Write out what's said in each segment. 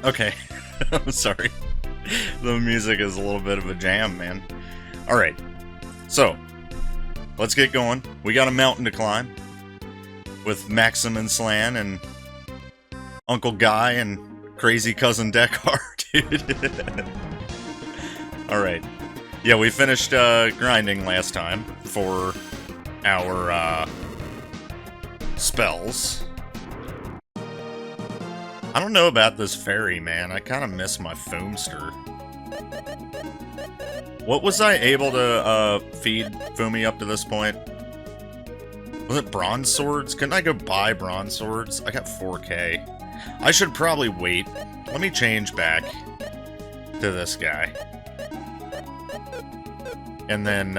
Okay. I'm sorry. The music is a little bit of a jam, man. Alright. So, let's get going. We got a mountain to climb. With Maxim and Slan and Uncle Guy and crazy cousin Dekar, dude. Alright. Yeah, we finished grinding last time for our spells. I don't know about this fairy, man. I kind of miss my Foomster. What was I able to feed Fumi up to this point? Was it bronze swords? Couldn't I go buy bronze swords? I got 4K. I should probably wait. Let me change back to this guy. And then,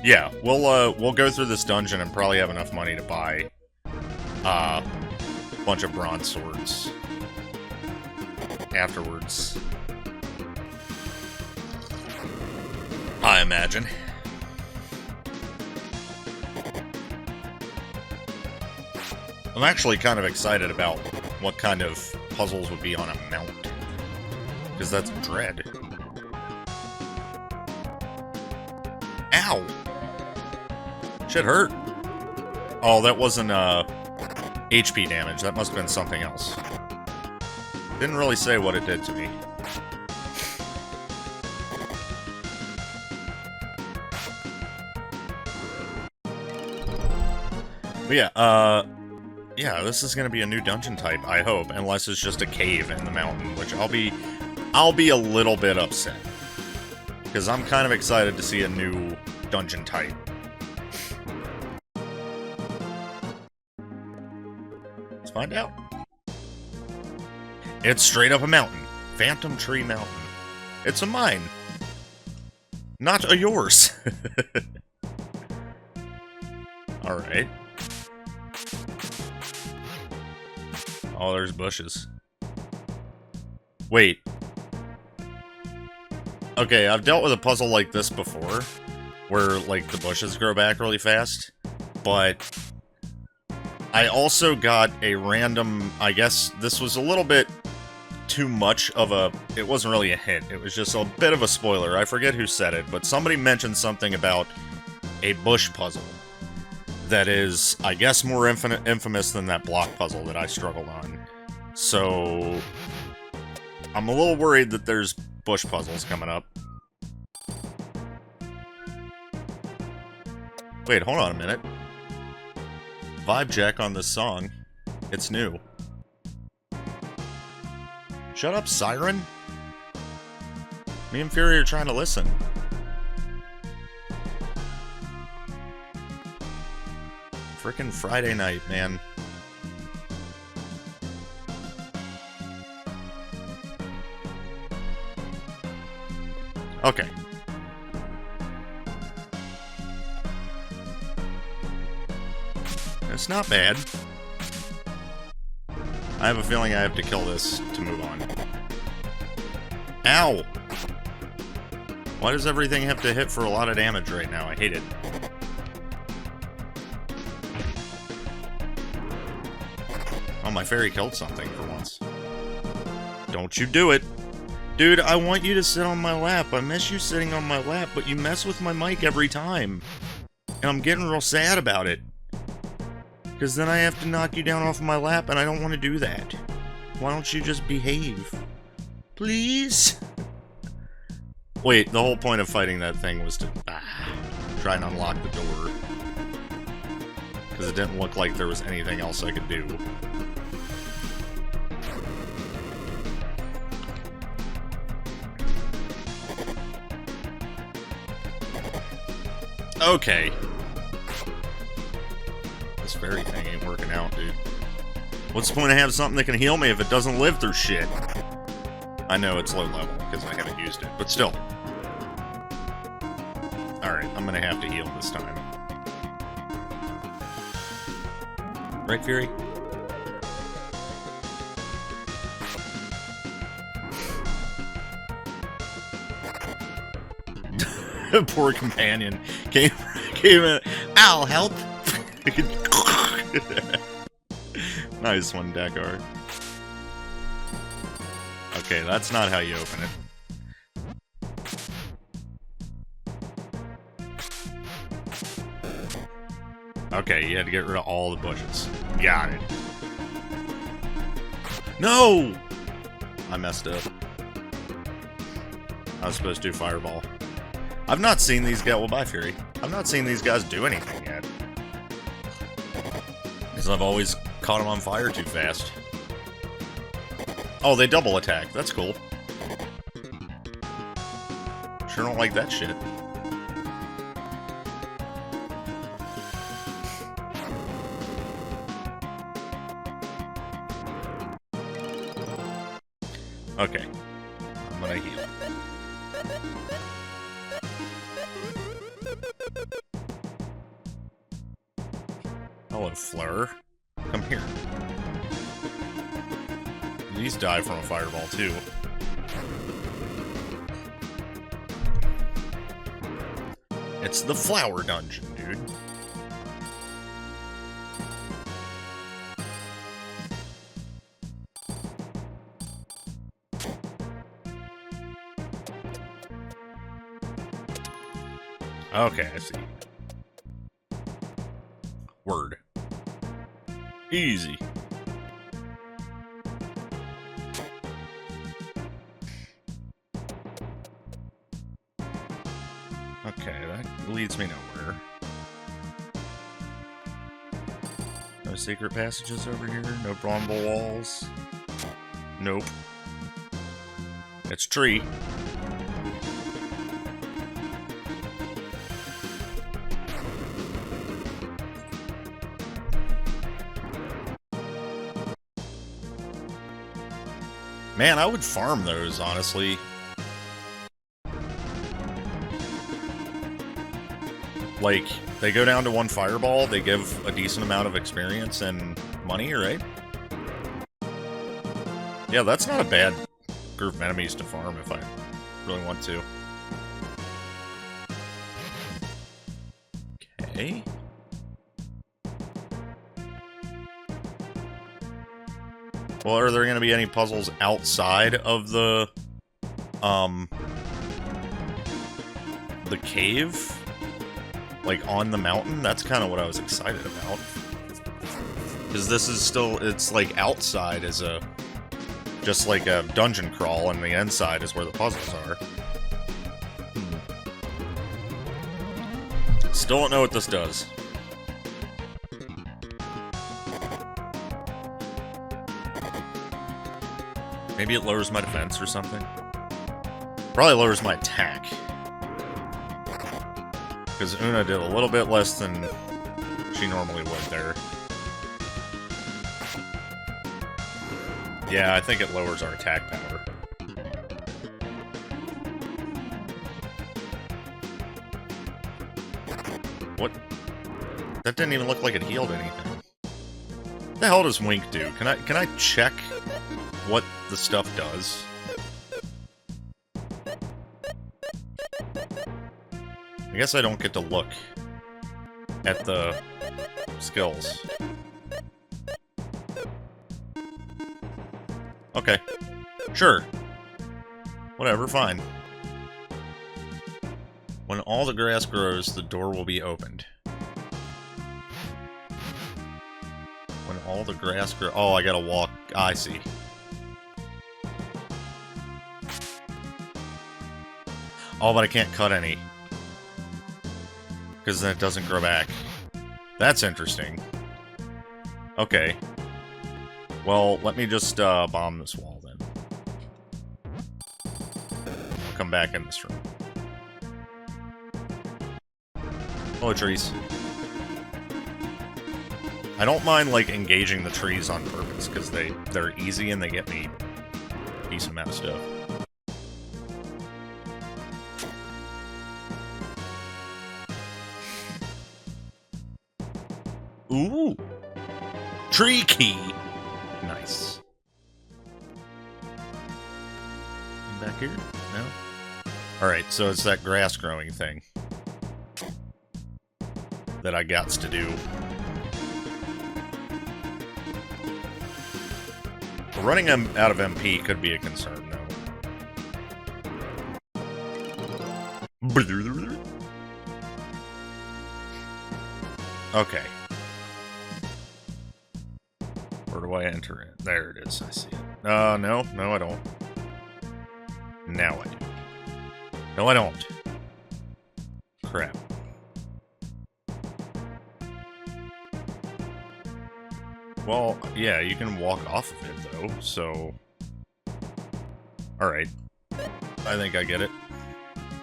yeah, we'll go through this dungeon and probably have enough money to buy a bunch of bronze swords afterwards. I imagine. I'm actually kind of excited about what kind of puzzles would be on a mount. Because that's dread. Ow! Shit hurt. Oh, that wasn't, HP damage. That must have been something else. Didn't really say what it did to me. But yeah, yeah, this is gonna be a new dungeon type, I hope, unless it's just a cave in the mountain, which I'll be a little bit upset. Because I'm kind of excited to see a new dungeon type. Let's find out. It's straight up a mountain. Phantom Tree Mountain. It's a mine. Not a yours. Alright. Oh, there's bushes. Wait. Okay, I've dealt with a puzzle like this before, where, like, the bushes grow back really fast, but I also got a random, I guess this was a little bit too much of a, it wasn't really a hint, it was just a bit of a spoiler. I forget who said it, but somebody mentioned something about a bush puzzle that is, I guess, more infamous than that block puzzle that I struggled on. So, I'm a little worried that there's bush puzzles coming up. Wait, hold on a minute. Vibe check on this song. It's new. Shut up, Siren. Me and Fury are trying to listen. Frickin' Friday night, man. Okay. It's not bad. I have a feeling I have to kill this to move on. Ow! Why does everything have to hit for a lot of damage right now? I hate it. Oh, my fairy killed something for once. Don't you do it! Dude, I want you to sit on my lap. I miss you sitting on my lap, but you mess with my mic every time. And I'm getting real sad about it. Because then I have to knock you down off my lap, and I don't want to do that. Why don't you just behave? Please? Wait, the whole point of fighting that thing was to try and unlock the door. Because it didn't look like there was anything else I could do. Okay. This fairy thing ain't working out, dude. What's the point of having something that can heal me if it doesn't live through shit? I know it's low level, because I haven't used it, but still. Alright, I'm gonna have to heal this time. Right, Fury? Poor companion came in. I'll help. Nice one, Dekar. Okay, that's not how you open it. Okay, you had to get rid of all the bushes. Got it. No! I messed up. I was supposed to do fireball. I've not seen these guys... Well, bye, Fury. I've not seen these guys do anything yet. Because I've always caught them on fire too fast. Oh, they double attack. That's cool. Sure don't like that shit. Okay. I'm gonna heal. Hello, Fleur. Come here. These die from a fireball, too. It's the flower dungeon, dude. Okay, I see. Word. Easy. Okay, that leads me nowhere. No secret passages over here? No bramble walls? Nope. It's tree. Man, I would farm those, honestly. Like, they go down to one fireball, they give a decent amount of experience and money, right? Yeah, that's not a bad group of enemies to farm if I really want to. Okay. Well, are there going to be any puzzles outside of the cave? Like, on the mountain? That's kind of what I was excited about. Because this is still, it's like outside is a, just like a dungeon crawl, and the inside is where the puzzles are. Still don't know what this does. Maybe it lowers my defense or something. Probably lowers my attack. Because Una did a little bit less than she normally would there. Yeah, I think it lowers our attack power. What? That didn't even look like it healed anything. What the hell does Wink do? Can I check what the stuff does? I guess I don't get to look at the skills. Okay. Sure. Whatever, fine. When all the grass grows, the door will be opened. When all the grass grows... Oh, I gotta walk... I see. Oh, but I can't cut any. Because then it doesn't grow back. That's interesting. Okay. Well, let me just bomb this wall then. I'll come back in this room. Hello, trees. I don't mind, like, engaging the trees on purpose, because they're easy and they get me a decent amount of stuff. Ooh! Tree key! Nice. Back here? No? Alright, so it's that grass growing thing that I gots to do. Running out of MP could be a concern, though. Okay. Where do I enter it? There it is. I see it. No, I don't. Now I do. No, I don't. Crap. Well, yeah, you can walk off of it, though, so... Alright. I think I get it.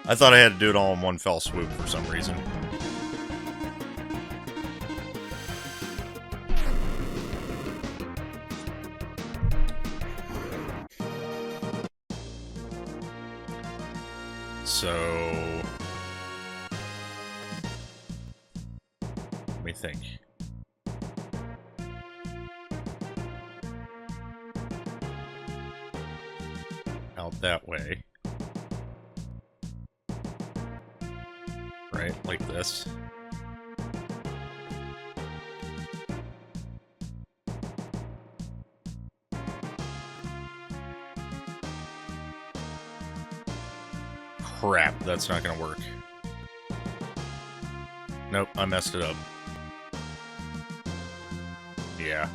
I thought I had to do it all in one fell swoop for some reason. So... Let me think. Out that way. Right, like this. Crap, that's not gonna work. Nope, I messed it up. Yeah.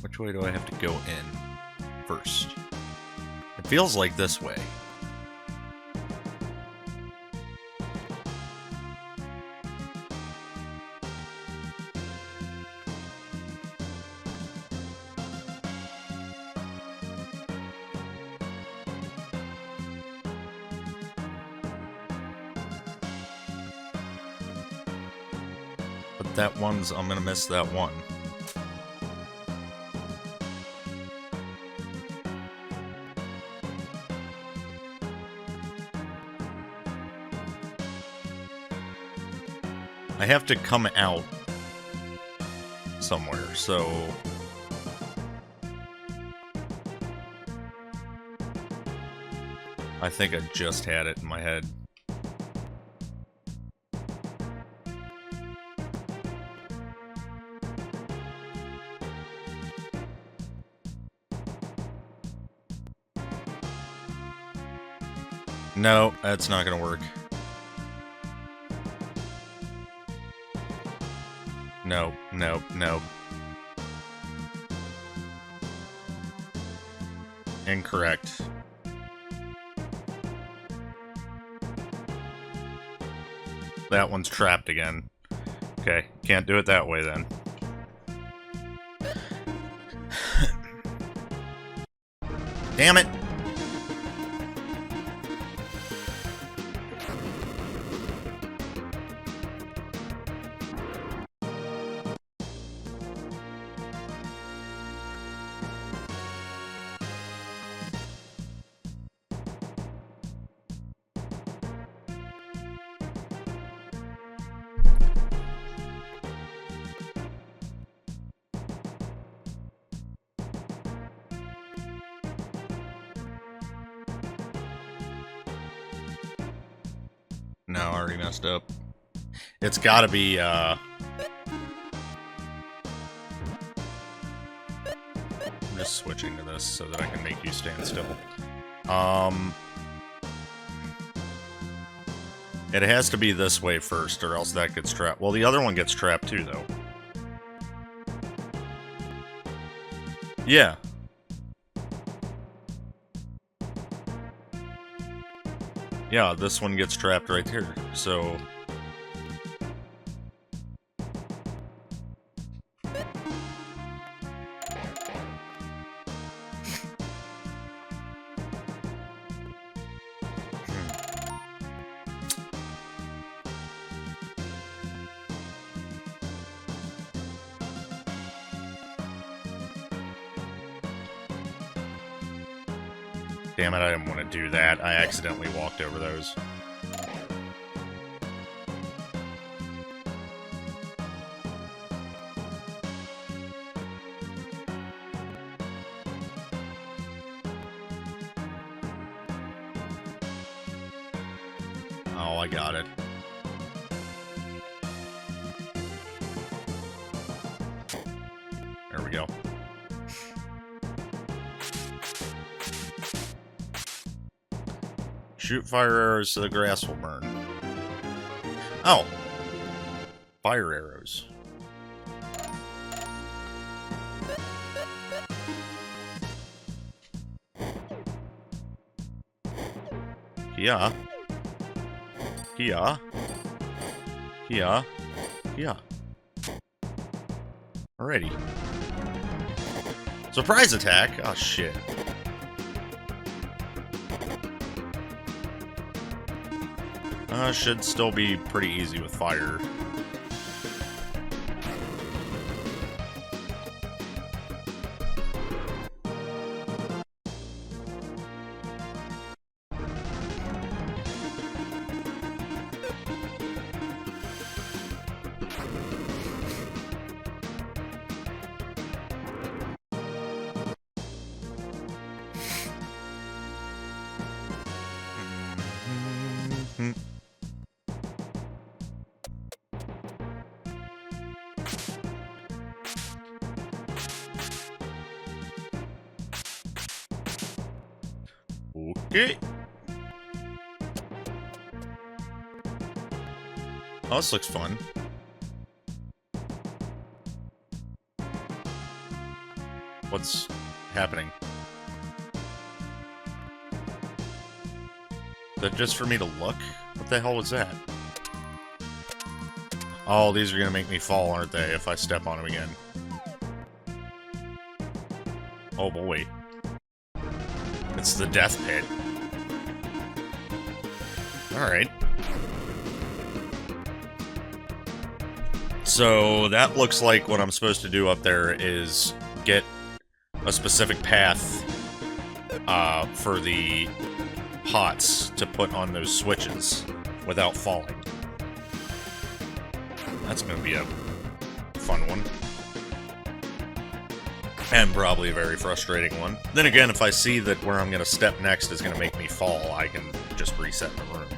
Which way do I have to go in first? It feels like this way. But that one's... I'm gonna miss that one. I have to come out somewhere, so... I think I just had it in my head. No, that's not gonna work. No, no, no. Incorrect. That one's trapped again. Okay, can't do it that way then. Damn it! No, I already messed up. It's gotta be, I'm just switching to this so that I can make you stand still. It has to be this way first, or else that gets trapped. Well, the other one gets trapped too, though. Yeah. Yeah, this one gets trapped right here, so... Damn it, I didn't want to do that. I accidentally walked over those. Oh, I got it. There we go. Shoot fire arrows so the grass will burn. Oh! Fire arrows. Yeah. Yeah. Yeah. Yeah. Alrighty. Surprise attack? Oh, shit. Should still be pretty easy with fire. Okay. Oh, this looks fun. What's happening? Is that just for me to look? What the hell was that? Oh, these are gonna make me fall, aren't they, if I step on them again? Oh boy. It's the death pit. Alright. So, that looks like what I'm supposed to do up there is get a specific path for the pots to put on those switches without falling. That's gonna be a fun one. And probably a very frustrating one. Then again, if I see that where I'm gonna step next is gonna make me fall, I can just reset the room.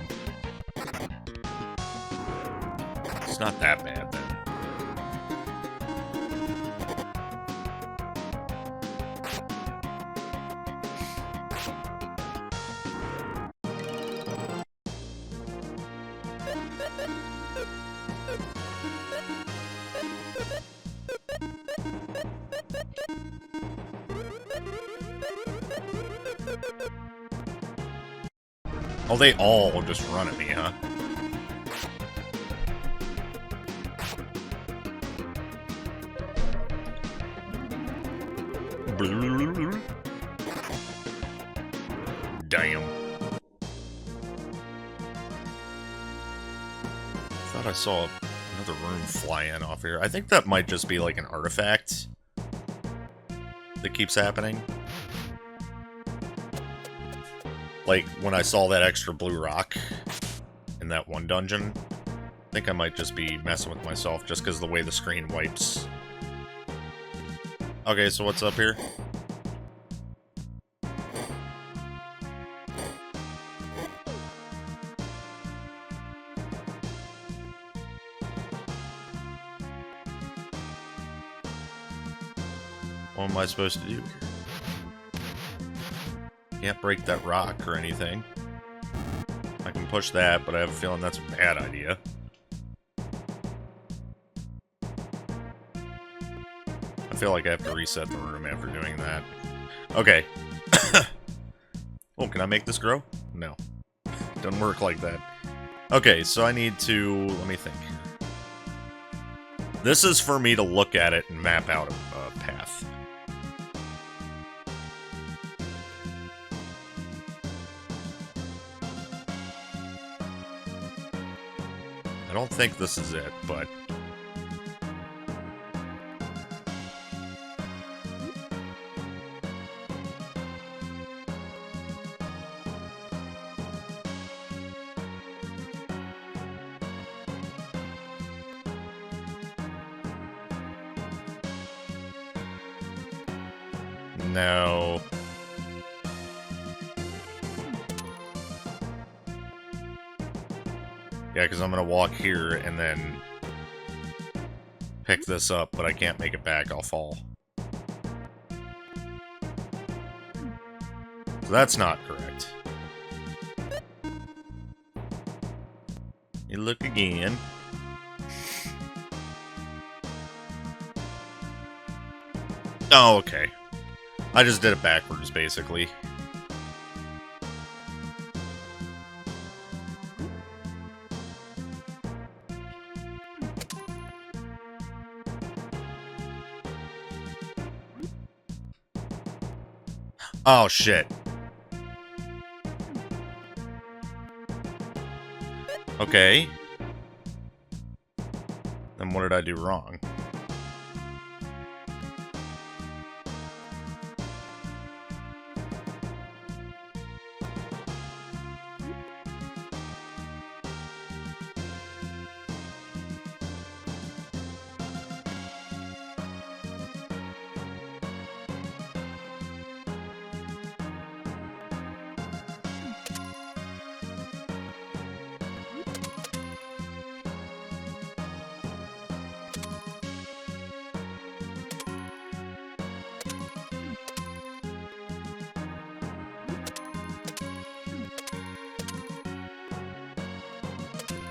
It's not that bad, then. Oh, they all just run at me, huh? Damn. Thought I saw another room fly in off here. I think that might just be like an artifact that keeps happening. Like, when I saw that extra blue rock in that one dungeon, I think I might just be messing with myself just because of the way the screen wipes. Okay, so what's up here? What am I supposed to do here? Can't break that rock or anything. I can push that, but I have a feeling that's a bad idea. I feel like I have to reset the room after doing that. Okay. Oh, can I make this grow? No. Doesn't work like that. Okay, so I need to... let me think. This is for me to look at it and map out a path. I don't think this is it, but... no. Yeah, because I'm going to walk here and then pick this up, but I can't make it back. I'll fall. So that's not correct. You look again. Oh, okay. I just did it backwards, basically. Oh, shit. Okay. Then what did I do wrong?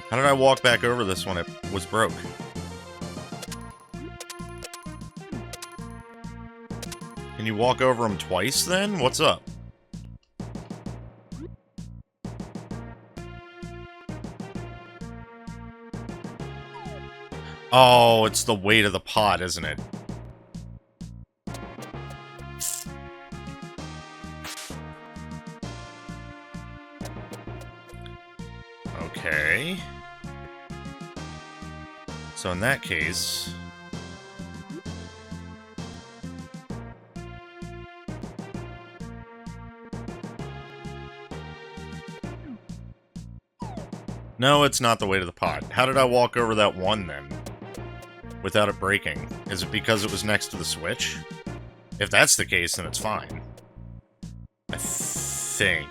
How did I walk back over this when it was broke? Can you walk over them twice then? What's up? Oh, it's the weight of the pot, isn't it? Okay. So in that case... No, it's not the weight of the pot. How did I walk over that one, then? Without it breaking? Is it because it was next to the switch? If that's the case, then it's fine. I think...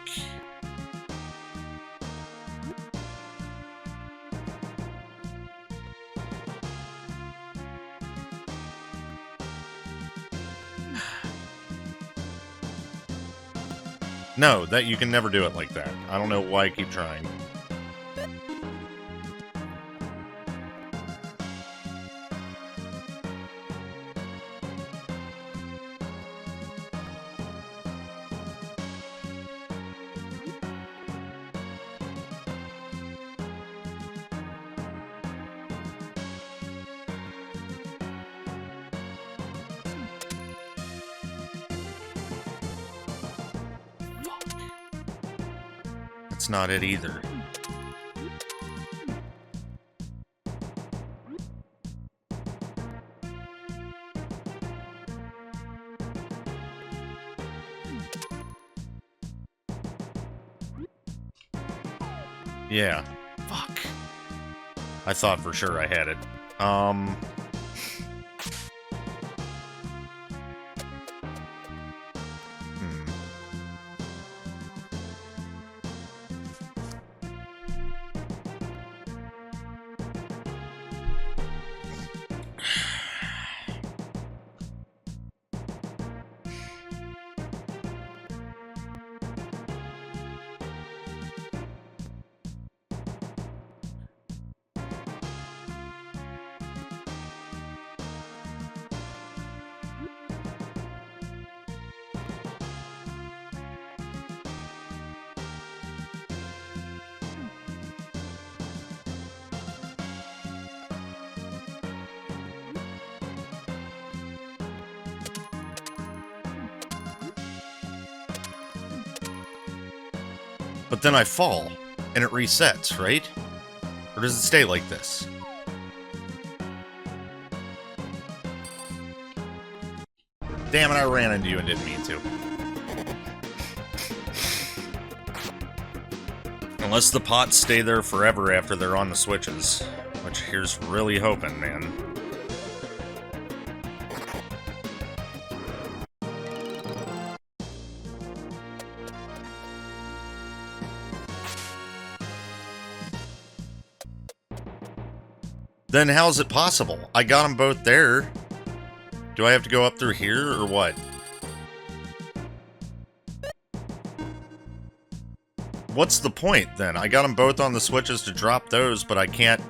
No, that you can never do it like that. I don't know why I keep trying. That's not it either. Yeah. Fuck. I thought for sure I had it. But then I fall, and it resets, right? Or does it stay like this? Damn it, I ran into you and didn't mean to. Unless the pots stay there forever after they're on the switches. Which here's really hoping, man. Then how's it possible? I got them both there. Do I have to go up through here, or what? What's the point, then? I got them both on the switches to drop those, but I can't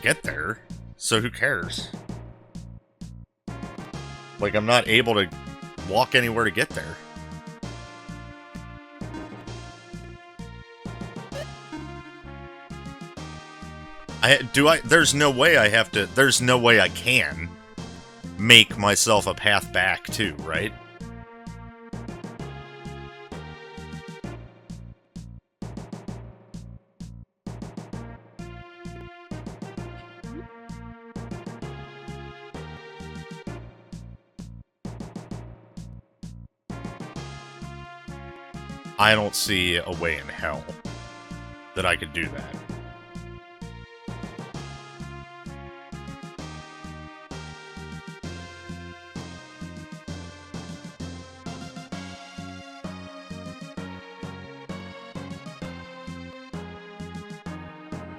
get there. So who cares? Like, I'm not able to walk anywhere to get there. There's no way I have to, there's no way I can make myself a path back too, right? I don't see a way in hell that I could do that.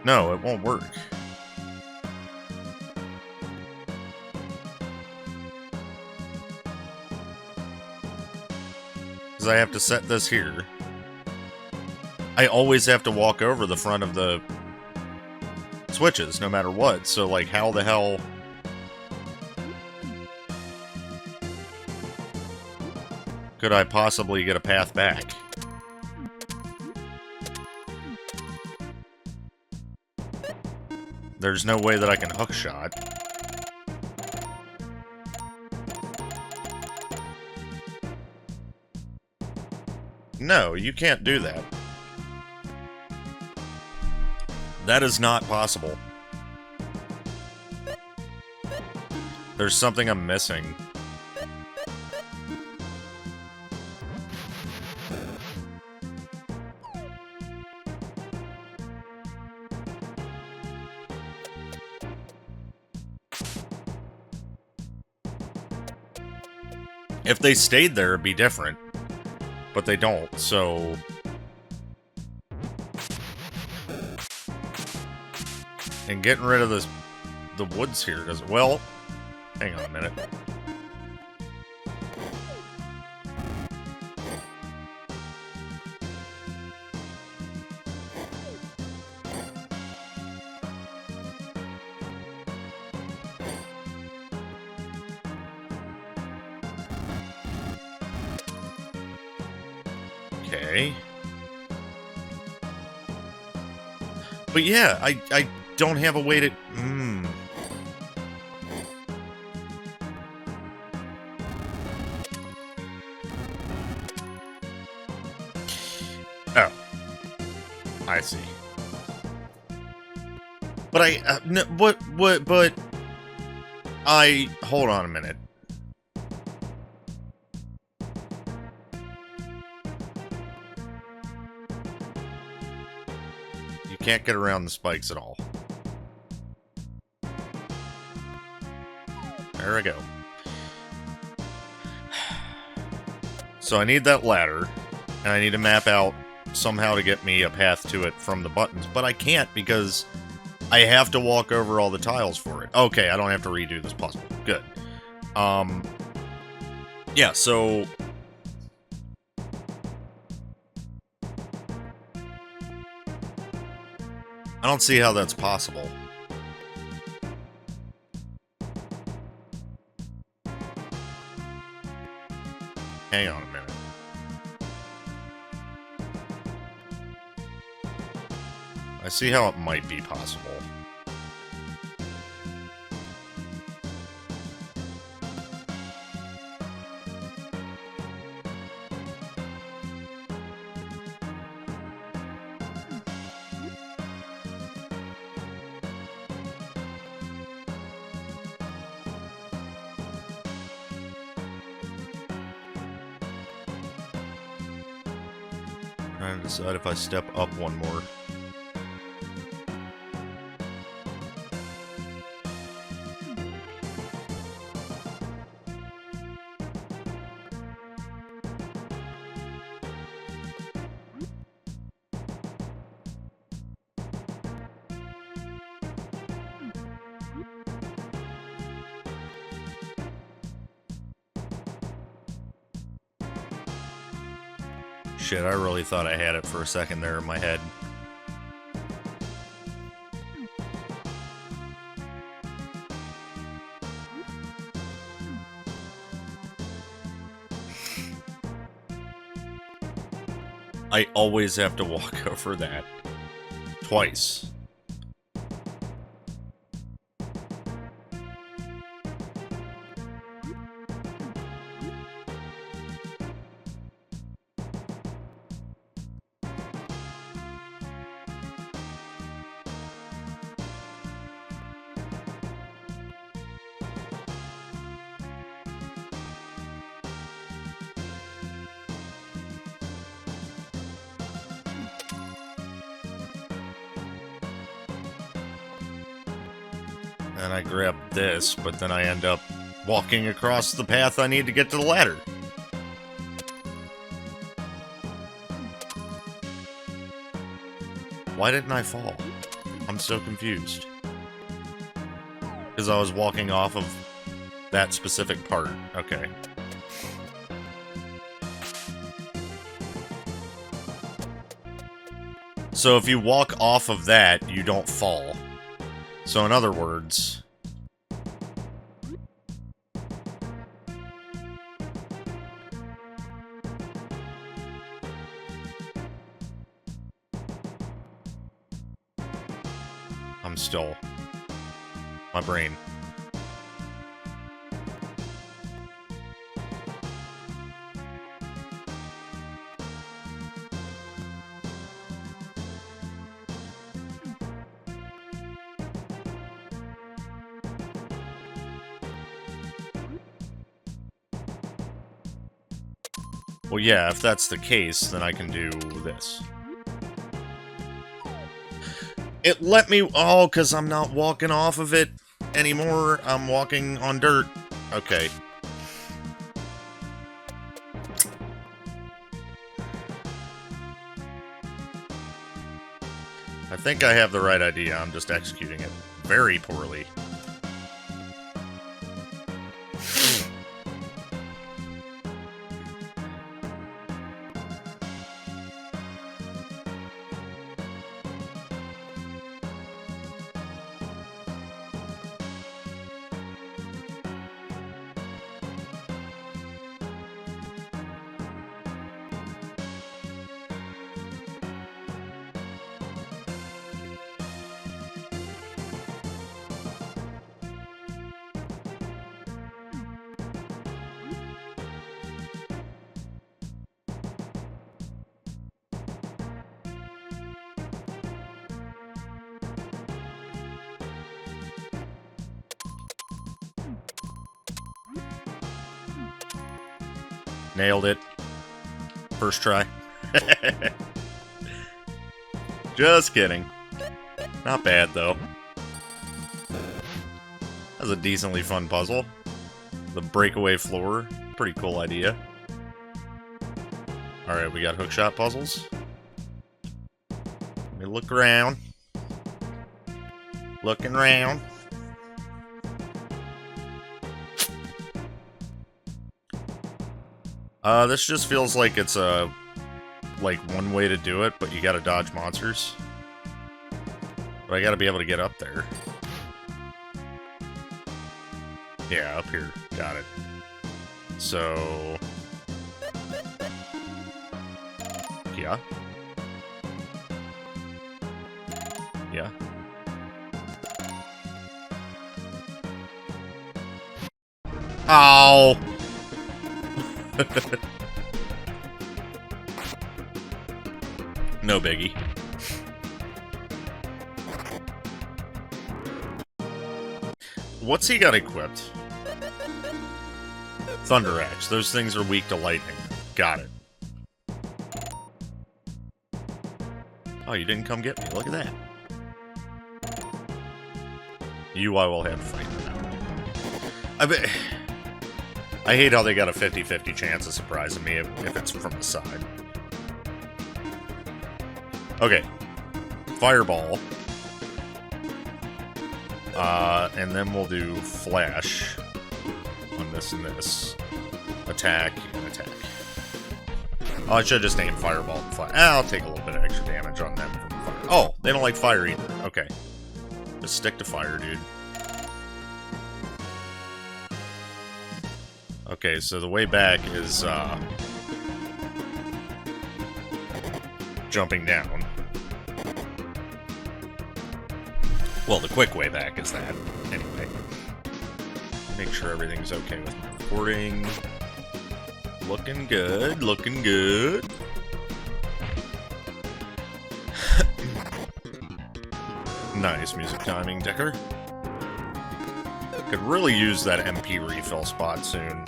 No, it won't work. Because I have to set this here. I always have to walk over the front of the switches, no matter what. So, like, how the hell... could I possibly get a path back? There's no way that I can hookshot. No, you can't do that. That is not possible. There's something I'm missing. If they stayed there, it'd be different. But they don't, so... And getting rid of the woods here does... Well, hang on a minute. Okay. But yeah, I don't have a way to... Oh. I see. But no, but hold on a minute. Can't get around the spikes at all. There I go. So I need that ladder, and I need to map out somehow to get me a path to it from the buttons, but I can't because I have to walk over all the tiles for it. Okay, I don't have to redo this puzzle. Good. Yeah, so... I don't see how that's possible. Hang on a minute. I see how it might be possible. Trying to decide if I step up one more. shit, I really thought I had it for a second there in my head. I always have to walk over that. Twice. And I grab this, but then I end up walking across the path I need to get to the ladder. Why didn't I fall? I'm so confused. Because I was walking off of that specific part. Okay. So if you walk off of that, you don't fall. So in other words... I'm still... My brain. Well, yeah, if that's the case, then I can do this. It let me... Oh, because I'm not walking off of it anymore. I'm walking on dirt. Okay. I think I have the right idea. I'm just executing it very poorly. Nailed it. First try. Just kidding. Not bad, though. That was a decently fun puzzle. The breakaway floor. Pretty cool idea. Alright, we got hookshot puzzles. Let me look around. Looking around. This just feels like it's like one way to do it, but you gotta dodge monsters. But I gotta be able to get up there. Yeah, up here. Got it. So... Yeah. Yeah. Ow! No biggie. What's he got equipped? Thunder Axe. Those things are weak to lightning. Got it. Oh, you didn't come get me. Look at that. You I will have to fight now. I hate how they got a 50-50 chance of surprising me if it's from the side. Okay. Fireball. And then we'll do Flash on this and this. Attack and attack. Oh, I should have just aimed fireball and fire. I'll take a little bit of extra damage on them from fire. Oh, they don't like fire either. Okay. Just stick to fire, dude. Okay, so the way back is, jumping down. Well, the quick way back is that. Anyway. Make sure everything's okay with my recording. Looking good, looking good. Nice music timing, Decker. Could really use that MP refill spot soon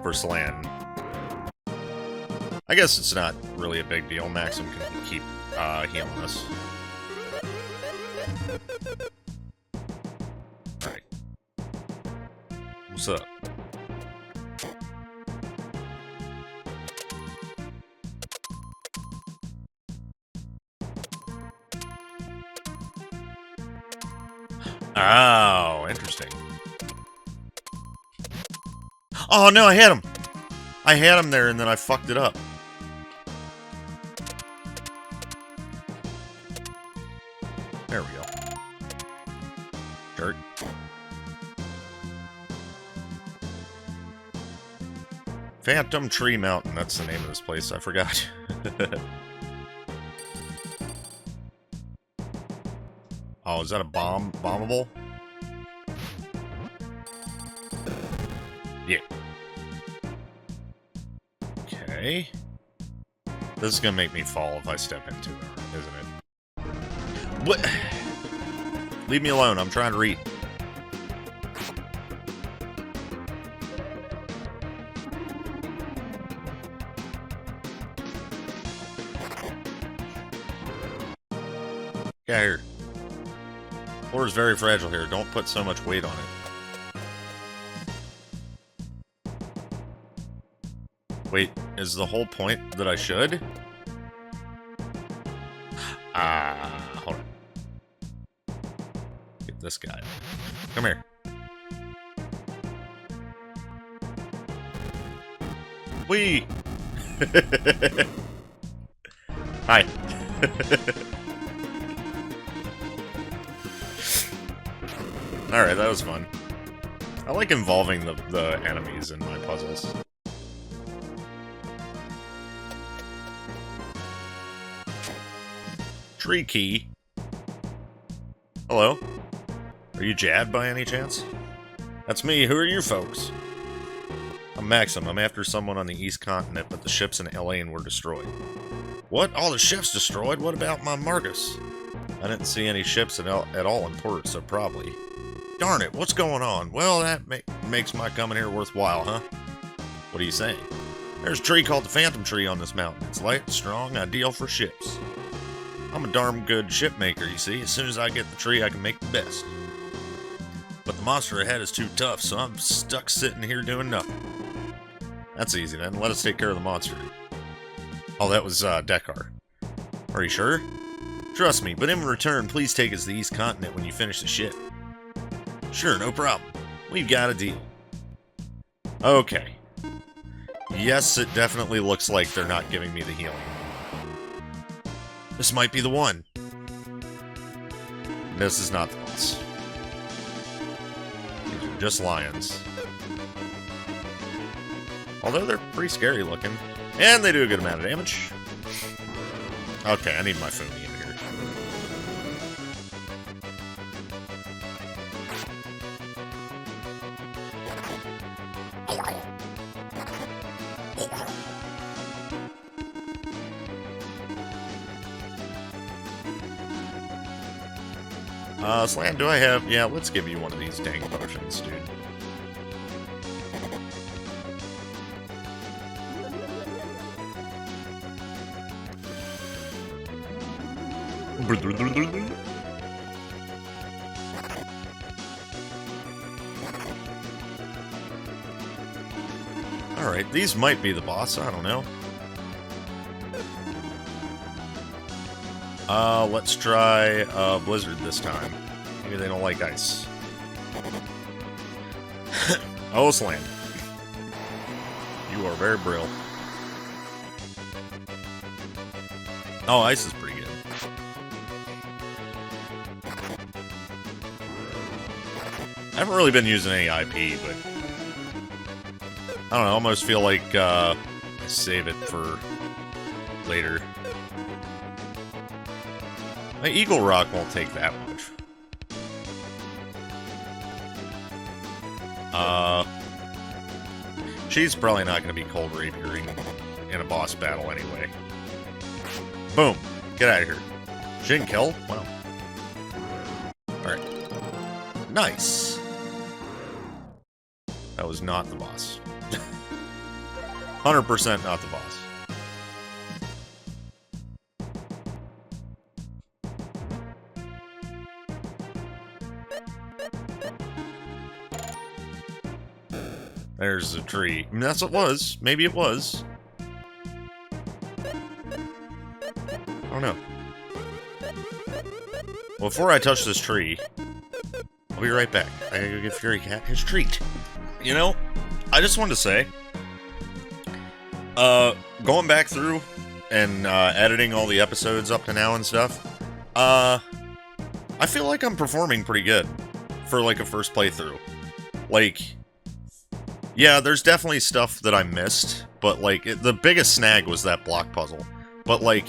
for Slan. I guess it's not really a big deal. Maxim can keep healing us. Alright. What's up? Oh, interesting. Oh no, I had him! I had him there and then I fucked it up. There we go. Dirt. Phantom Tree Mountain, that's the name of this place, I forgot. Oh, is that a bomb? Bombable? Yeah. Okay. This is gonna make me fall if I step into it, isn't it? What? Leave me alone, I'm trying to read. Get here. The floor is very fragile here. Don't put so much weight on it. Wait, is the whole point that I should? Hold on. Get this guy. Come here. Whee! Hi. Alright, that was fun. I like involving the enemies in my puzzles. Tree key. Hello? Are you Jad by any chance? That's me. Who are you folks? I'm Maxim. I'm after someone on the East Continent, but the ships in Elaine were destroyed. What? All the ships destroyed? What about my Marcus? I didn't see any ships at all in port, so probably. Darn it, what's going on? Well, that makes my coming here worthwhile, huh? What are you saying? There's a tree called the Phantom Tree on this mountain. It's light, strong, ideal for ships. I'm a darn good ship maker, you see. As soon as I get the tree, I can make the best. But the monster ahead is too tough, so I'm stuck sitting here doing nothing. That's easy, then. Let us take care of the monster. Oh, that was, Dekar. Are you sure? Trust me, but in return, please take us to the East Continent when you finish the ship. Sure, no problem. We've got a deal. Okay. Yes, it definitely looks like they're not giving me the healing. This might be the one. This is not the boss. These are just lions. Although they're pretty scary looking. And they do a good amount of damage. Okay, I need my Fumi in here. Slan, do I have... Yeah, let's give you one of these dang potions, dude. Alright, these might be the boss, I don't know. Let's try, Blizzard this time. Maybe they don't like ice. Oh, Slan. You are very brittle. Oh, ice is pretty good. I haven't really been using any IP, but I don't know, I almost feel like I save it for later. My Eagle Rock won't take that much. She's probably not going to be cold rapiering in a boss battle anyway. Boom. Get out of here. She didn't kill? Wow. Alright. Nice. That was not the boss. 100% not the boss. There's a tree. I mean, that's what it was. Maybe it was. I don't know. Well, before I touch this tree, I'll be right back. I gotta go give Fury Cat his treat. You know, I just wanted to say, going back through and editing all the episodes up to now and stuff, I feel like I'm performing pretty good for, like, a first playthrough. Like, yeah, there's definitely stuff that I missed, but, like, the biggest snag was that block puzzle. But, like,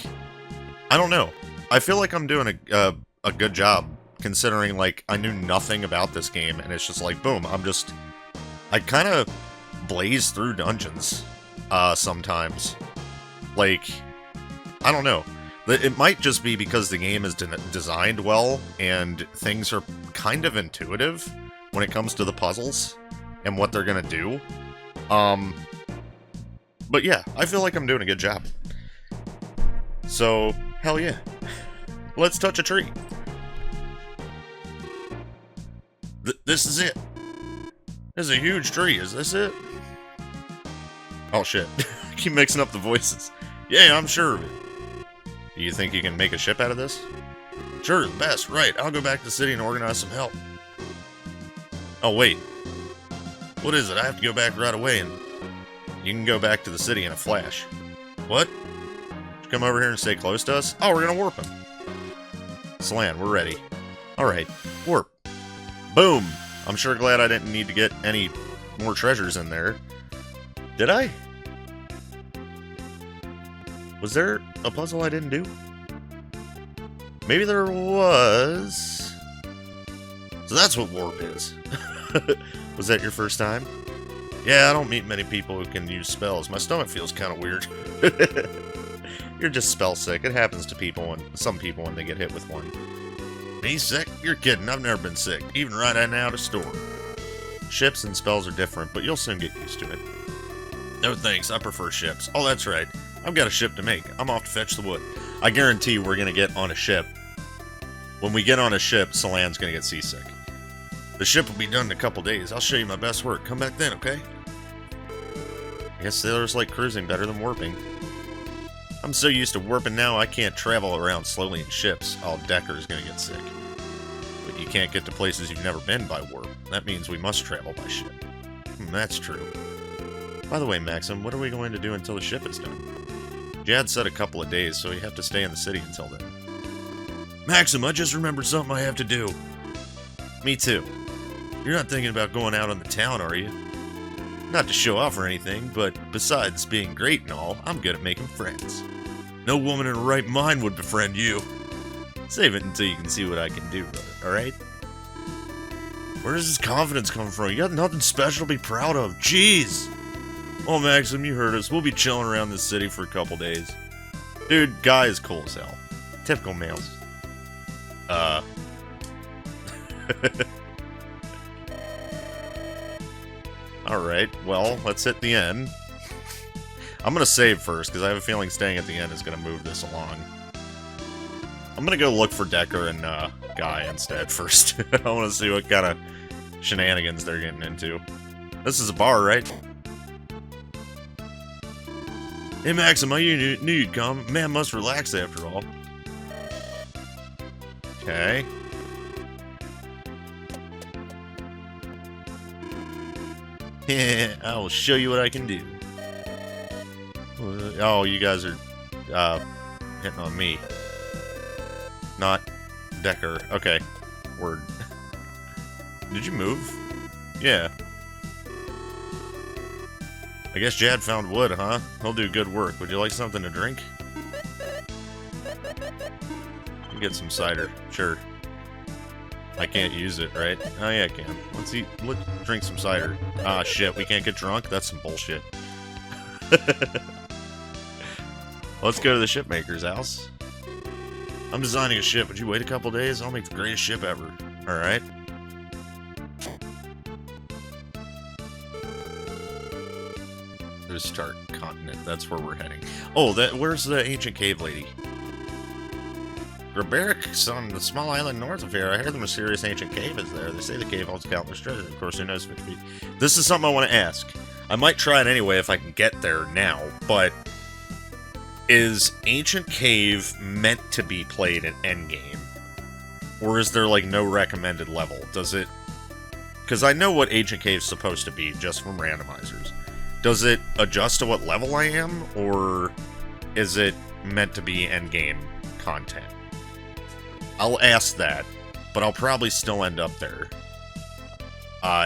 I don't know. I feel like I'm doing a good job, considering, like, I knew nothing about this game, and it's just like, boom, I kind of blaze through dungeons, sometimes. Like, I don't know. It might just be because the game is designed well, and things are kind of intuitive when it comes to the puzzles and what they're gonna do. But yeah, I feel like I'm doing a good job. So, hell yeah. Let's touch a tree. This is it. This is a huge tree. Is this it? Oh shit. I keep mixing up the voices. Yeah, I'm sure of it. Do you think you can make a ship out of this? Sure, the best. Right, I'll go back to the city and organize some help. Oh, wait. What is it? I have to go back right away, and you can go back to the city in a flash. What? Did you come over here and stay close to us? Oh, we're gonna warp him. Slan, we're ready. Alright, warp. Boom! I'm sure glad I didn't need to get any more treasures in there. Did I? Was there a puzzle I didn't do? Maybe there was. So that's what warp is. Was that your first time? Yeah, I don't meet many people who can use spells. My stomach feels kind of weird. You're just spell sick. It happens to people, some people when they get hit with one. Me sick? You're kidding. I've never been sick, even right now at a store. Ships and spells are different, but you'll soon get used to it. No thanks, I prefer ships. Oh, that's right. I've got a ship to make. I'm off to fetch the wood. I guarantee we're going to get on a ship. When we get on a ship, Salan's going to get seasick. The ship will be done in a couple days. I'll show you my best work. Come back then, okay? I guess sailors like cruising better than warping. I'm so used to warping now, I can't travel around slowly in ships. Oh, Decker's going to get sick. But you can't get to places you've never been by warp. That means we must travel by ship. That's true. By the way, Maxim, what are we going to do until the ship is done? Jad said a couple of days, so you have to stay in the city until then. Maxim, I just remembered something I have to do. Me too. You're not thinking about going out on the town, are you? Not to show off or anything, but besides being great and all, I'm good at making friends. No woman in her right mind would befriend you. Save it until you can see what I can do, brother, alright? Where does this confidence come from? You got nothing special to be proud of. Jeez! Oh, Maxim, you heard us. We'll be chilling around this city for a couple days. Dude, guy is cool as hell. Typical males. Alright, well, let's hit the end. I'm gonna save first, because I have a feeling staying at the end is gonna move this along. I'm gonna go look for Decker and Guy instead first. I want to see what kind of shenanigans they're getting into. This is a bar, right? Hey Maxim, I knew you'd come. Man must relax after all. Okay. I will show you what I can do. Oh, you guys are hitting on me. Not Decker. Okay. Word. Did you move? Yeah. I guess Jad found wood, huh? He'll do good work. Would you like something to drink? You get some cider. Sure. I can't use it, right? Oh yeah, I can. Let's drink some cider. Ah, shit, we can't get drunk? That's some bullshit. Let's go to the shipmaker's house. I'm designing a ship. Would you wait a couple days? I'll make the greatest ship ever. Alright. There's Stark Continent. That's where we're heading. Oh, where's the ancient cave lady? Gruberik on the small island north of here. I heard the mysterious ancient cave is there. They say the cave holds countless treasures. Of course, who knows 50 feet. This is something I want to ask. I might try it anyway if I can get there now, but is Ancient Cave meant to be played at endgame? Or is there, like, no recommended level? Does it... Because I know what Ancient Cave's supposed to be, just from randomizers. Does it adjust to what level I am, or is it meant to be endgame content? I'll ask that, but I'll probably still end up there.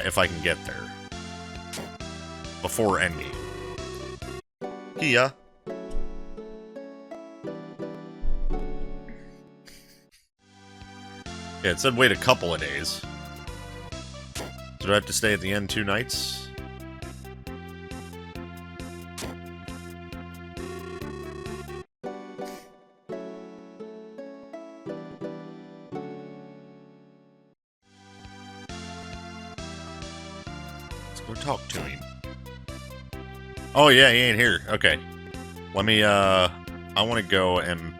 If I can get there. Before endgame. Kia. Yeah, it said wait a couple of days. So do I have to stay at the end 2 nights? Let's go talk to him. Oh yeah, he ain't here. Okay. Let me, I want to go and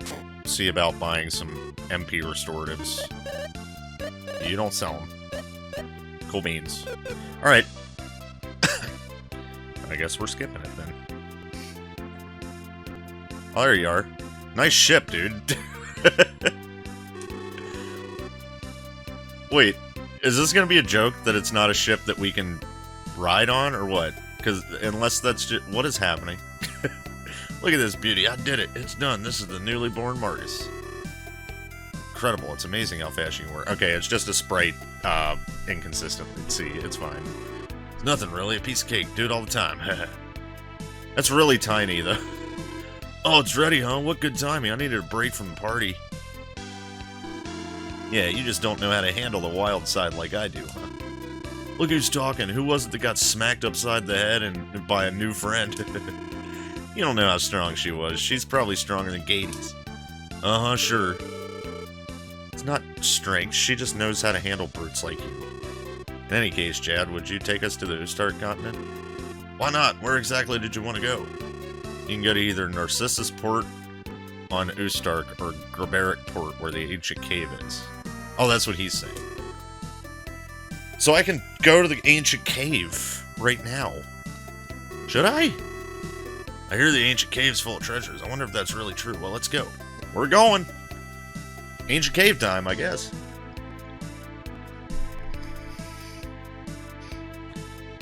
see about buying some MP restoratives. You don't sell them. Cool beans. Alright. I guess we're skipping it then. Oh, there you are. Nice ship, dude. Wait, is this gonna be a joke that it's not a ship that we can ride on, or what? Because unless that's just... What is happening? Look at this beauty. I did it. It's done. This is the newly born Marcus. Incredible. It's amazing how fast you can work. Okay, it's just a sprite, inconsistently. See, it's fine. It's nothing really. A piece of cake. Do it all the time. That's really tiny, though. Oh, it's ready, huh? What good timing. I needed a break from the party. Yeah, you just don't know how to handle the wild side like I do, huh? Look who's talking. Who was it that got smacked upside the head and by a new friend? You don't know how strong she was. She's probably stronger than Gades. Uh-huh, sure. It's not strength. She just knows how to handle brutes like you. In any case, Jad, would you take us to the Ustark continent? Why not? Where exactly did you want to go? You can go to either Narcissus Port on Ustark or Gruberik Port, where the ancient cave is. Oh, that's what he's saying. So I can go to the ancient cave right now. Should I? I hear the ancient cave's full of treasures. I wonder if that's really true. Well, let's go. We're going. Ancient cave time, I guess.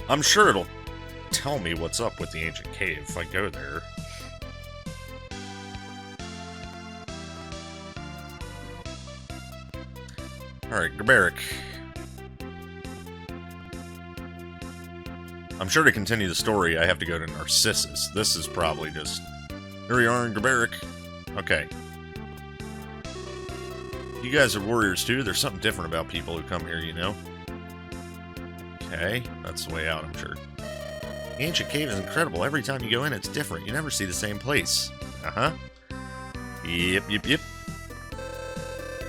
I'm sure it'll tell me what's up with the ancient cave if I go there. Alright, Gruberik. I'm sure to continue the story, I have to go to Narcissus. This is probably just... Here we are in Gruberik. Okay. You guys are warriors too? There's something different about people who come here, you know? Okay, that's the way out, I'm sure. The ancient cave is incredible. Every time you go in, it's different. You never see the same place. Uh-huh. Yep.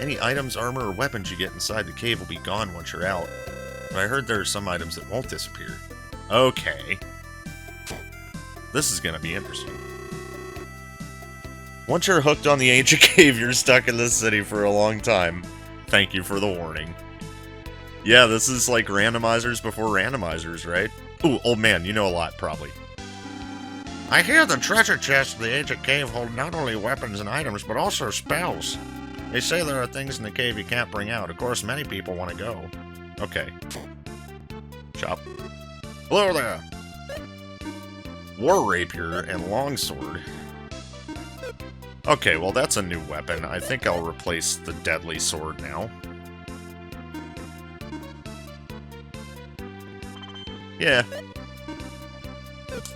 Any items, armor, or weapons you get inside the cave will be gone once you're out. But I heard there are some items that won't disappear. Okay. This is gonna be interesting. Once you're hooked on the ancient cave, you're stuck in this city for a long time. Thank you for the warning. Yeah, this is like randomizers before randomizers, right? Ooh, old man, you know a lot, probably. I hear the treasure chests of the ancient cave hold not only weapons and items, but also spells. They say there are things in the cave you can't bring out. Of course, many people want to go. Okay. Shop. Hello there! War Rapier and Longsword. Okay, well that's a new weapon. I think I'll replace the deadly sword now. Yeah.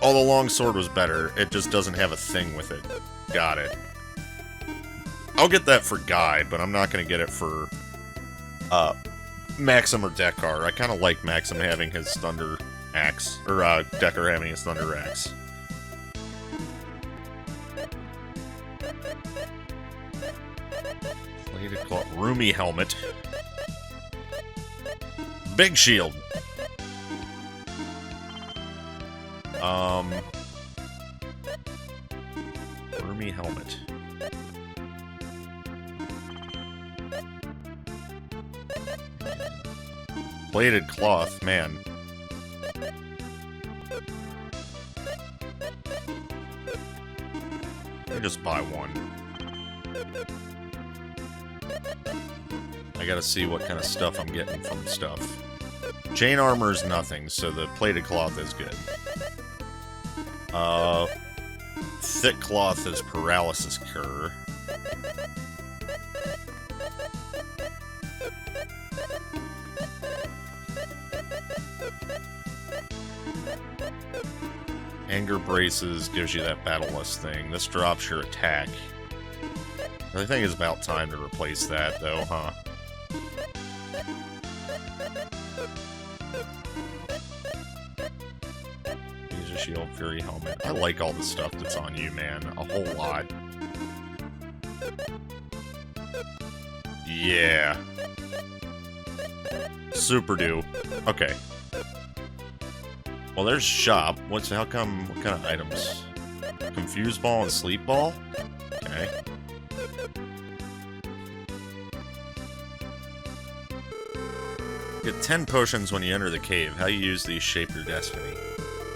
Oh, the long sword was better. It just doesn't have a thing with it. Got it. I'll get that for Guy, but I'm not going to get it for Maxim or Dekar. I kind of like Maxim having his Thunder Axe, or Dekar having his Thunder Axe. Plated cloth, roomy helmet. Big shield. Roomy helmet. Plated cloth, man. Let me just buy one. I gotta see what kind of stuff I'm getting from stuff. Chain armor is nothing, so the plated cloth is good. Thick cloth is paralysis cure. Anger braces gives you that battleless thing. This drops your attack. I think it's about time to replace that, though, huh? Ninja shield, fury helmet. I like all the stuff that's on you, man. A whole lot. Yeah. Super do. Okay. Well, there's shop. What kind of items? Confuse ball and sleep ball? Okay. Get 10 potions when you enter the cave. How you use these shape your destiny.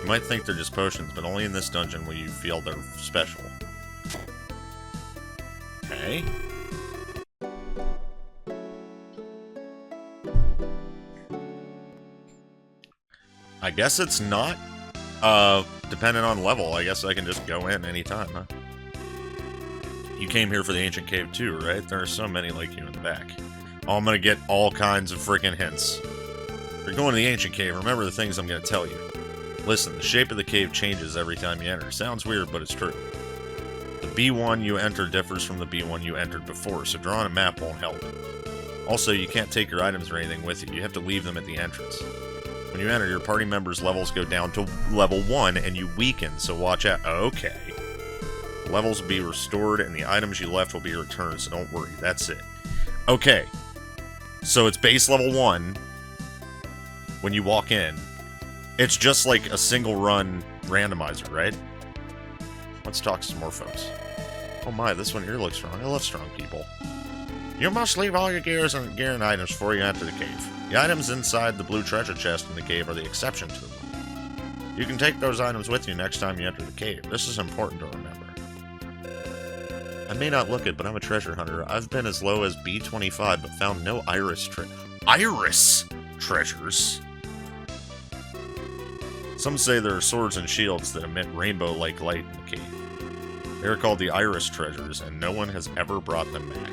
You might think they're just potions, but only in this dungeon will you feel they're special. Okay. I guess it's not, dependent on level. I guess I can just go in anytime, huh? You came here for the ancient cave too, right? There are so many like you in the back. Oh, I'm gonna get all kinds of freaking hints. If you're going to the ancient cave, remember the things I'm gonna tell you. Listen, the shape of the cave changes every time you enter. Sounds weird, but it's true. The B1 you enter differs from the B1 you entered before, so drawing a map won't help. Also, you can't take your items or anything with you. You have to leave them at the entrance. When you enter, your party members' levels go down to level 1, and you weaken, so watch out. Okay. The levels will be restored, and the items you left will be returned, so don't worry. That's it. Okay. So it's base level 1 when you walk in. It's just like a single run randomizer, right? Let's talk to some more folks. Oh my, this one here looks strong. I love strong people. You must leave all your gear and items before you enter the cave. The items inside the blue treasure chest in the cave are the exception to the rule. You can take those items with you next time you enter the cave. This is important to remember. I may not look it, but I'm a treasure hunter. I've been as low as B25, but found no iris treasures? Some say there are swords and shields that emit rainbow-like light in the cave. They are called the iris treasures, and no one has ever brought them back.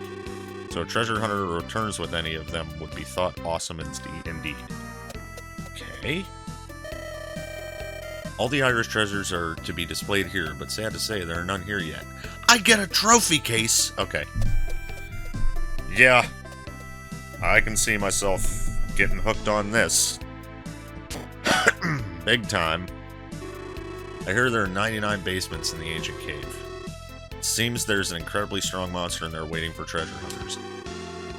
So a treasure hunter who returns with any of them would be thought awesome indeed. Okay. All the Irish treasures are to be displayed here, but sad to say, there are none here yet. I get a trophy case! Okay. Yeah. I can see myself getting hooked on this. Big time. I hear there are 99 basements in the ancient cave. It seems there's an incredibly strong monster in there waiting for treasure hunters.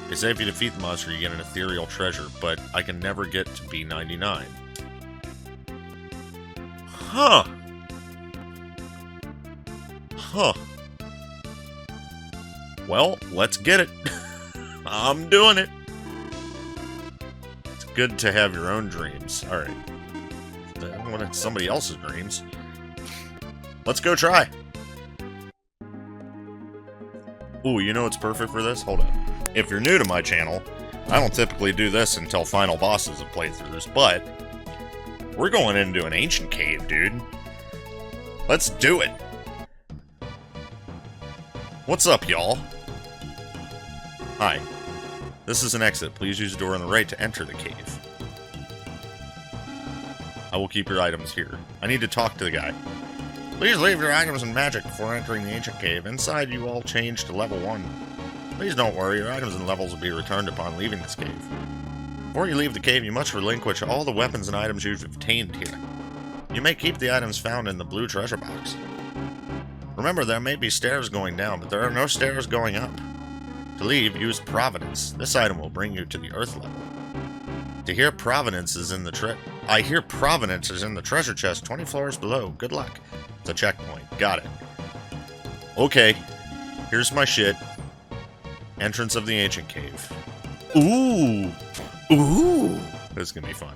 They say if you defeat the monster, you get an ethereal treasure, but I can never get to B99. Huh. Huh. Well, let's get it. I'm doing it. It's good to have your own dreams. Alright. I don't want somebody else's dreams. Let's go try. Ooh, you know what's perfect for this? Hold up. If you're new to my channel, I don't typically do this until final bosses of playthroughs, but we're going into an ancient cave, dude. Let's do it. What's up, y'all? Hi. This is an exit. Please use the door on the right to enter the cave. I will keep your items here. I need to talk to the guy. Please leave your items and magic before entering the ancient cave. Inside, you all change to level 1. Please don't worry, your items and levels will be returned upon leaving this cave. Before you leave the cave, you must relinquish all the weapons and items you've obtained here. You may keep the items found in the blue treasure box. Remember, there may be stairs going down, but there are no stairs going up. To leave, use Providence. This item will bring you to the Earth level. I hear Providence is in the treasure chest 20 floors below. Good luck. It's a checkpoint. Got it. Okay. Here's my shit. Entrance of the ancient cave. Ooh! Ooh! This is gonna be fun.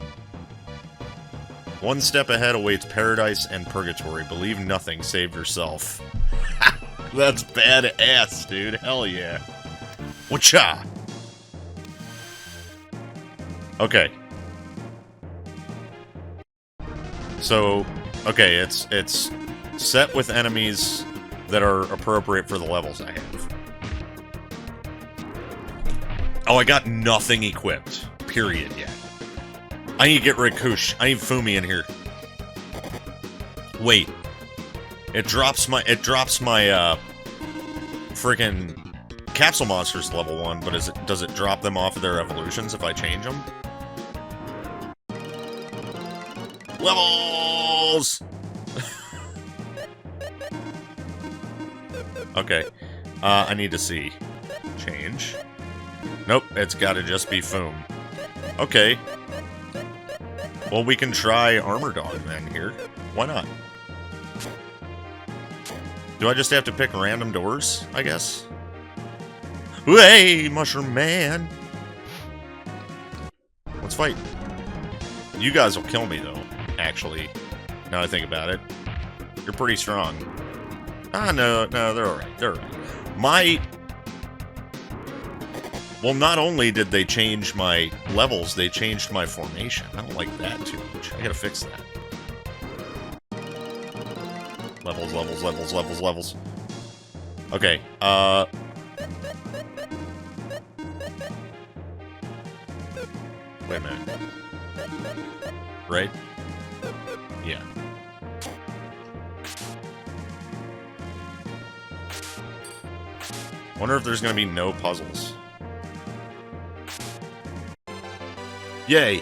One step ahead awaits paradise and purgatory. Believe nothing, save yourself. That's badass, dude. Hell yeah. Whatcha? Okay. So, okay, it's set with enemies that are appropriate for the levels I have. Oh, I got nothing equipped. Period yet. I need to get rid of Kush. I need Fumi in here. Wait. It drops my freaking capsule monsters level 1, but does it drop them off of their evolutions if I change them? Levels! Okay. I need to see. Change. Nope, it's gotta just be Foom. Okay. Well, we can try Armor Dog then here. Why not? Do I just have to pick random doors, I guess? Hey, Mushroom Man! Let's fight. You guys will kill me, though, actually. Now I think about it. You're pretty strong. Ah, no, they're alright. They're alright. Well, not only did they change my levels, they changed my formation. I don't like that too much. I gotta fix that. Levels, levels, levels, levels, levels. Okay, wait a minute. Right? Yeah. Wonder if there's gonna be no puzzles. Yay!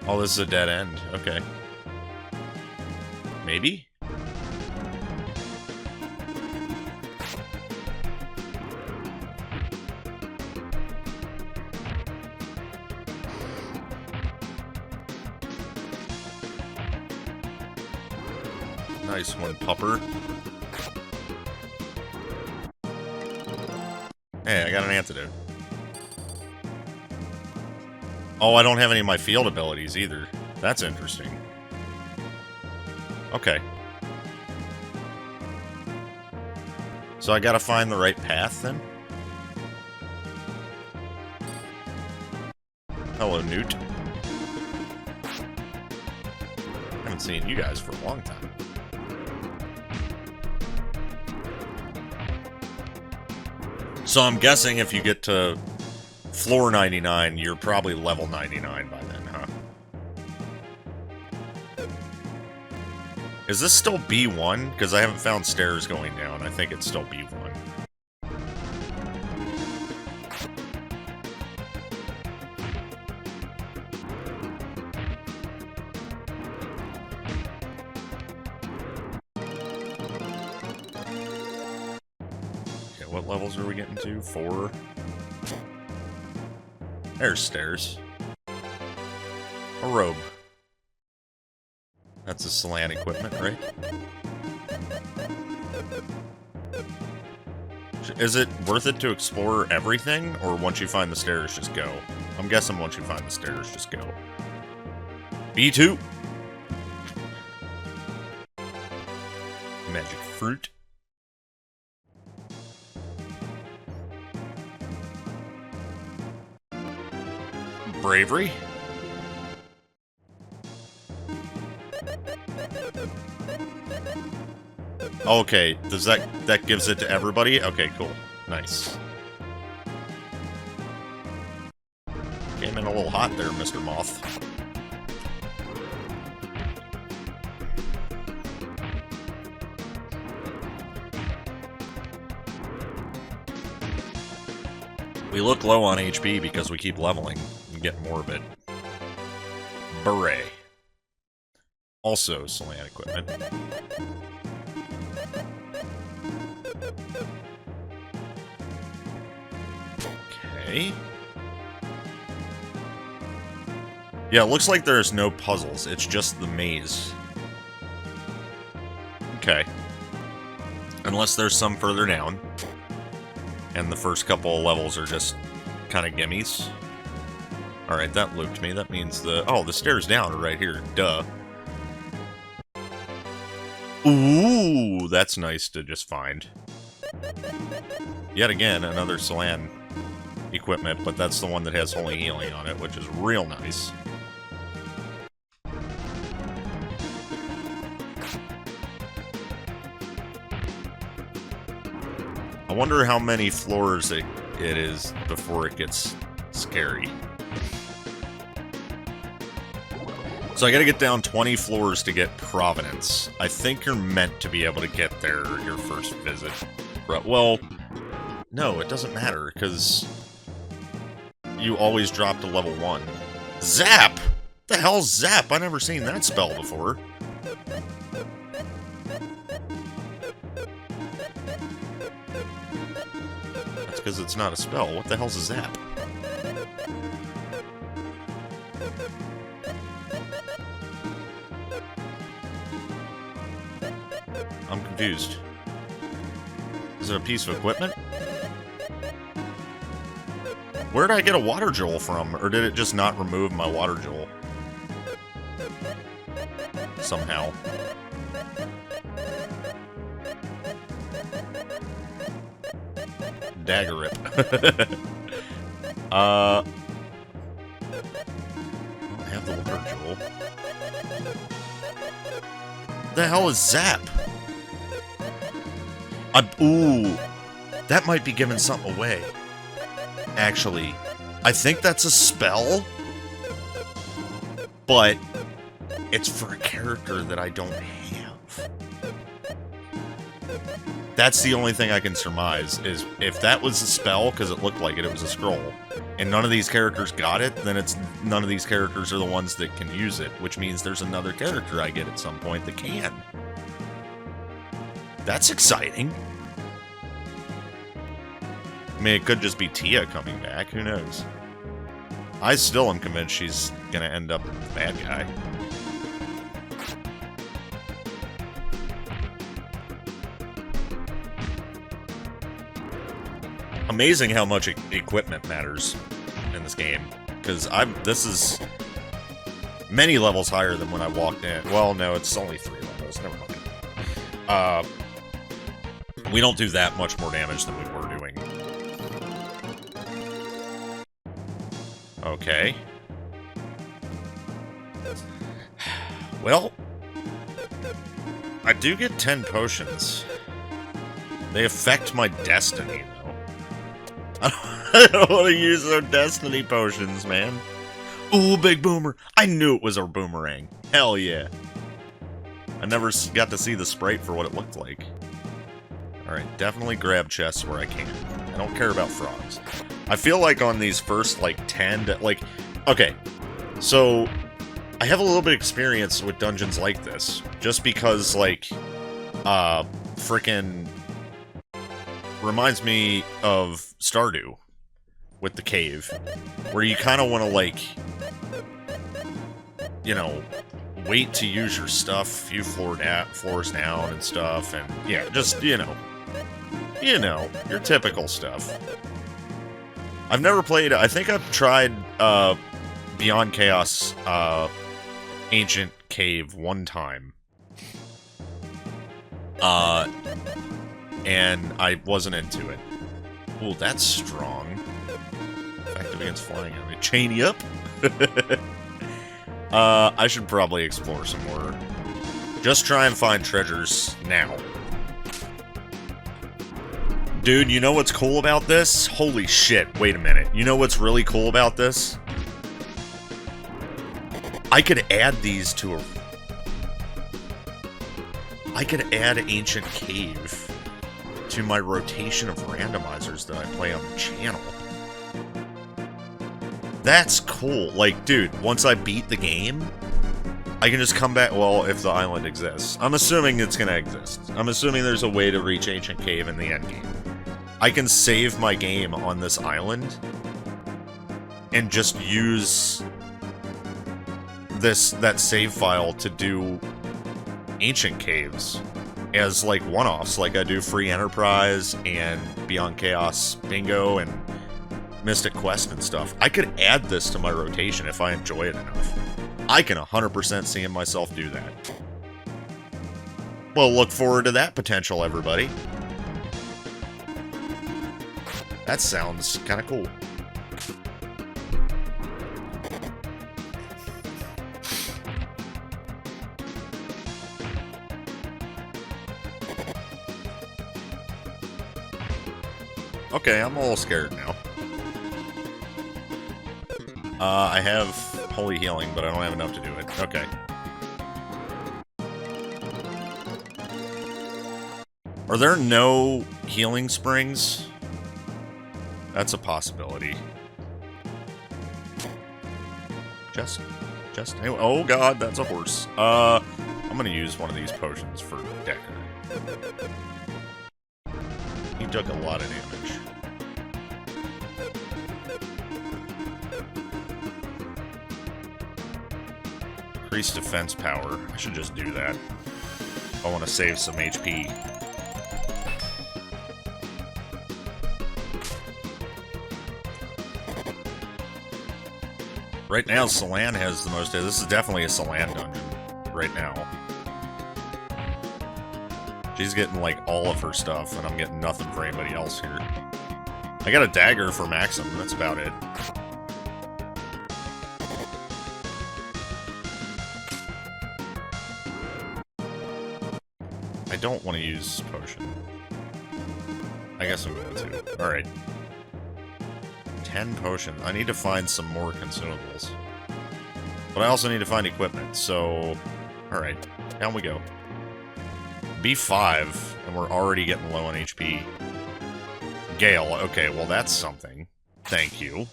Oh, this is a dead end. Okay. Maybe? Nice one, pupper. Hey, I got an antidote. Oh, I don't have any of my field abilities either. That's interesting. Okay. So I gotta find the right path, then? Hello, Newt. Haven't seen you guys for a long time. So I'm guessing if you get to floor 99, you're probably level 99 by then, huh? Is this still B1? Because I haven't found stairs going down. I think it's still B1. What levels are we getting to? 4? There's stairs. A robe. That's a Salan equipment, right? Is it worth it to explore everything, or once you find the stairs, just go? I'm guessing once you find the stairs, just go. B2! Magic fruit. Bravery. Okay, does that gives it to everybody? Okay, cool. Nice. Came in a little hot there, Mr. Moth. We look low on HP because we keep leveling and get more of it. Beret. Also, Solan equipment. Okay. Yeah, it looks like there's no puzzles. It's just the maze. Okay. Unless there's some further down. And the first couple of levels are just kind of gimmies. Alright, that looped me. That means the... Oh, the stairs down are right here. Duh. Ooh, that's nice to just find. Yet again, another Solan equipment, but that's the one that has Holy Healing on it, which is real nice. I wonder how many floors it is before it gets scary. So I gotta get down 20 floors to get Providence. I think you're meant to be able to get there your first visit. Well, no, it doesn't matter, because you always drop to level 1. Zap! The hell's Zap? I've never seen that spell before. That's because it's not a spell. What the hell's a Zap? I'm confused. Is it a piece of equipment? Where did I get a water jewel from? Or did it just not remove my water jewel? Somehow. Dagger rip. I don't have the water jewel. The hell is Zap? Ooh, that might be giving something away. Actually, I think that's a spell, but it's for a character that I don't have. That's the only thing I can surmise, is if that was a spell, because it looked like it was a scroll, and none of these characters got it, then it's none of these characters are the ones that can use it, which means there's another character I get at some point that can. That's exciting. I mean, it could just be Tia coming back. Who knows? I still am convinced she's gonna end up the bad guy. Amazing how much equipment matters in this game. Because this is many levels higher than when I walked in. Well, no, it's only 3 levels. Never mind. We don't do that much more damage than we were doing. Okay. Well, I do get 10 potions. They affect my destiny, though. I don't want to use their destiny potions, man. Ooh, big boomer. I knew it was a boomerang. Hell yeah. I never got to see the sprite for what it looked like. Alright, definitely grab chests where I can. I don't care about frogs. I feel like on these first, like, 10 to, like... Okay, so... I have a little bit of experience with dungeons like this. Just because, like... frickin' reminds me of Stardew. With the cave. Where you kind of want to, like... You know... wait to use your stuff a few floors down and stuff, and yeah, just, you know, your typical stuff. I've never played, I think I've tried, Beyond Chaos, Ancient Cave one time. And I wasn't into it. Ooh, that's strong. Effective against flying enemy. Chain you up? I should probably explore some more. Just try and find treasures now. Dude, you know what's cool about this? Holy shit, wait a minute. You know what's really cool about this? I could add these to a... I could add Ancient Cave to my rotation of randomizers that I play on the channel. That's cool. Like, dude, once I beat the game, I can just come back... Well, if the island exists. I'm assuming it's gonna exist. I'm assuming there's a way to reach Ancient Cave in the endgame. I can save my game on this island and just use that save file to do Ancient Caves as, like, one-offs, like I do Free Enterprise and Beyond Chaos Bingo and Mystic Quest and stuff. I could add this to my rotation if I enjoy it enough. I can 100% see myself do that. Well, look forward to that potential, everybody. That sounds kind of cool. Okay, I'm a little scared now. I have Holy Healing, but I don't have enough to do it. Okay. Are there no healing springs? That's a possibility. Anyway, oh god, that's a horse. I'm gonna use one of these potions for Decker. He took a lot of damage. Increased defense power. I should just do that. I want to save some HP. Right now, Salan has the most... This is definitely a Salan dungeon right now. She's getting, like, all of her stuff, and I'm getting nothing for anybody else here. I got a dagger for Maxim, that's about it. I don't want to use potion. I guess I'm going to. Alright. 10 potions. I need to find some more consumables. But I also need to find equipment, so... Alright, down we go. B5, and we're already getting low on HP. Gale, okay, well that's something. Thank you.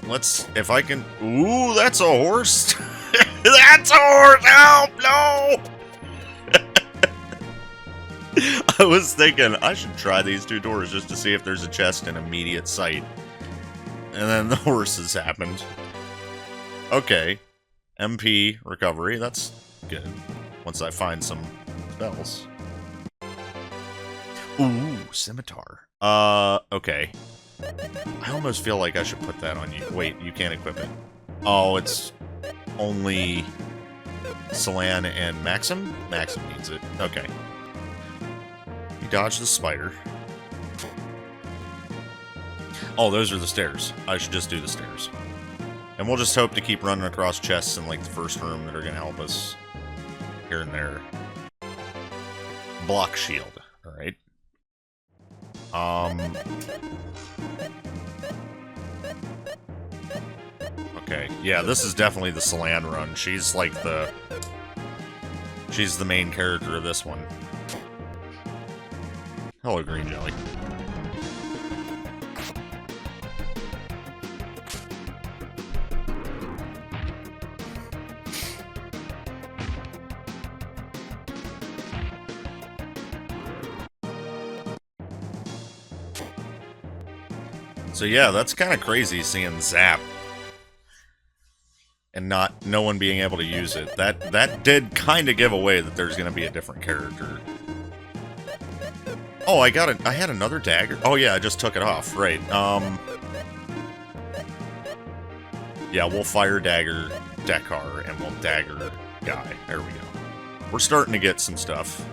Let's... If I can... Ooh, that's a horse! That's a horse! Help! No! I was thinking, I should try these two doors just to see if there's a chest in immediate sight. And then the horses happened. Okay. MP recovery, that's good. Once I find some spells. Ooh, scimitar. Okay. I almost feel like I should put that on you. Wait, you can't equip it. Oh, it's only Salan and Maxim? Maxim needs it. Okay. You dodge the spider. Oh, those are the stairs. I should just do the stairs. And we'll just hope to keep running across chests in, like, the first room that are going to help us here and there. Block shield. Alright. Okay. Yeah, this is definitely the Salan run. She's, like, she's the main character of this one. Hello, green jelly. So yeah, that's kind of crazy seeing Zap and no one being able to use it. That did kind of give away that there's going to be a different character. Oh, I had another dagger. Oh yeah, I just took it off. Right. Yeah, we'll fire dagger Dekar and we'll dagger guy. There we go. We're starting to get some stuff.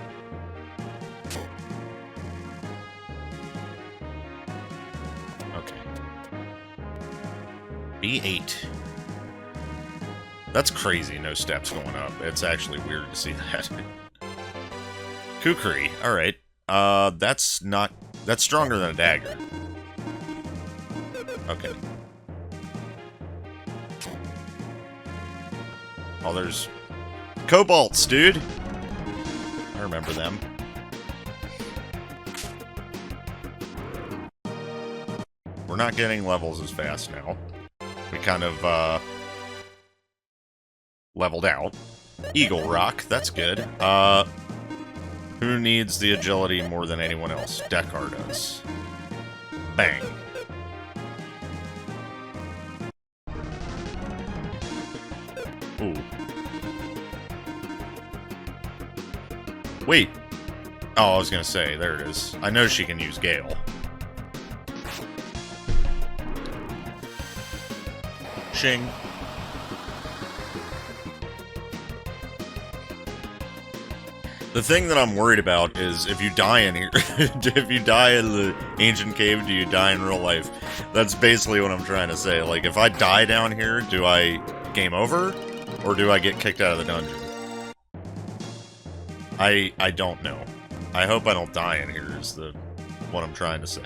B8. That's crazy, no steps going up. It's actually weird to see that. Kukri, alright. That's stronger than a dagger. Okay. Oh, there's kobolds, dude! I remember them. We're not getting levels as fast now. We kind of, leveled out. Eagle Rock, that's good. Who needs the agility more than anyone else? Dekar does. Bang. Ooh. Wait. Oh, I was gonna say, there it is. I know she can use Gale. Shing. The thing that I'm worried about is if you die in here, if you die in the ancient cave, do you die in real life? That's basically what I'm trying to say. Like, if I die down here, do I game over? Or do I get kicked out of the dungeon? I don't know. I hope I don't die in here is what I'm trying to say.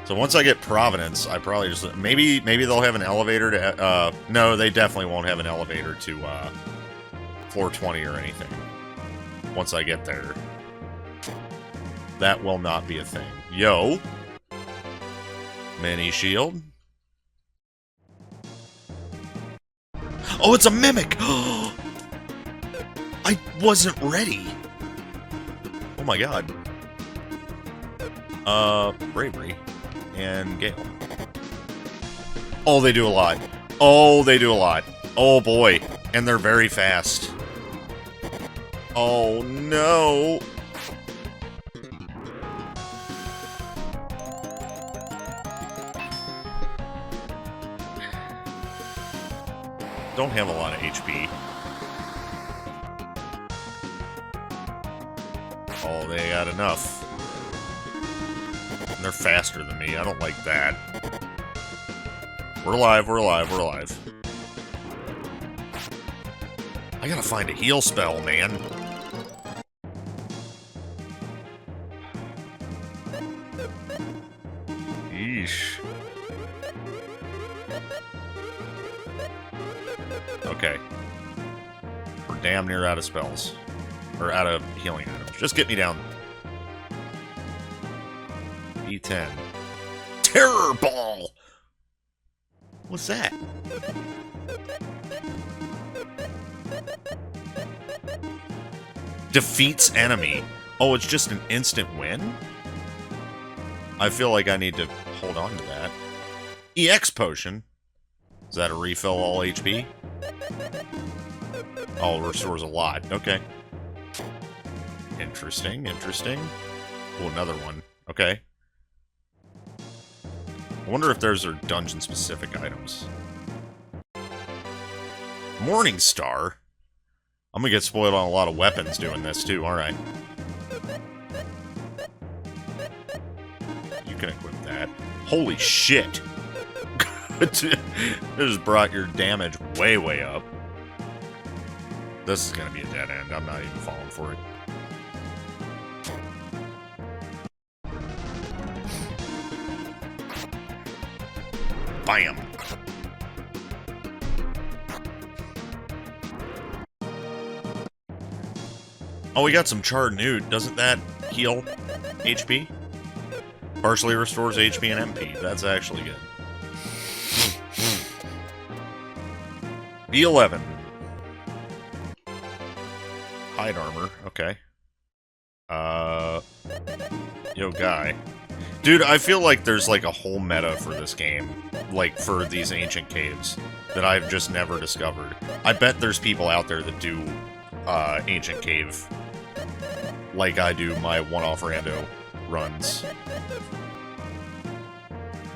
So once I get Providence, I probably just... Maybe they'll have an elevator to... no, they definitely won't have an elevator to, floor 20 or anything. Once I get there. That will not be a thing. Yo! Mini shield. Oh, it's a mimic! I wasn't ready! Oh my god. Bravery. And Gale. Oh, they do a lot. Oh, they do a lot. Oh boy. And they're very fast. Oh no! Don't have a lot of HP. Oh, they got enough. And they're faster than me. I don't like that. We're alive, we're alive, we're alive. I gotta find a heal spell, man. Yeesh. Okay. We're damn near out of spells. Or out of healing items. Just get me down. E10. Terror Ball! What's that? Defeats enemy. Oh, it's just an instant win? I feel like I need to hold on to that. EX potion. Is that a refill all HP? Oh, restores a lot. Okay. Interesting, interesting. Oh, another one. Okay. I wonder if those are dungeon-specific items. Morning Star? I'm gonna get spoiled on a lot of weapons doing this, too. Alright. You can equip that. Holy shit! It just brought your damage way, way up. This is gonna be a dead end. I'm not even falling for it. Bam! Oh, we got some Charred Newt. Doesn't that heal HP? Partially restores HP and MP. That's actually good. B11. Hide armor. Okay. Yo, guy. Dude, I feel like there's like a whole meta for this game. Like, for these ancient caves. That I've just never discovered. I bet there's people out there that do ancient cave like I do my one-off rando runs.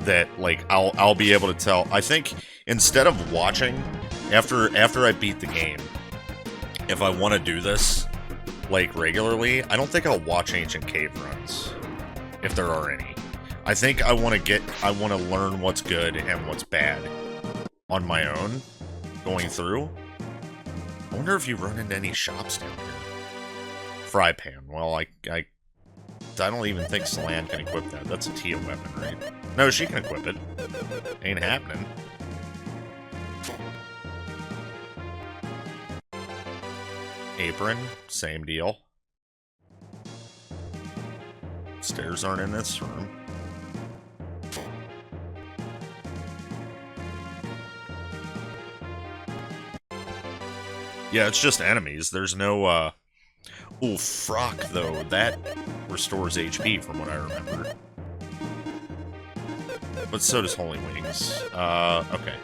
That, like, I'll be able to tell. I think instead of watching, after I beat the game, if I want to do this, like, regularly, I don't think I'll watch ancient cave runs. If there are any. I think I want to learn what's good and what's bad on my own, going through. I wonder if you run into any shops down here. Fry pan. Well, I don't even think Celan can equip that. That's a Tia weapon, right? No, she can equip it. Ain't happening. Apron, same deal. Stairs aren't in this room. Yeah, it's just enemies. There's no, Ooh, Frock, though. That restores HP, from what I remember. But so does Holy Wings. Okay.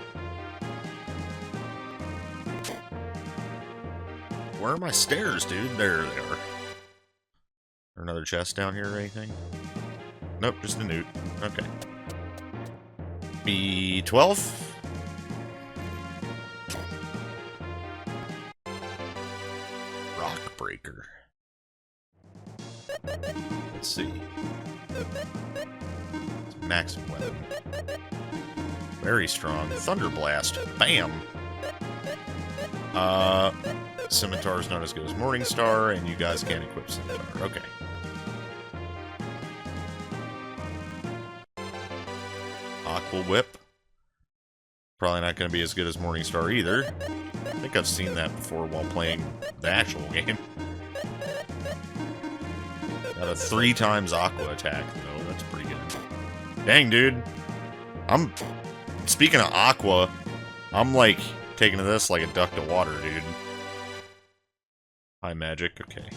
Where are my stairs, dude? There they are. Is there another chest down here or anything? Nope, just a newt. Okay. B12? Rock Breaker. Let's see. It's maximum weapon. Very strong. Thunder Blast. Bam! Scimitar is not as good as Morningstar, and you guys can't equip Scimitar. Okay. Aqua Whip. Probably not going to be as good as Morningstar either. I think I've seen that before while playing the actual game. Got a 3 times Aqua attack, though. That's pretty good. Dang, dude. Speaking of Aqua, I'm, like, taking to this like a duck to water, dude. High magic, okay.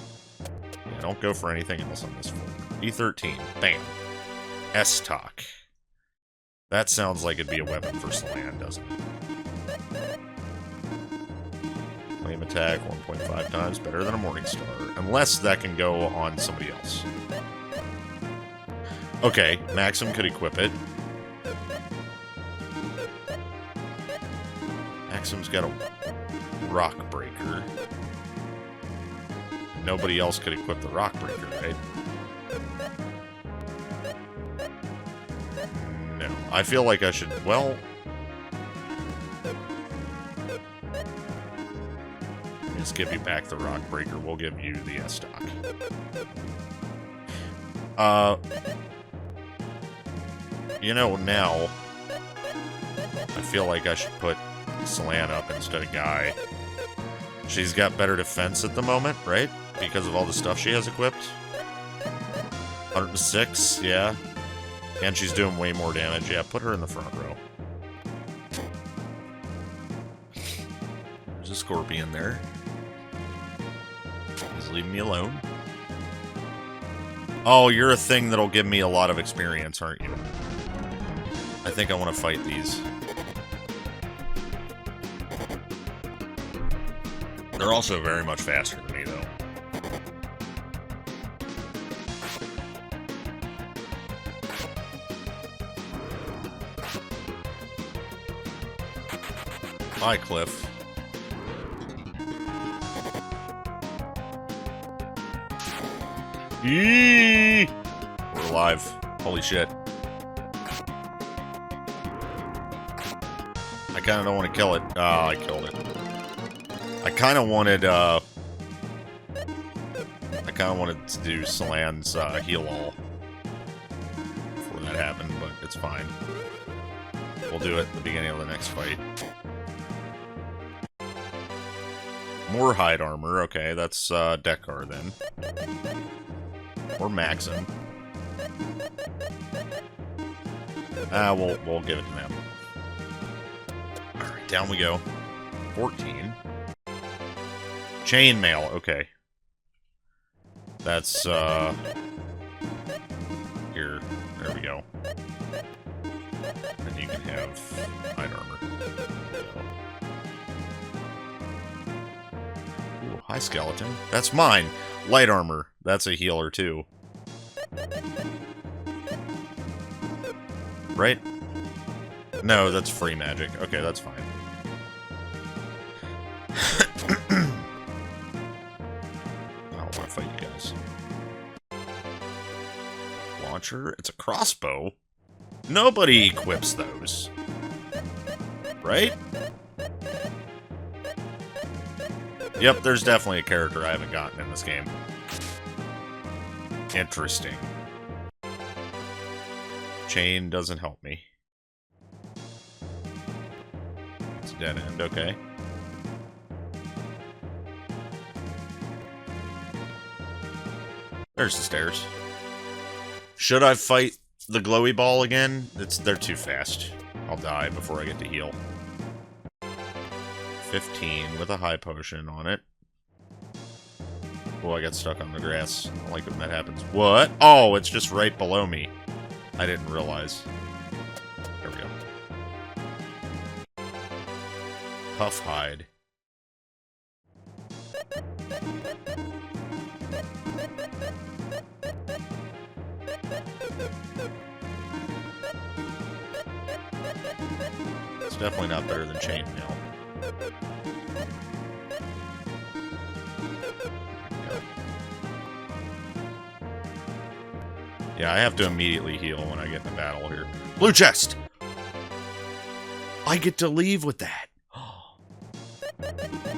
Yeah, don't go for anything else on this floor. E13, bam. S-Talk. That sounds like it'd be a weapon for Celan, doesn't it? Flame attack, 1.5 times, better than a Morningstar. Unless that can go on somebody else. Okay, Maxim could equip it. Maxim's got a Rock Breaker. Nobody else could equip the Rock Breaker, right? No. I feel like I should... Well... Just give you back the Rock Breaker. We'll give you the S-Stock. You know, now... I feel like I should put Celan up instead of Guy. She's got better defense at the moment, right? Because of all the stuff she has equipped. 106, yeah. And she's doing way more damage. Yeah, put her in the front row. There's a scorpion there. He's leaving me alone. Oh, you're a thing that'll give me a lot of experience, aren't you? I think I want to fight these. They're also very much faster than me, though. Hi, Cliff. Eee! We're alive. Holy shit. I kinda don't want to kill it. Ah, I killed it. I kinda wanted to do Celan's heal all before that happened, but it's fine. We'll do it at the beginning of the next fight. More hide armor. Okay, that's Dekar then. Or Maxim. We'll give it to them. Alright, down we go. 14. Chainmail, okay. That's, here. There we go. And you can have hide armor. Ooh, hi, skeleton. That's mine. Light armor. That's a healer, too. Right? No, that's free magic. Okay, that's fine. launcher. It's a crossbow. Nobody equips those. Right? Yep, there's definitely a character I haven't gotten in this game. Interesting. Chain doesn't help me. It's a dead end, okay. There's the stairs. Should I fight the glowy ball again? They're too fast. I'll die before I get to heal. 15 with a high potion on it. Oh, I got stuck on the grass. I don't like when that happens. What? Oh, it's just right below me. I didn't realize. There we go. Tough hide. It's definitely not better than chainmail. Yeah, I have to immediately heal when I get in the battle here. Blue chest! I get to leave with that.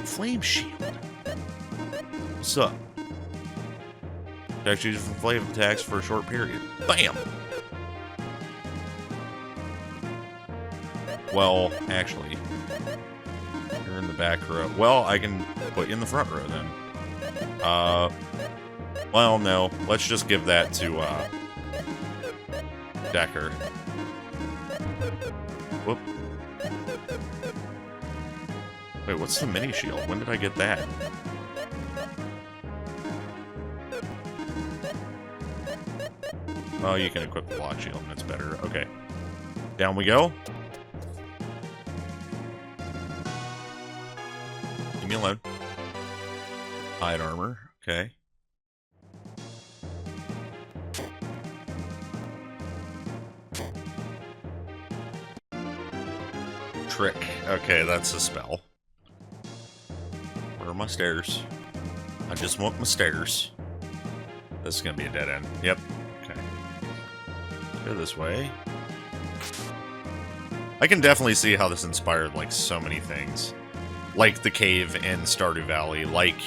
Flame shield. What's up? Attacks used from flame attacks for a short period. Bam! Well, actually, you're in the back row. Well, I can put you in the front row then. Well, no. Let's just give that to, Decker. Whoop. Wait, what's the mini shield? When did I get that? Oh, you can equip the block shield, and it's better. Okay. Down we go. Leave me alone. Hide armor. Okay. Trick. Okay, that's a spell. Where are my stairs? I just want my stairs. This is gonna be a dead end. Yep. Okay. Go this way. I can definitely see how this inspired, like, so many things. Like the cave in Stardew Valley. Like,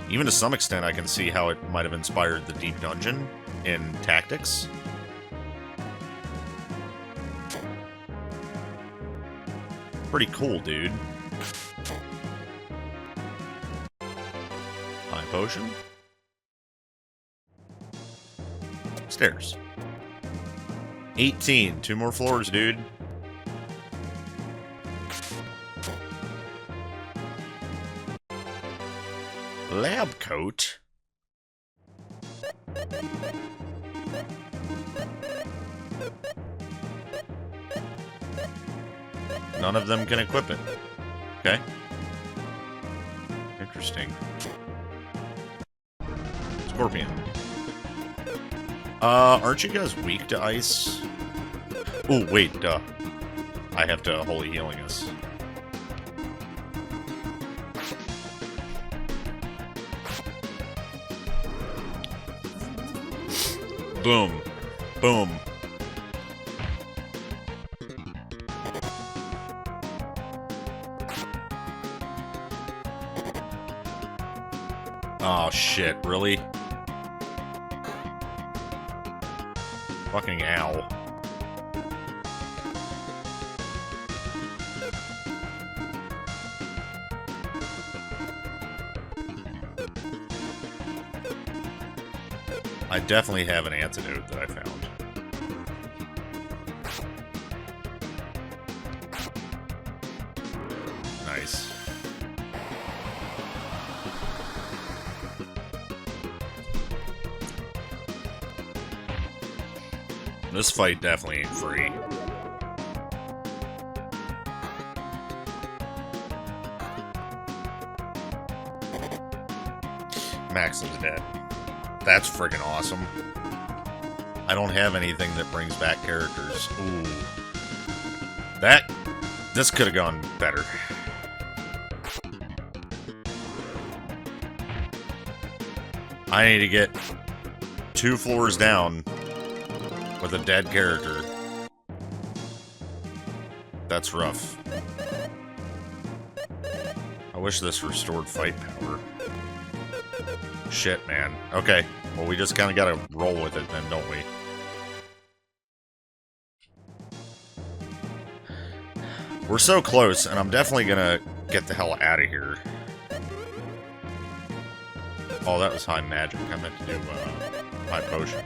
even to some extent, I can see how it might have inspired the Deep Dungeon in Tactics. Pretty cool, dude. High potion. Stairs. 18. 2 more floors, dude. Lab coat. None of them can equip it. Okay. Interesting. Scorpion. Aren't you guys weak to ice? Oh, wait, duh. I have to holy healing us. Boom. Boom. Oh, shit. Really? Fucking ow. I definitely have an antidote that I found. Nice. This fight definitely ain't free. Max is dead. That's friggin' awesome. I don't have anything that brings back characters. Ooh. This could have gone better. I need to get 2 floors down With a dead character. That's rough. I wish this restored fight power. Shit, man. Okay. Well, we just kind of gotta roll with it then, don't we? We're so close, and I'm definitely gonna get the hell out of here. Oh, that was high magic. I meant to do, high potion.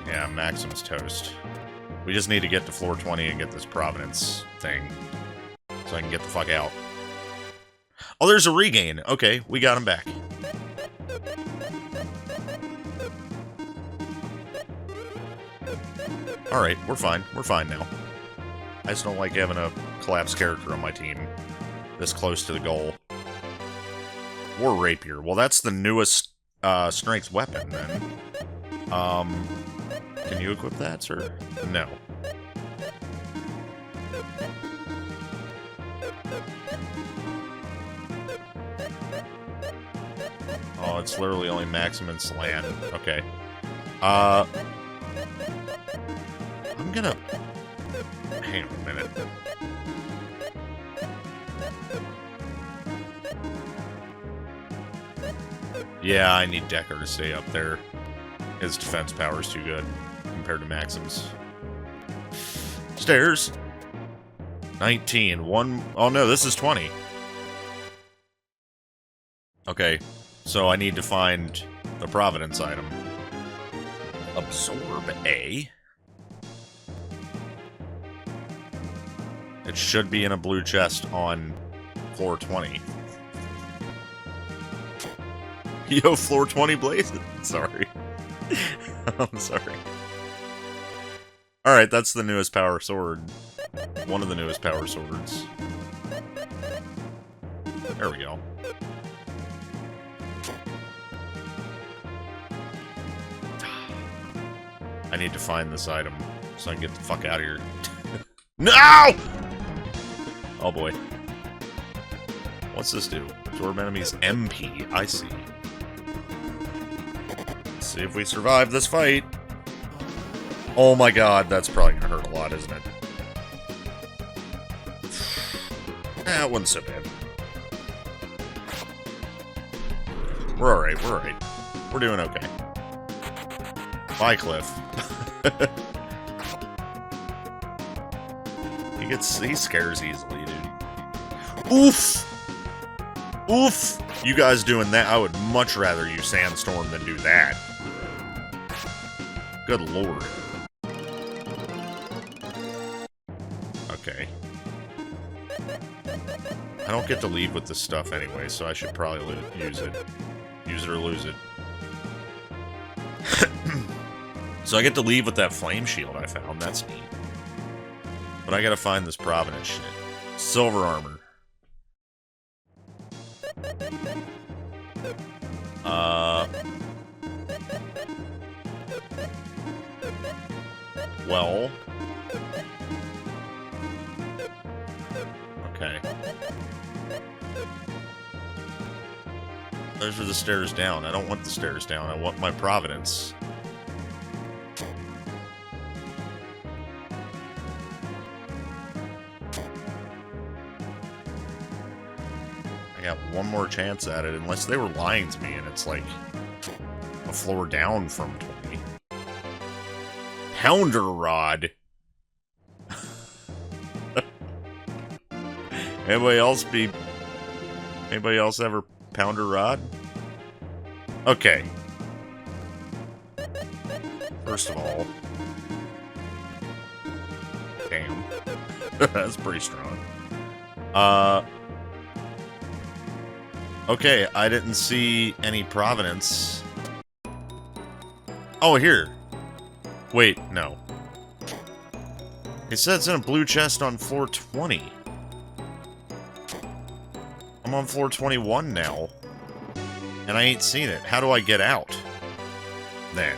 Yeah, Maxim's toast. We just need to get to floor 20 and get this Providence thing. So I can get the fuck out. Oh, there's a regain. Okay, we got him back. Alright, we're fine. We're fine now. I just don't like having a collapsed character on my team. This close to the goal. War Rapier. Well, that's the newest strength weapon, then. Can you equip that, sir? No. Oh, it's literally only Maximum Slan. Okay. I'm gonna... Hang on a minute. Yeah, I need Decker to stay up there. His defense power is too good compared to Maxim's. Stairs. 19. Oh no, this is 20. Okay, so I need to find the Providence item. Absorb A. It should be in a blue chest on floor 20. Yo, floor 20 blaze. Sorry. I'm sorry. Alright, that's the newest power sword. One of the newest power swords. There we go. I need to find this item so I can get the fuck out of here. No! Oh boy. What's this do? Absorb enemies MP. I see. Let's see if we survive this fight. Oh my god, that's probably gonna hurt a lot, isn't it? That wasn't so bad. We're alright, we're alright. We're doing okay. Bye, Cliff. He scares easily, dude. Oof! Oof! You guys doing that, I would much rather you Sandstorm than do that. Good lord. Okay. I don't get to lead with this stuff anyway, so I should probably use it. Use it or lose it. So I get to leave with that flame shield I found. That's neat. But I gotta find this Providence shit. Silver armor. Well. Okay. Those are the stairs down. I don't want the stairs down. I want my Providence. Got one more chance at it, unless they were lying to me and it's like a floor down from 20. Pounder Rod. Anybody else ever Pounder Rod? Okay. First of all, damn. That's pretty strong. Okay, I didn't see any Providence. Oh, here. Wait, no. It says it's in a blue chest on floor 20. I'm on floor 21 now. And I ain't seen it. How do I get out? Then.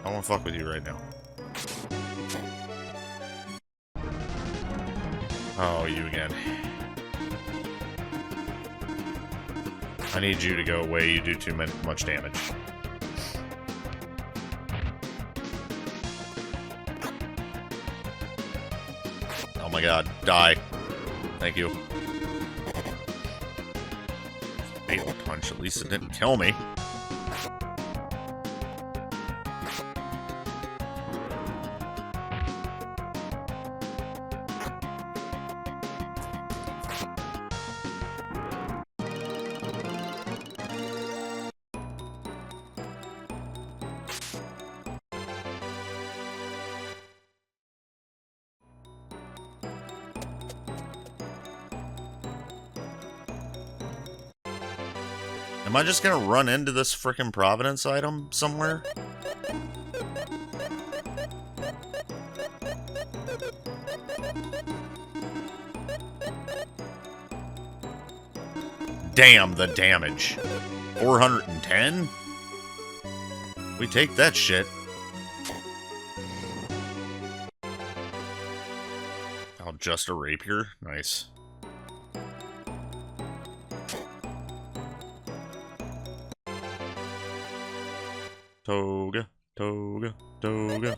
I won't fuck with you right now. Oh, you again. I need you to go away. You do too much damage. Oh my god. Die. Thank you. Fatal punch. At least it didn't kill me. Am I just gonna run into this frickin' Providence item somewhere? Damn the damage. 410? We take that shit. Oh, just a rapier? Nice. Toga, toga, toga.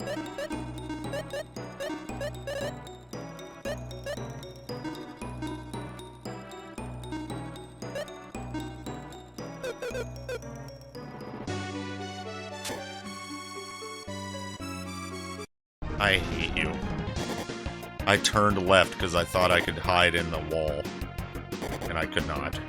I hate you. I turned left because I thought I could hide in the wall. And I could not.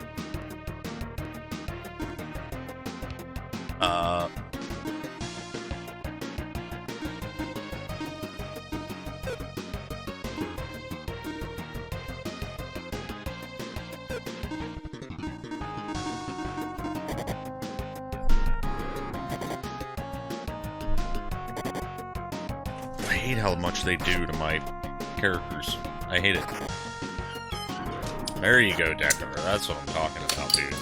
I hate how much they do to my characters. I hate it. There you go, Decker. That's what I'm talking about, dude.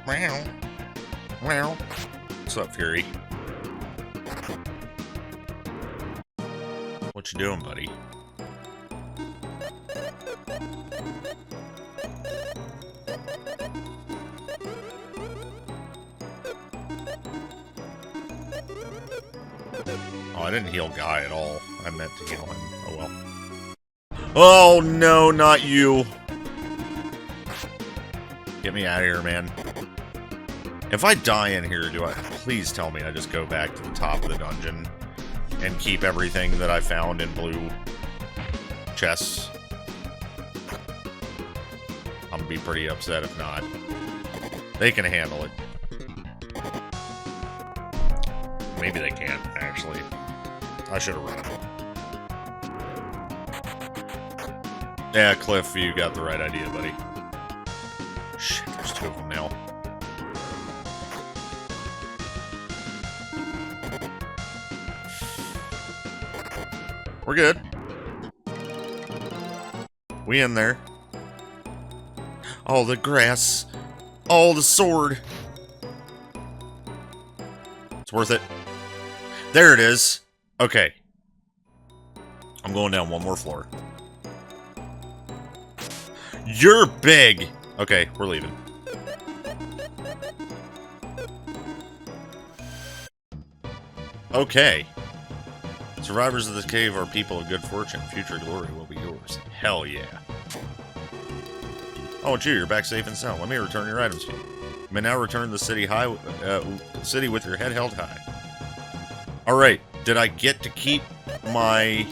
Meow. Meow. What's up, Fury? What you doing, buddy? Oh, I didn't heal Guy at all. I meant to heal him. Oh well. Oh no, not you! Get me out of here, man. If I die in here, please tell me I just go back to the top of the dungeon and keep everything that I found in blue chests. I'm gonna be pretty upset if not. They can handle it. Maybe they can't, actually. I should have run. Yeah, Cliff, you got the right idea, buddy. Shit, there's two of them now. We're good. We in there. Oh, the grass. Oh, the sword. It's worth it. There it is. Okay. I'm going down one more floor. You're big! Okay, we're leaving. Okay. Survivors of this cave are people of good fortune. Future glory will be yours. Hell yeah. Oh, it's you. You're back safe and sound. Let me return your items to you. You may now return to the city with your head held high. Alright. Did I get to keep my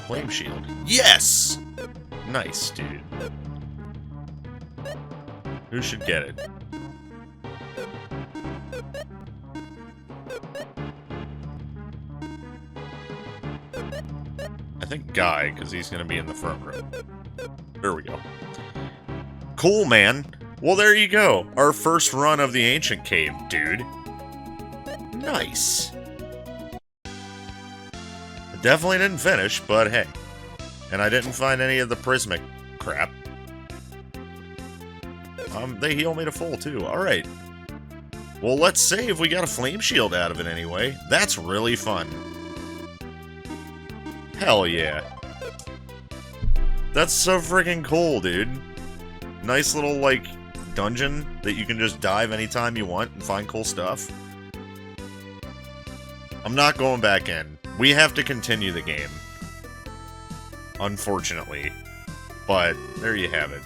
flame shield? Yes! Nice, dude. Who should get it? I think Guy, because he's going to be in the front row. There we go. Cool, man. Well, there you go. Our first run of the Ancient Cave, dude. Nice. Definitely didn't finish, but hey. And I didn't find any of the prismic crap. They heal me to full, too. Alright. Well, let's save. We got a flame shield out of it anyway. That's really fun. Hell yeah. That's so freaking cool, dude. Nice little, like, dungeon that you can just dive anytime you want and find cool stuff. I'm not going back in. We have to continue the game. Unfortunately. But, there you have it.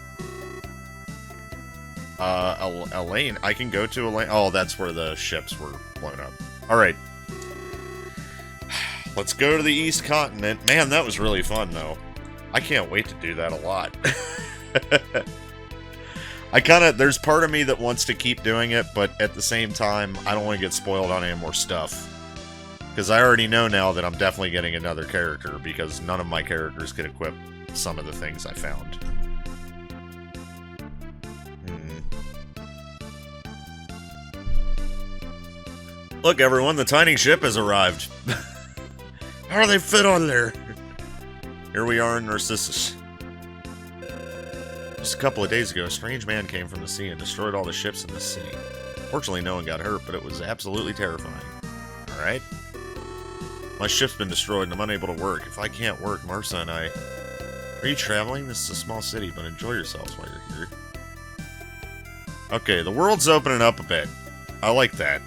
Elaine. I can go to Elaine. Oh, that's where the ships were blown up. Alright. Let's go to the East Continent. Man, that was really fun, though. I can't wait to do that a lot. There's part of me that wants to keep doing it, but at the same time, I don't want to get spoiled on any more stuff. Because I already know now that I'm definitely getting another character, because none of my characters can equip some of the things I found. Look, everyone, the tiny ship has arrived. How do they fit on there? Here we are in Narcissus. Just a couple of days ago, a strange man came from the sea and destroyed all the ships in the city. Fortunately, no one got hurt, but it was absolutely terrifying. Alright? My ship's been destroyed and I'm unable to work. If I can't work, Marsa and I... Are you traveling? This is a small city, but enjoy yourselves while you're here. Okay, the world's opening up a bit. I like that.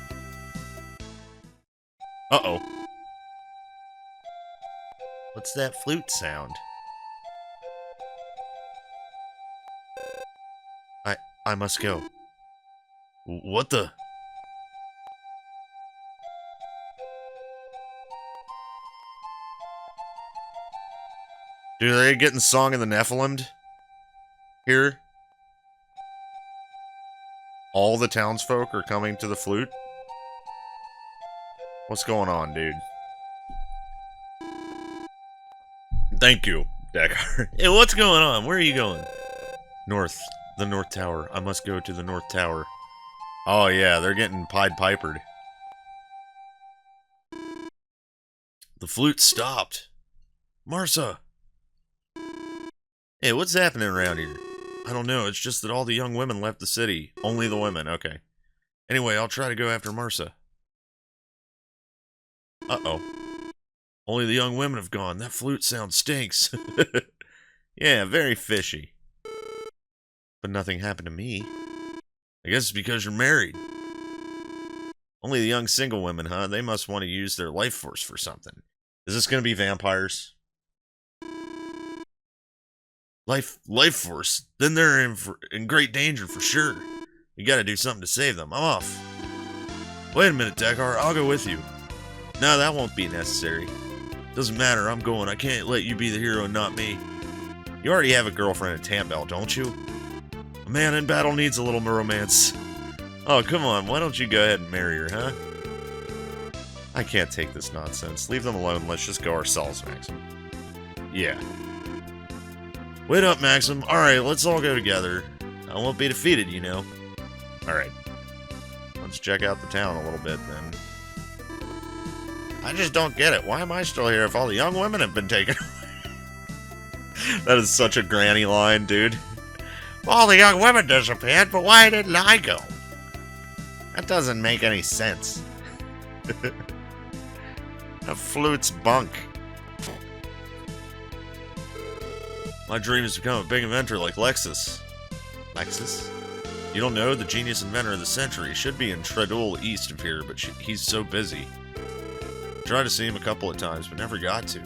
Uh-oh. What's that flute sound? I must go. What the? Dude, are they getting Song of the Nephilim here? All the townsfolk are coming to the flute? What's going on, dude? Thank you, Deckard. Hey, what's going on? Where are you going? North. The North Tower. I must go to the North Tower. Oh, yeah, they're getting Pied Pipered. The flute stopped. Marsa! Hey, what's happening around here? I don't know, it's just that all the young women left the city. Only the women, okay. Anyway, I'll try to go after Marsa. Uh-oh. Only the young women have gone. That flute sound stinks. Yeah, very fishy. But nothing happened to me. I guess it's because you're married. Only the young single women, huh? They must want to use their life force for something. Is this going to be vampires? Life force? Then they're in great danger for sure. You gotta do something to save them. I'm off. Wait a minute, Deckard. I'll go with you. No, that won't be necessary. Doesn't matter. I'm going. I can't let you be the hero and not me. You already have a girlfriend at Tambell, don't you? A man in battle needs a little romance. Oh, come on. Why don't you go ahead and marry her, huh? I can't take this nonsense. Leave them alone. Let's just go ourselves, Maxim. Yeah. Wait up, Maxim. Alright, let's all go together. I won't be defeated, you know. Alright. Let's check out the town a little bit, then. I just don't get it. Why am I still here if all the young women have been taken away? That is such a granny line, dude. All the young women disappeared, but why didn't I go? That doesn't make any sense. The flute's bunk. My dream is to become a big inventor like Lexus. Lexus? You don't know? The genius inventor of the century. Should be in Tredul east of here, but he's so busy. Tried to see him a couple of times, but never got to.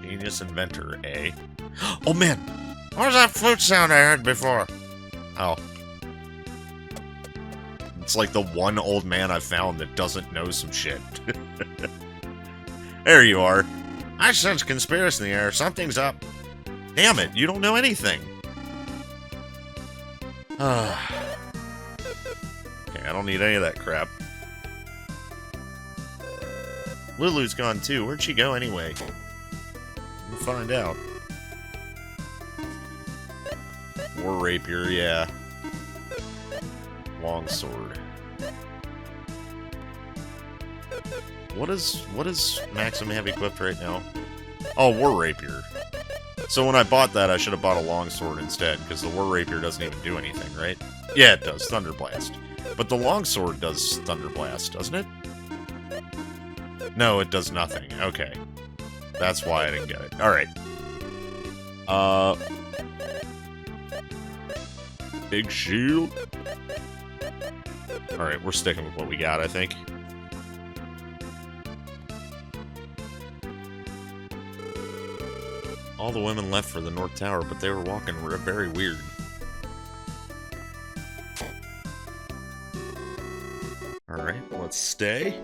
Genius inventor, eh? Oh man! What was that flute sound I heard before? Oh. It's like the one old man I've found that doesn't know some shit. There you are. I sense conspiracy in the air. Something's up. Damn it, you don't know anything. Okay, I don't need any of that crap. Lulu's gone too. Where'd she go anyway? We'll find out. War rapier, yeah. Longsword. What does Maxim have equipped right now? Oh, war rapier. So when I bought that, I should have bought a longsword instead, because the war rapier doesn't even do anything, right? Yeah, it does. Thunderblast. But the longsword does Thunderblast, doesn't it? No, it does nothing. Okay. That's why I didn't get it. Alright. Big shield. Alright, we're sticking with what we got, I think. All the women left for the North Tower, but they were walking very weird. Alright, let's stay.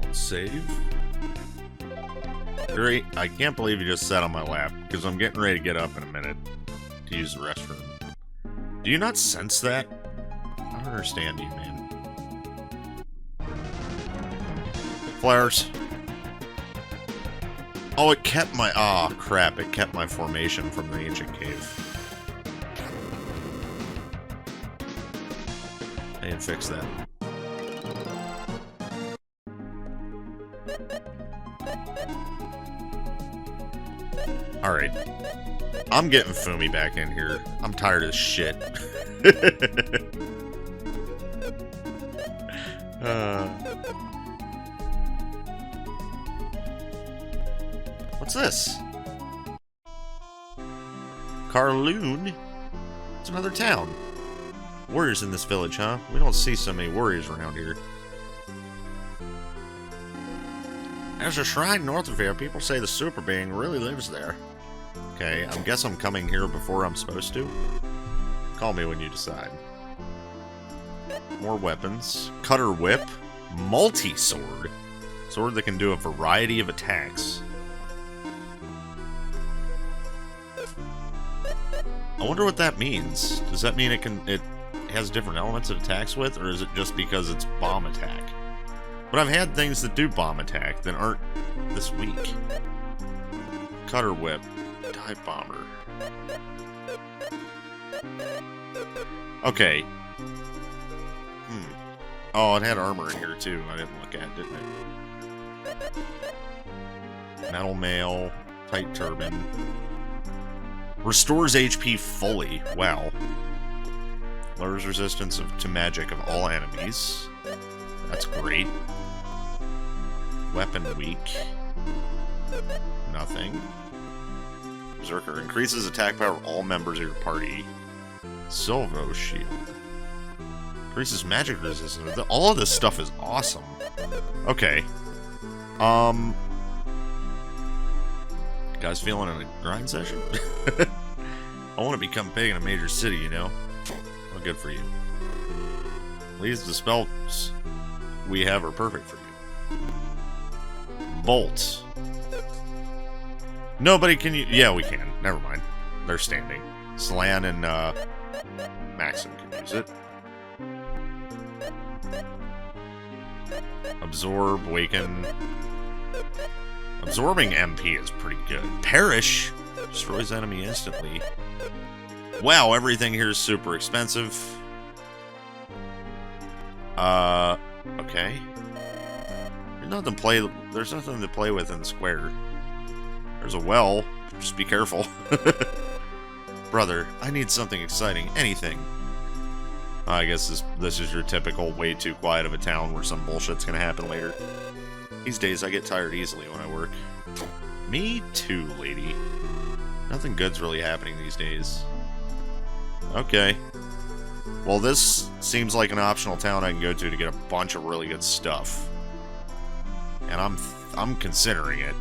Let's save. Great. I can't believe you just sat on my lap, because I'm getting ready to get up in a minute to use the restroom. Do you not sense that? I don't understand you, man. Flares. Oh, it kept my... Ah, oh, crap. It kept my formation from the ancient cave. I didn't fix that. Alright. I'm getting Fumi back in here. I'm tired of this shit. What's this? Karloon? It's another town. Warriors in this village, huh? We don't see so many warriors around here. There's a shrine north of here. People say the super being really lives there. Okay, I guess I'm coming here before I'm supposed to. Call me when you decide. More weapons. Cutter whip. Multi-sword. Sword that can do a variety of attacks. I wonder what that means. Does that mean it has different elements it attacks with, or is it just because it's bomb attack? But I've had things that do bomb attack that aren't this weak. Cutter whip. Dive bomber. Okay. Oh, it had armor in here too. I didn't look at it, didn't it? Metal mail. Tight turban. Restores HP fully. Wow. Lowers resistance to magic of all enemies. That's great. Weapon weak. Nothing. Berserker. Increases attack power of all members of your party. Silvo shield. Increases magic resistance. All of this stuff is awesome. Okay. Guys feeling in a grind session? I want to become big in a major city, you know? Well, good for you. These the spells we have are perfect for you. Bolt. Nobody can use... Yeah, we can. Never mind. They're standing. Slan and Maxim can use it. Absorb, Waken. Absorbing MP is pretty good. Perish. Destroys enemy instantly. Wow, everything here is super expensive. Okay. There's nothing to play with in the square. There's a well. Just be careful. Brother, I need something exciting. Anything. I guess this is your typical way too quiet of a town where some bullshit's gonna happen later. These days I get tired easily when I work. Me too, lady. Nothing good's really happening these days. Okay. Well, this seems like an optional town I can go to get a bunch of really good stuff. And I'm considering it.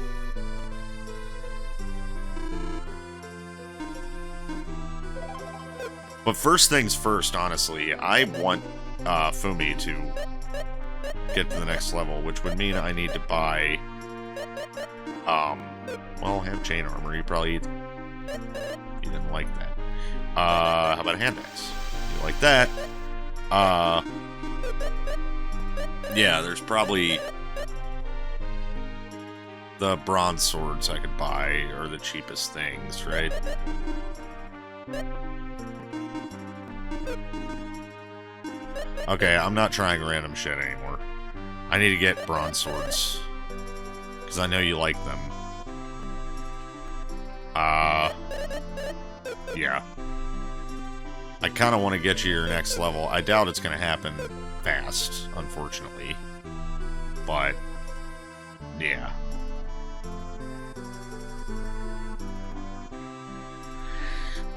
But first things first, honestly, I want Fumi to get to the next level, which would mean I need to buy, well, have chain armor. You didn't like that. How about a hand axe? You like that? Yeah, there's probably the bronze swords I could buy are the cheapest things, right? Okay, I'm not trying random shit anymore. I need to get bronze swords. Because I know you like them. Yeah. I kind of want to get you your next level. I doubt it's going to happen fast, unfortunately. But, yeah.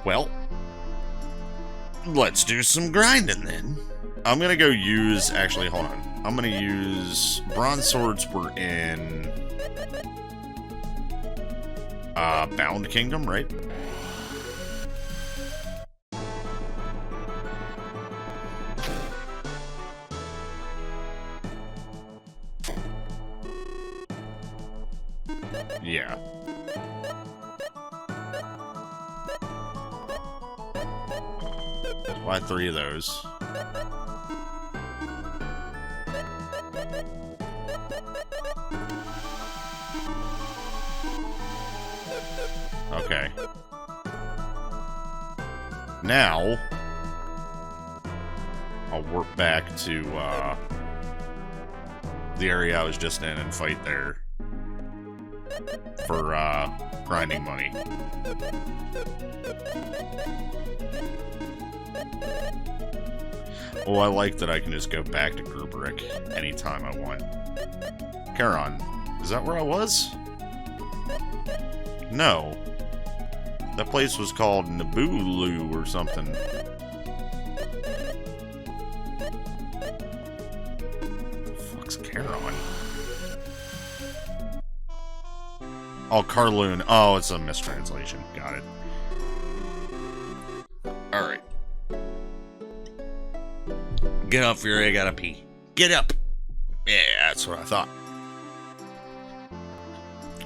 Well, let's do some grinding then. I'm going to go use... Actually, hold on. I'm going to use... Bronze swords were in... Bound Kingdom, right? Yeah. Why 3 of those? Okay. Now, I'll work back to the area I was just in and fight there for grinding money. Oh, I like that I can just go back to Gruberik anytime I want. Charon, is that where I was? No. That place was called Nabulu or something. Fuck's Charon? Oh, Karloon. Oh, it's a mistranslation. Got it. Alright. Get up, Fury. I gotta pee. Get up! Yeah, that's what I thought.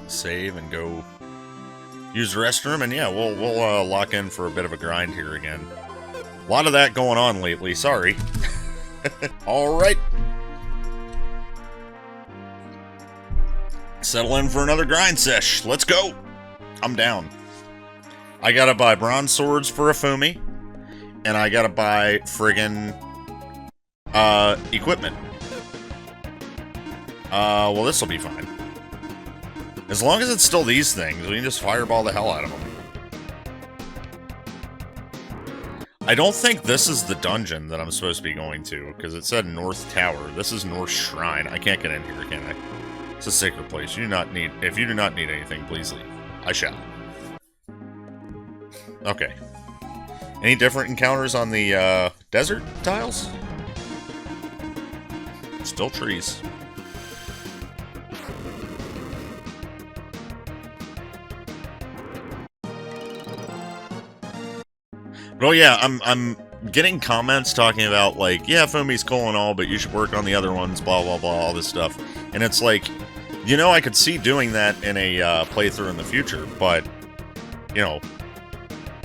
Save and go use the restroom, and yeah, we'll lock in for a bit of a grind here again. A lot of that going on lately, sorry. Alright. Settle in for another grind sesh. Let's go! I'm down. I gotta buy bronze swords for a Fumi, and I gotta buy friggin' equipment. Well, this'll be fine. As long as it's still these things, we can just fireball the hell out of them. I don't think this is the dungeon that I'm supposed to be going to, because it said North Tower. This is North Shrine. I can't get in here, can I? It's a sacred place. You do not need... If you do not need anything, please leave. I shall. Okay. Any different encounters on the, desert tiles? Still trees. Well, yeah, I'm getting comments talking about, like, yeah, Fumi's cool and all, but you should work on the other ones, blah, blah, blah, all this stuff. And it's like, you know, I could see doing that in a playthrough in the future, but, you know,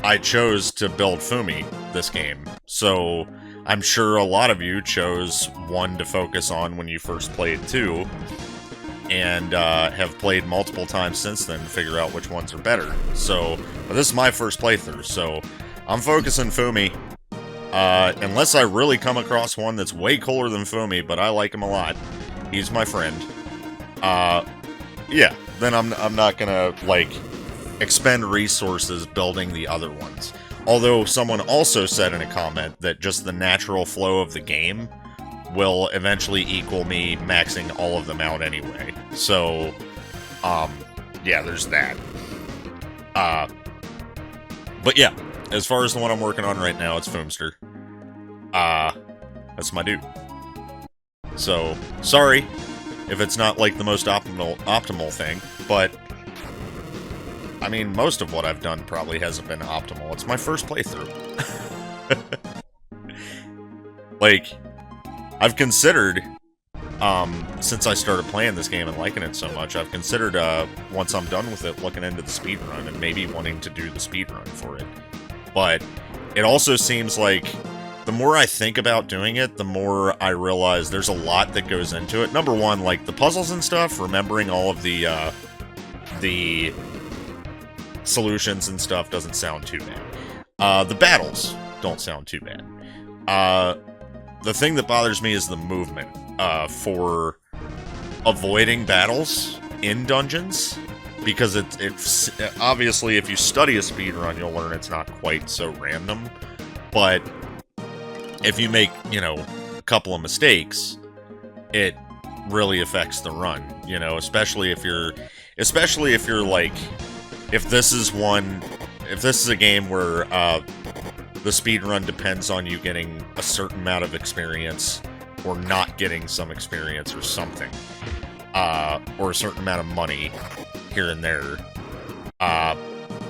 I chose to build Fumi this game, so I'm sure a lot of you chose one to focus on when you first played 2, and have played multiple times since then to figure out which ones are better. So, but this is my first playthrough, so I'm focusing Fumi. Unless I really come across one that's way cooler than Fumi, but I like him a lot. He's my friend. Yeah, then I'm not gonna, like, expend resources building the other ones. Although someone also said in a comment that just the natural flow of the game will eventually equal me maxing all of them out anyway. So, yeah, there's that. But yeah, as far as the one I'm working on right now, it's Foomster. That's my dude. So, sorry if it's not, like, the most optimal thing, but I mean, most of what I've done probably hasn't been optimal. It's my first playthrough. Like, I've considered, since I started playing this game and liking it so much, I've considered, once I'm done with it, looking into the speedrun and maybe wanting to do the speedrun for it. But it also seems like the more I think about doing it, the more I realize there's a lot that goes into it. Number one, like, the puzzles and stuff, remembering all of the solutions and stuff doesn't sound too bad. The battles don't sound too bad. the thing that bothers me is the movement for avoiding battles in dungeons, because it's obviously, if you study a speedrun, you'll learn it's not quite so random, but if you make, you know, a couple of mistakes, it really affects the run, you know, especially if you're like, if this is a game where the speedrun depends on you getting a certain amount of experience or not getting some experience or something, or a certain amount of money here and there,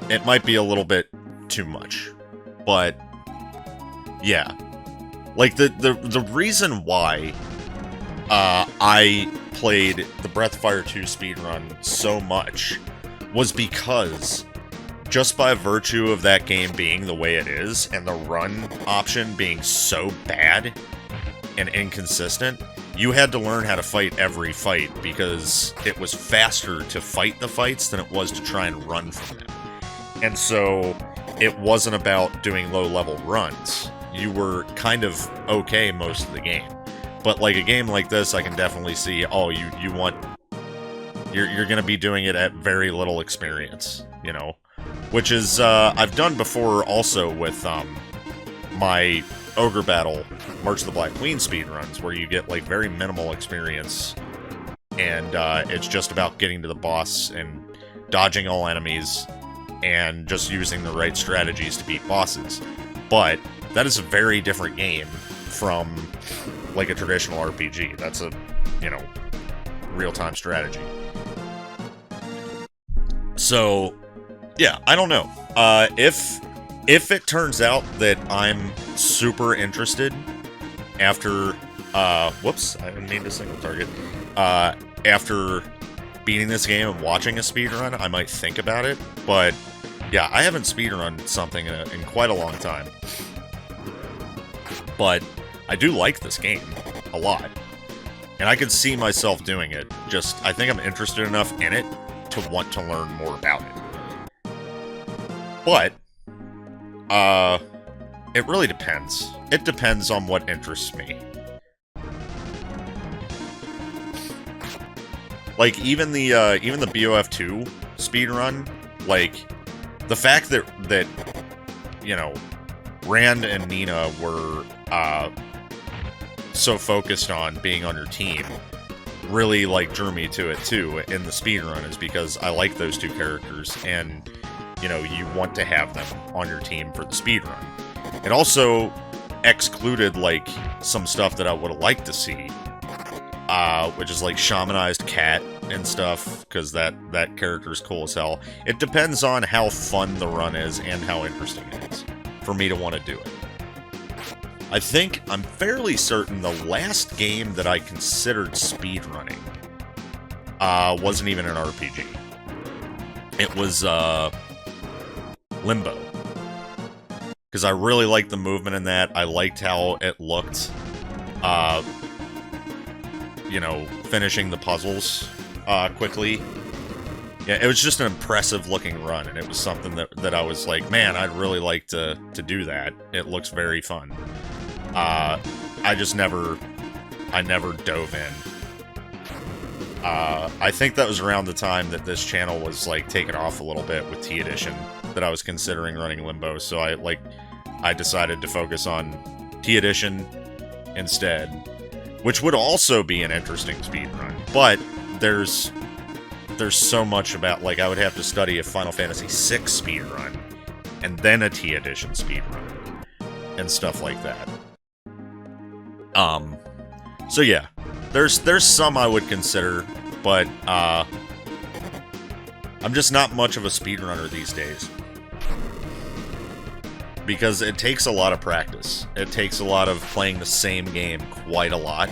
it might be a little bit too much. But yeah, like the reason why I played the Breath of Fire 2 speedrun so much was because, just by virtue of that game being the way it is, and the run option being so bad and inconsistent, you had to learn how to fight every fight, because it was faster to fight the fights than it was to try and run from them. And so, it wasn't about doing low-level runs. You were kind of okay most of the game. But like a game like this, I can definitely see, oh, you're gonna be doing it at very little experience, you know? Which is, I've done before also with, my Ogre Battle March of the Black Queen speedruns, where you get, like, very minimal experience, and, it's just about getting to the boss and dodging all enemies, and just using the right strategies to beat bosses. But that is a very different game from, like, a traditional RPG. That's a, you know, real-time strategy. So, yeah, I don't know. If it turns out that I'm super interested after, whoops, I didn't mean to single target. After beating this game and watching a speedrun, I might think about it. But, yeah, I haven't speedrun something in quite a long time. But I do like this game a lot. And I could see myself doing it. Just, I think I'm interested enough in it to want to learn more about it. But, it really depends. It depends on what interests me. Like, even the BOF2 speedrun, like, the fact that, you know, Rand and Nina were, so focused on being on your team really, like, drew me to it, too, in the speedrun, is because I like those two characters, and, you know, you want to have them on your team for the speedrun. It also excluded, like, some stuff that I would have liked to see, which is, like, shamanized cat and stuff, because that character is cool as hell. It depends on how fun the run is and how interesting it is for me to want to do it. I'm fairly certain the last game that I considered speedrunning wasn't even an RPG. It was Limbo. Because I really liked the movement in that. I liked how it looked, you know, finishing the puzzles quickly. Yeah, it was just an impressive looking run, and it was something that I was like, man, I'd really like to do that. It looks very fun. I never dove in. I think that was around the time that this channel was, like, taken off a little bit with T Edition, that I was considering running Limbo, so I decided to focus on T Edition instead, which would also be an interesting speedrun, but there's so much about, like, I would have to study a Final Fantasy VI speedrun, and then a T Edition speedrun, and stuff like that. So yeah, there's some I would consider, but, I'm just not much of a speedrunner these days. Because it takes a lot of practice. It takes a lot of playing the same game quite a lot.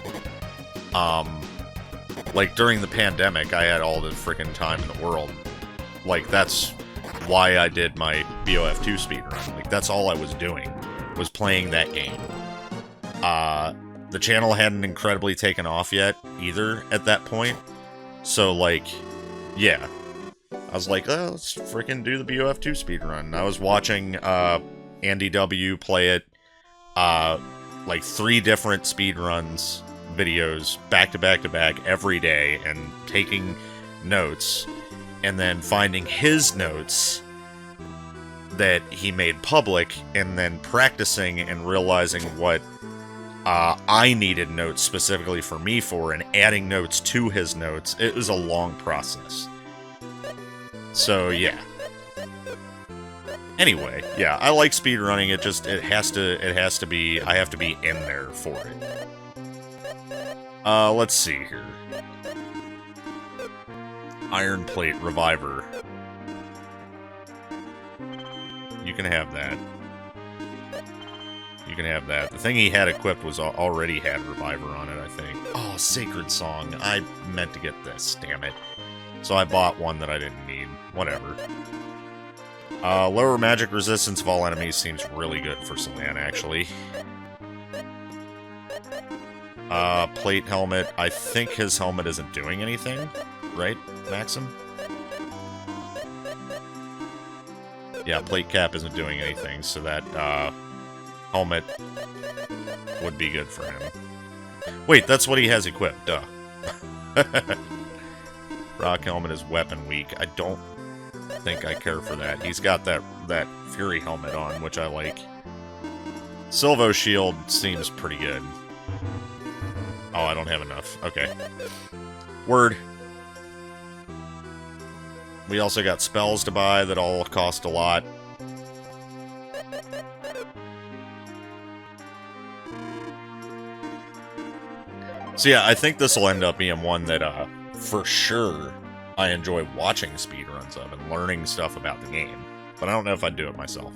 Like, during the pandemic, I had all the freaking time in the world. Like, that's why I did my BOF2 speedrun. Like, that's all I was doing, was playing that game. The channel hadn't incredibly taken off yet, either, at that point. So, like, yeah. I was like, oh, let's freaking do the BOF2 speedrun. I was watching, Andy W. play it. like 3 different speedruns videos back to back to back every day and taking notes, and then finding his notes that he made public, and then practicing and realizing what I needed notes specifically for me for, and adding notes to his notes. It was a long process. So, yeah. Anyway, yeah, I like speedrunning. It has to be, I have to be in there for it. Let's see here. Iron Plate Reviver. You can have that. You can have that. The thing he had equipped was already had Reviver on it, I think. Oh, Sacred Song. I meant to get this, damn it. So I bought one that I didn't need. Whatever. Lower magic resistance of all enemies seems really good for Celan, actually. Plate helmet. I think his helmet isn't doing anything, right, Maxim? Yeah, plate cap isn't doing anything, so that, helmet would be good for him. Wait, that's what he has equipped, duh. Rock helmet is weapon weak. I don't think I care for that. He's got that Fury helmet on, which I like. Silvo shield seems pretty good. Oh, I don't have enough. Okay. Word. We also got spells to buy that all cost a lot. So yeah, I think this will end up being one that, for sure, I enjoy watching speedruns of and learning stuff about the game. But I don't know if I'd do it myself.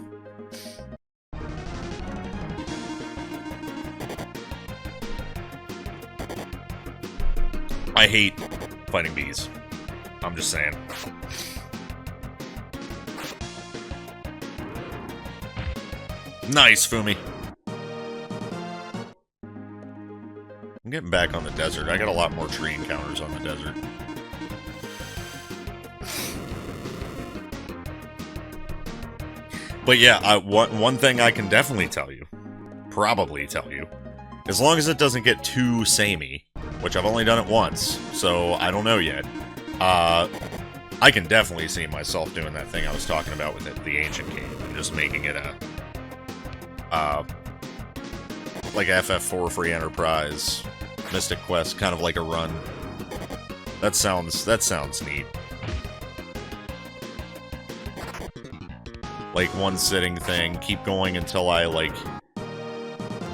I hate fighting bees. I'm just saying. Nice, Fumi. I'm getting back on the desert. I got a lot more tree encounters on the desert. But yeah, one thing I can definitely tell you, probably tell you, as long as it doesn't get too samey, which I've only done it once, so I don't know yet, I can definitely see myself doing that thing I was talking about with the Ancient Cave, and just making it a, like FF4 Free Enterprise, Mystic Quest, kind of like a run. That sounds neat. Like one sitting thing, keep going until I, like,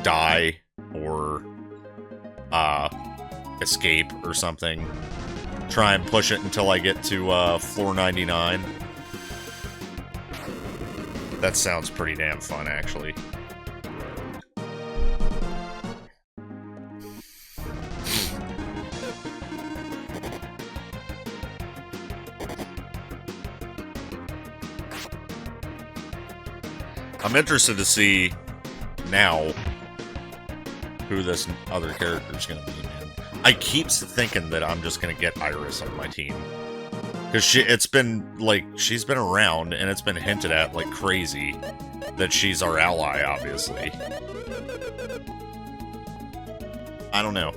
die, or, escape or something. Try and push it until I get to, floor 99. That sounds pretty damn fun, actually. I'm interested to see now who this other character is going to be, man. I keep thinking that I'm just going to get Iris on my team. Because it's been, like, she's been around, and it's been hinted at like crazy that she's our ally, obviously. I don't know.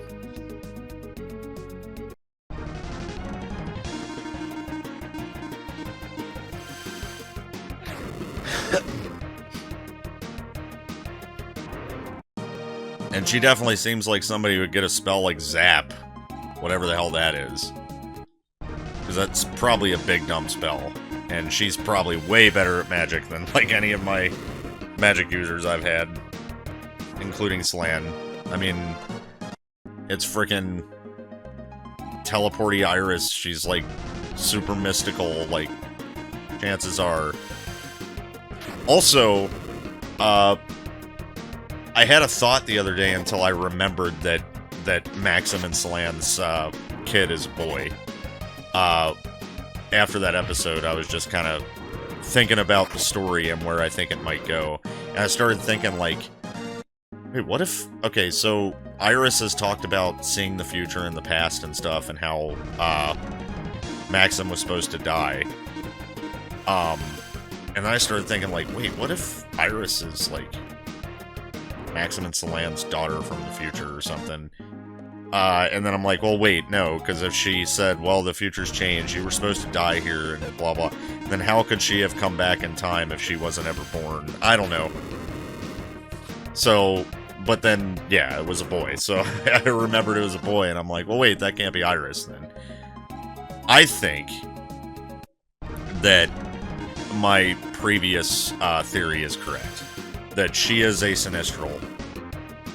And she definitely seems like somebody who would get a spell like Zap. Whatever the hell that is. Because that's probably a big dumb spell. And she's probably way better at magic than, like, any of my magic users I've had. Including Slan. I mean, it's frickin' teleporty Iris. She's, like, super mystical, like, chances are. Also, I had a thought the other day until I remembered that Maxim and Slan's kid is a boy. After that episode, I was just kind of thinking about the story and where I think it might go. And I started thinking, like, wait, what if... Okay, so Iris has talked about seeing the future and the past and stuff, and how Maxim was supposed to die. And then I started thinking, like, wait, what if Iris is, like... Maxim and Salan's daughter from the future or something. And then I'm like, well, wait, no, because if she said, well, the future's changed, you were supposed to die here, and blah, blah, then how could she have come back in time if she wasn't ever born? I don't know. So, but then, yeah, it was a boy, so I remembered it was a boy, and I'm like, well, wait, that can't be Iris, then. I think that my previous theory is correct. That she is a Sinistral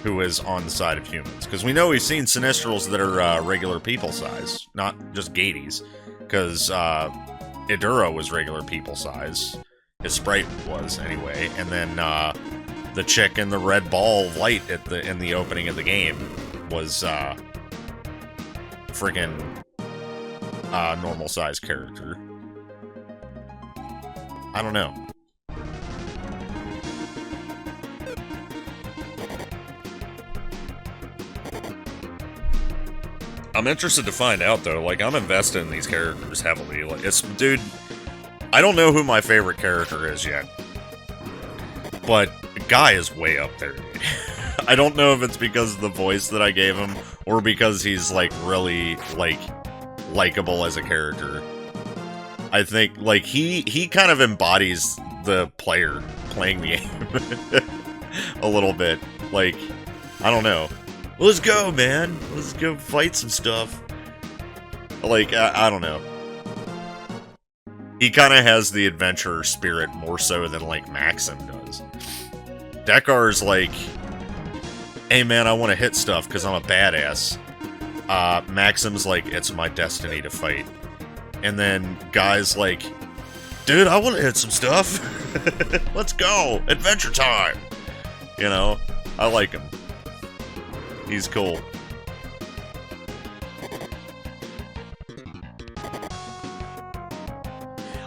who is on the side of humans. Because we know we've seen Sinistrals that are regular people size, not just Gades. Because Idura was regular people size. His sprite was, anyway. And then the chick in the red ball of light in the opening of the game was friggin' normal size character. I don't know. I'm interested to find out, though. Like, I'm invested in these characters heavily. Like, dude, I don't know who my favorite character is yet. But Guy is way up there, dude. I don't know if it's because of the voice that I gave him, or because he's, like, really, like, likable as a character. I think, like, he kind of embodies the player playing the game a little bit. Like, I don't know. Let's go, man. Let's go fight some stuff. Like, I don't know. He kind of has the adventurer spirit more so than, like, Maxim does. Dekar's like, hey, man, I want to hit stuff because I'm a badass. Maxim's like, it's my destiny to fight. And then Guy's like, dude, I want to hit some stuff. Let's go. Adventure time. You know, I like him. He's cool.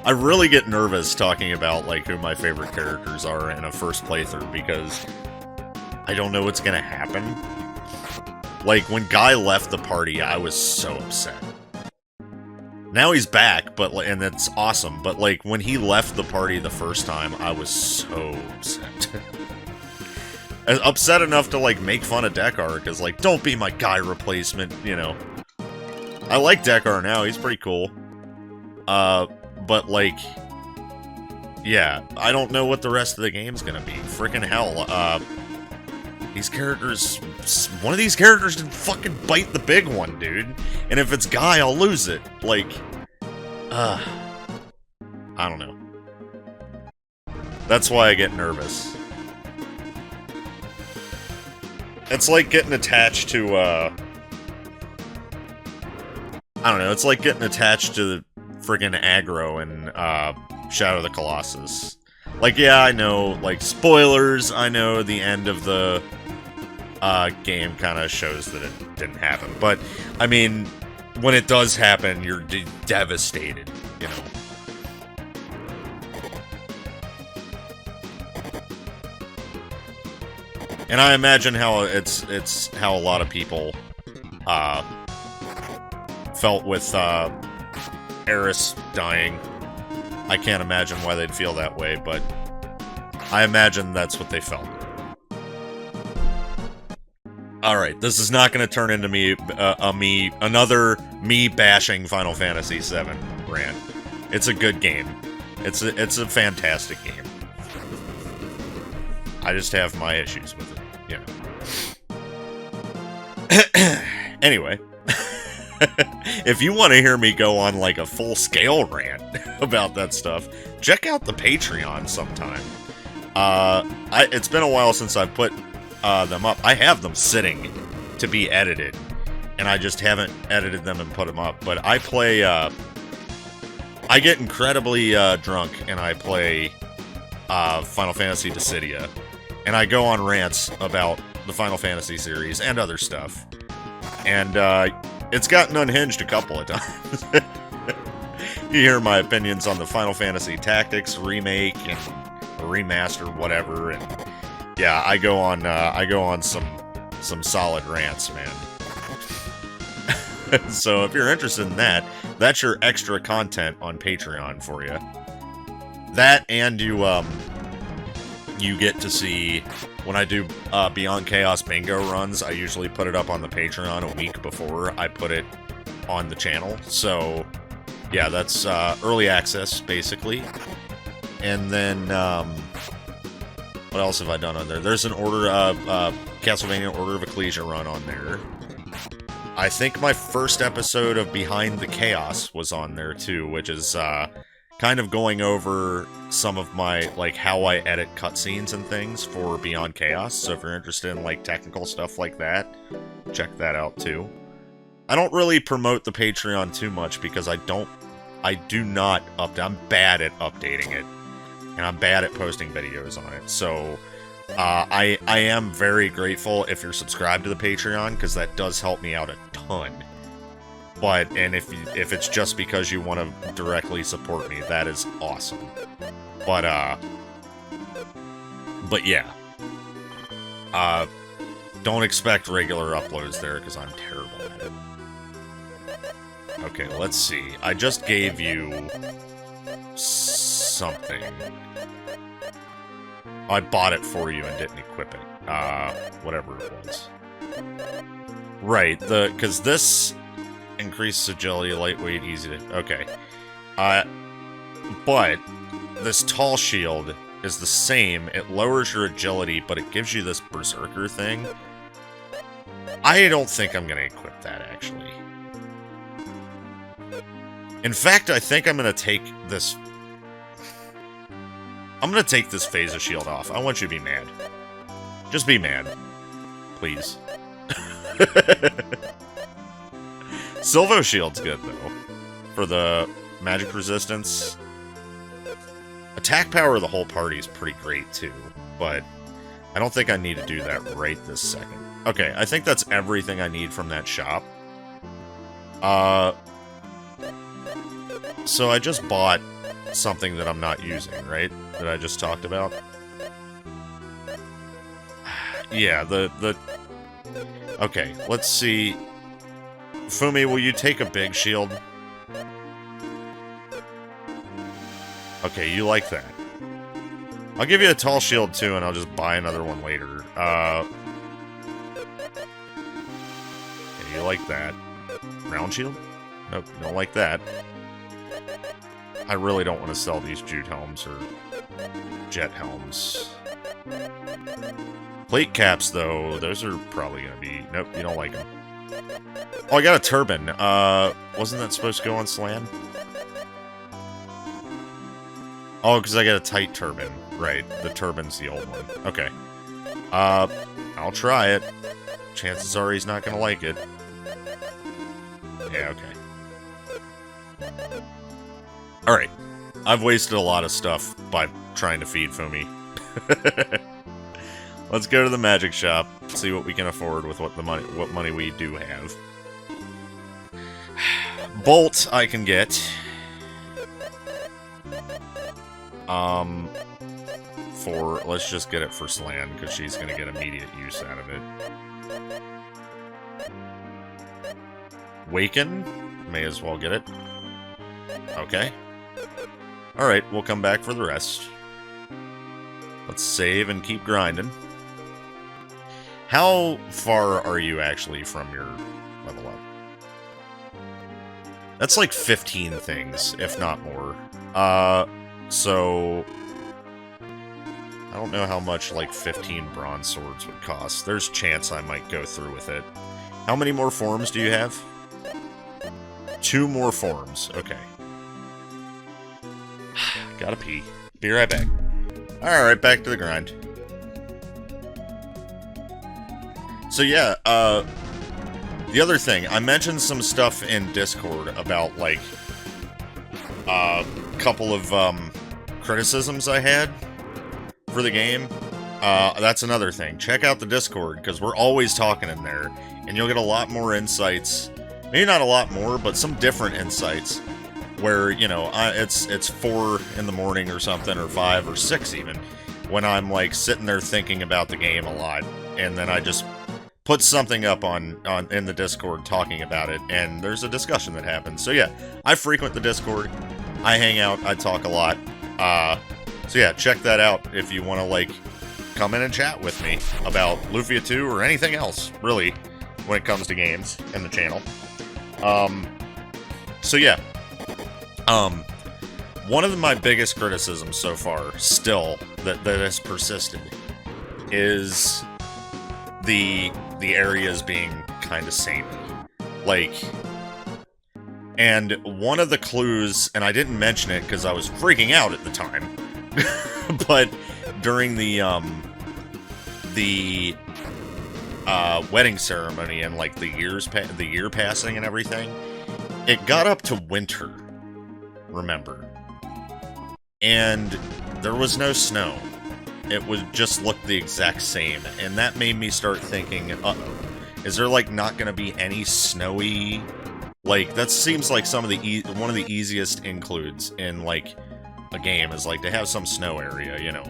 I really get nervous talking about, like, who my favorite characters are in a first playthrough, because I don't know what's gonna happen. Like, when Guy left the party, I was so upset. Now he's back, and that's awesome, but, like, when he left the party the first time, I was so upset. Upset enough to, like, make fun of Dekar, because, like, don't be my Guy replacement, you know. I like Dekar now, he's pretty cool. But, like, yeah, I don't know what the rest of the game's gonna be. Frickin' hell, these characters, one of these characters can fucking bite the big one, dude. And if it's Guy, I'll lose it. Like, I don't know. That's why I get nervous. It's like getting attached to, I don't know, it's like getting attached to the friggin' aggro in, Shadow of the Colossus. Like, yeah, I know, like, spoilers, I know the end of the, game kinda shows that it didn't happen. But, I mean, when it does happen, you're devastated, you know? And I imagine how it's how a lot of people felt with Eris dying. I can't imagine why they'd feel that way, but I imagine that's what they felt. Alright, this is not going to turn into another me bashing Final Fantasy VII rant. It's a good game. It's a fantastic game. I just have my issues with it, you know. Anyway, if you want to hear me go on, like, a full-scale rant about that stuff, check out the Patreon sometime. It's been a while since I've put them up. I have them sitting to be edited, and I just haven't edited them and put them up. But I play, I get incredibly drunk, and I play Final Fantasy Dissidia. And I go on rants about the Final Fantasy series and other stuff. And it's gotten unhinged a couple of times. You hear my opinions on the Final Fantasy Tactics remake and remaster, whatever. And yeah, I go on some solid rants, man. So if you're interested in that, that's your extra content on Patreon for you. That, and you get to see when I do Beyond Chaos bingo runs, I usually put it up on the Patreon a week before I put it on the channel. So, yeah, that's early access, basically. And then, what else have I done on there? There's an Castlevania Order of Ecclesia run on there. I think my first episode of Behind the Chaos was on there, too, which is, kind of going over some of my, like, how I edit cutscenes and things for Beyond Chaos. So if you're interested in, like, technical stuff like that, check that out, too. I don't really promote the Patreon too much because I do not update. I'm bad at updating it. And I'm bad at posting videos on it. So, I am very grateful if you're subscribed to the Patreon, because that does help me out a ton. And if it's just because you want to directly support me, that is awesome. But yeah. Don't expect regular uploads there, because I'm terrible at it. Okay, let's see. I just gave you something. I bought it for you and didn't equip it. Whatever it was. Right, because this increases agility, lightweight, easy to... Okay. But this tall shield is the same. It lowers your agility, but it gives you this berserker thing. I don't think I'm going to equip that, actually. In fact, I think I'm going to take this... I'm going to take this Phaser shield off. I want you to be mad. Just be mad. Please. Silvo shield's good, though. For the magic resistance. Attack power of the whole party is pretty great, too. But I don't think I need to do that right this second. Okay, I think that's everything I need from that shop. So I just bought something that I'm not using, right? That I just talked about. Yeah, Okay, let's see. Fumi, will you take a big shield? Okay, you like that. I'll give you a tall shield, too, and I'll just buy another one later. Okay, you like that. Round shield? Nope, you don't like that. I really don't want to sell these jute helms or jet helms. Plate caps, though, those are probably going to be... Nope, you don't like them. Oh, I got a turban. Wasn't that supposed to go on Slan? Oh, because I got a tight turban. Right, the turban's the old one. Okay. I'll try it. Chances are he's not going to like it. Yeah, okay. Alright. I've wasted a lot of stuff by trying to feed Fumi. Let's go to the magic shop, see what we can afford with what money we do have. Bolt I can get. Let's just get it for Slan, because she's going to get immediate use out of it. Waken? May as well get it. Okay. Alright, we'll come back for the rest. Let's save and keep grinding. How far are you actually from your level up? That's like 15 things, if not more. So... I don't know how much, like, 15 bronze swords would cost. There's a chance I might go through with it. How many more forms do you have? 2 more forms. Okay. Gotta pee. Be right back. Alright, back to the grind. So yeah, the other thing, I mentioned some stuff in Discord about, like, a couple of, criticisms I had for the game. That's another thing. Check out the Discord, because we're always talking in there, and you'll get a lot more insights. Maybe not a lot more, but some different insights. Where, you know, it's 4 in the morning or something, or 5 or 6 even, when I'm, like, sitting there thinking about the game a lot, and then I just put something up in the Discord talking about it, and there's a discussion that happens. So yeah, I frequent the Discord, I hang out, I talk a lot, so yeah, check that out if you want to, like, come in and chat with me about Lufia 2 or anything else, really, when it comes to games in the channel. So yeah. One of my biggest criticisms so far, still, that has persisted, is the areas being kind of samey. Like, and one of the clues, and I didn't mention it because I was freaking out at the time, but during the wedding ceremony and like the year passing and everything, it got up to winter, remember, and there was no snow. It would just look the exact same, and that made me start thinking, uh-oh, is there like not gonna be any snowy? Like, that seems like some of the one of the easiest includes in like a game is like to have some snow area, you know.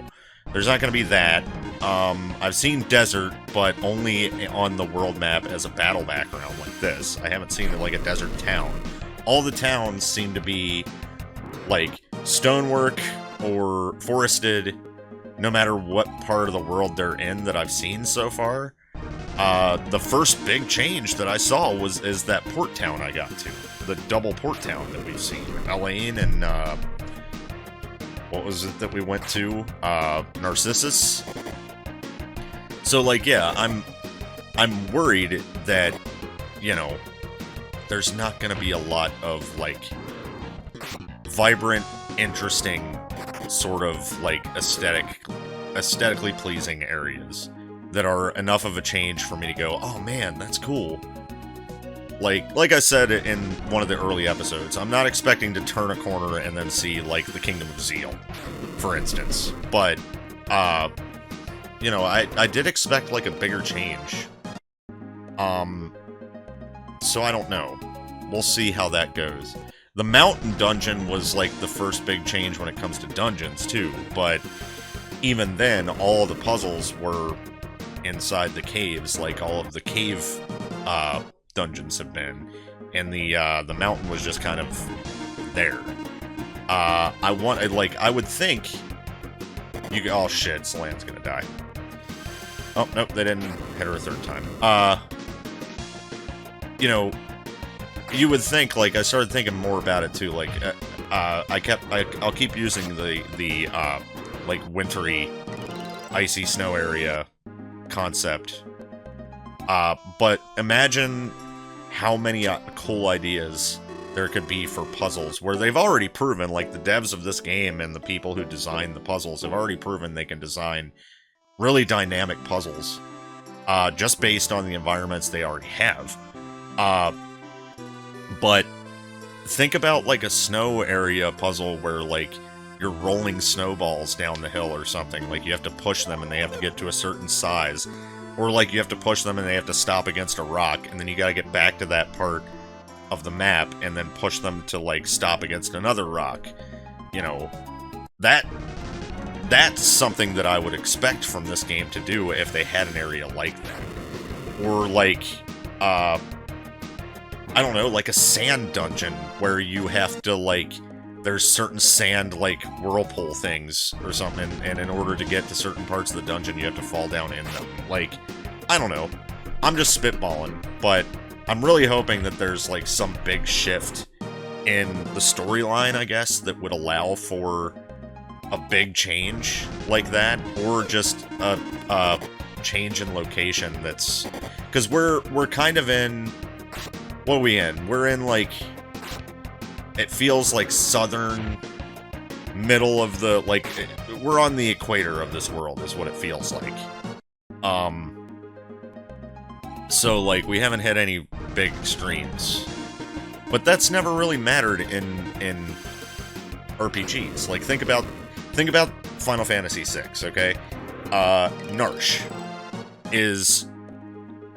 There's not gonna be that. I've seen desert, but only on the world map as a battle background like this. I haven't seen like a desert town. All the towns seem to be like stonework or forested, no matter what part of the world they're in that I've seen so far. The first big change that I saw is that port town I got to. The double port town that we've seen. Elaine and, what was it that we went to? Narcissus? So, like, yeah, I'm worried that, you know, there's not gonna be a lot of, like, vibrant, interesting, sort of, like, aesthetically pleasing areas that are enough of a change for me to go, oh man, that's cool. Like I said in one of the early episodes, I'm not expecting to turn a corner and then see, like, the Kingdom of Zeal, for instance. But, you know, I did expect, like, a bigger change. So I don't know. We'll see how that goes. The mountain dungeon was, like, the first big change when it comes to dungeons, too. But even then, all the puzzles were inside the caves, like all of the cave dungeons have been, and the mountain was just kind of there. I would think you could, oh shit, Slan's gonna die. Oh nope, they didn't hit her a third time. You know, you would think, like, I started thinking more about it too, like, I'll keep using the like wintry icy snow area concept, but imagine how many cool ideas there could be for puzzles where they've already proven, like the devs of this game and the people who designed the puzzles have already proven they can design really dynamic puzzles just based on the environments they already have. But think about like a snow area puzzle where like you're rolling snowballs down the hill or something. Like, you have to push them and they have to get to a certain size. Or, like, you have to push them and they have to stop against a rock, and then you gotta get back to that part of the map and then push them to, like, stop against another rock. You know, that's something that I would expect from this game to do if they had an area like that. Or, like, I don't know, like a sand dungeon where you have to, like, there's certain sand, like, whirlpool things or something, and in order to get to certain parts of the dungeon, you have to fall down in them. Like, I don't know. I'm just spitballing, but I'm really hoping that there's, like, some big shift in the storyline, I guess, that would allow for a big change like that, or just a change in location that's... Because we're kind of in... What are we in? We're in, like... It feels like southern, middle of the, like, we're on the equator of this world, is what it feels like. So, like, we haven't had any big streams. But that's never really mattered in RPGs. Like, think about Final Fantasy VI, okay? Narsh is...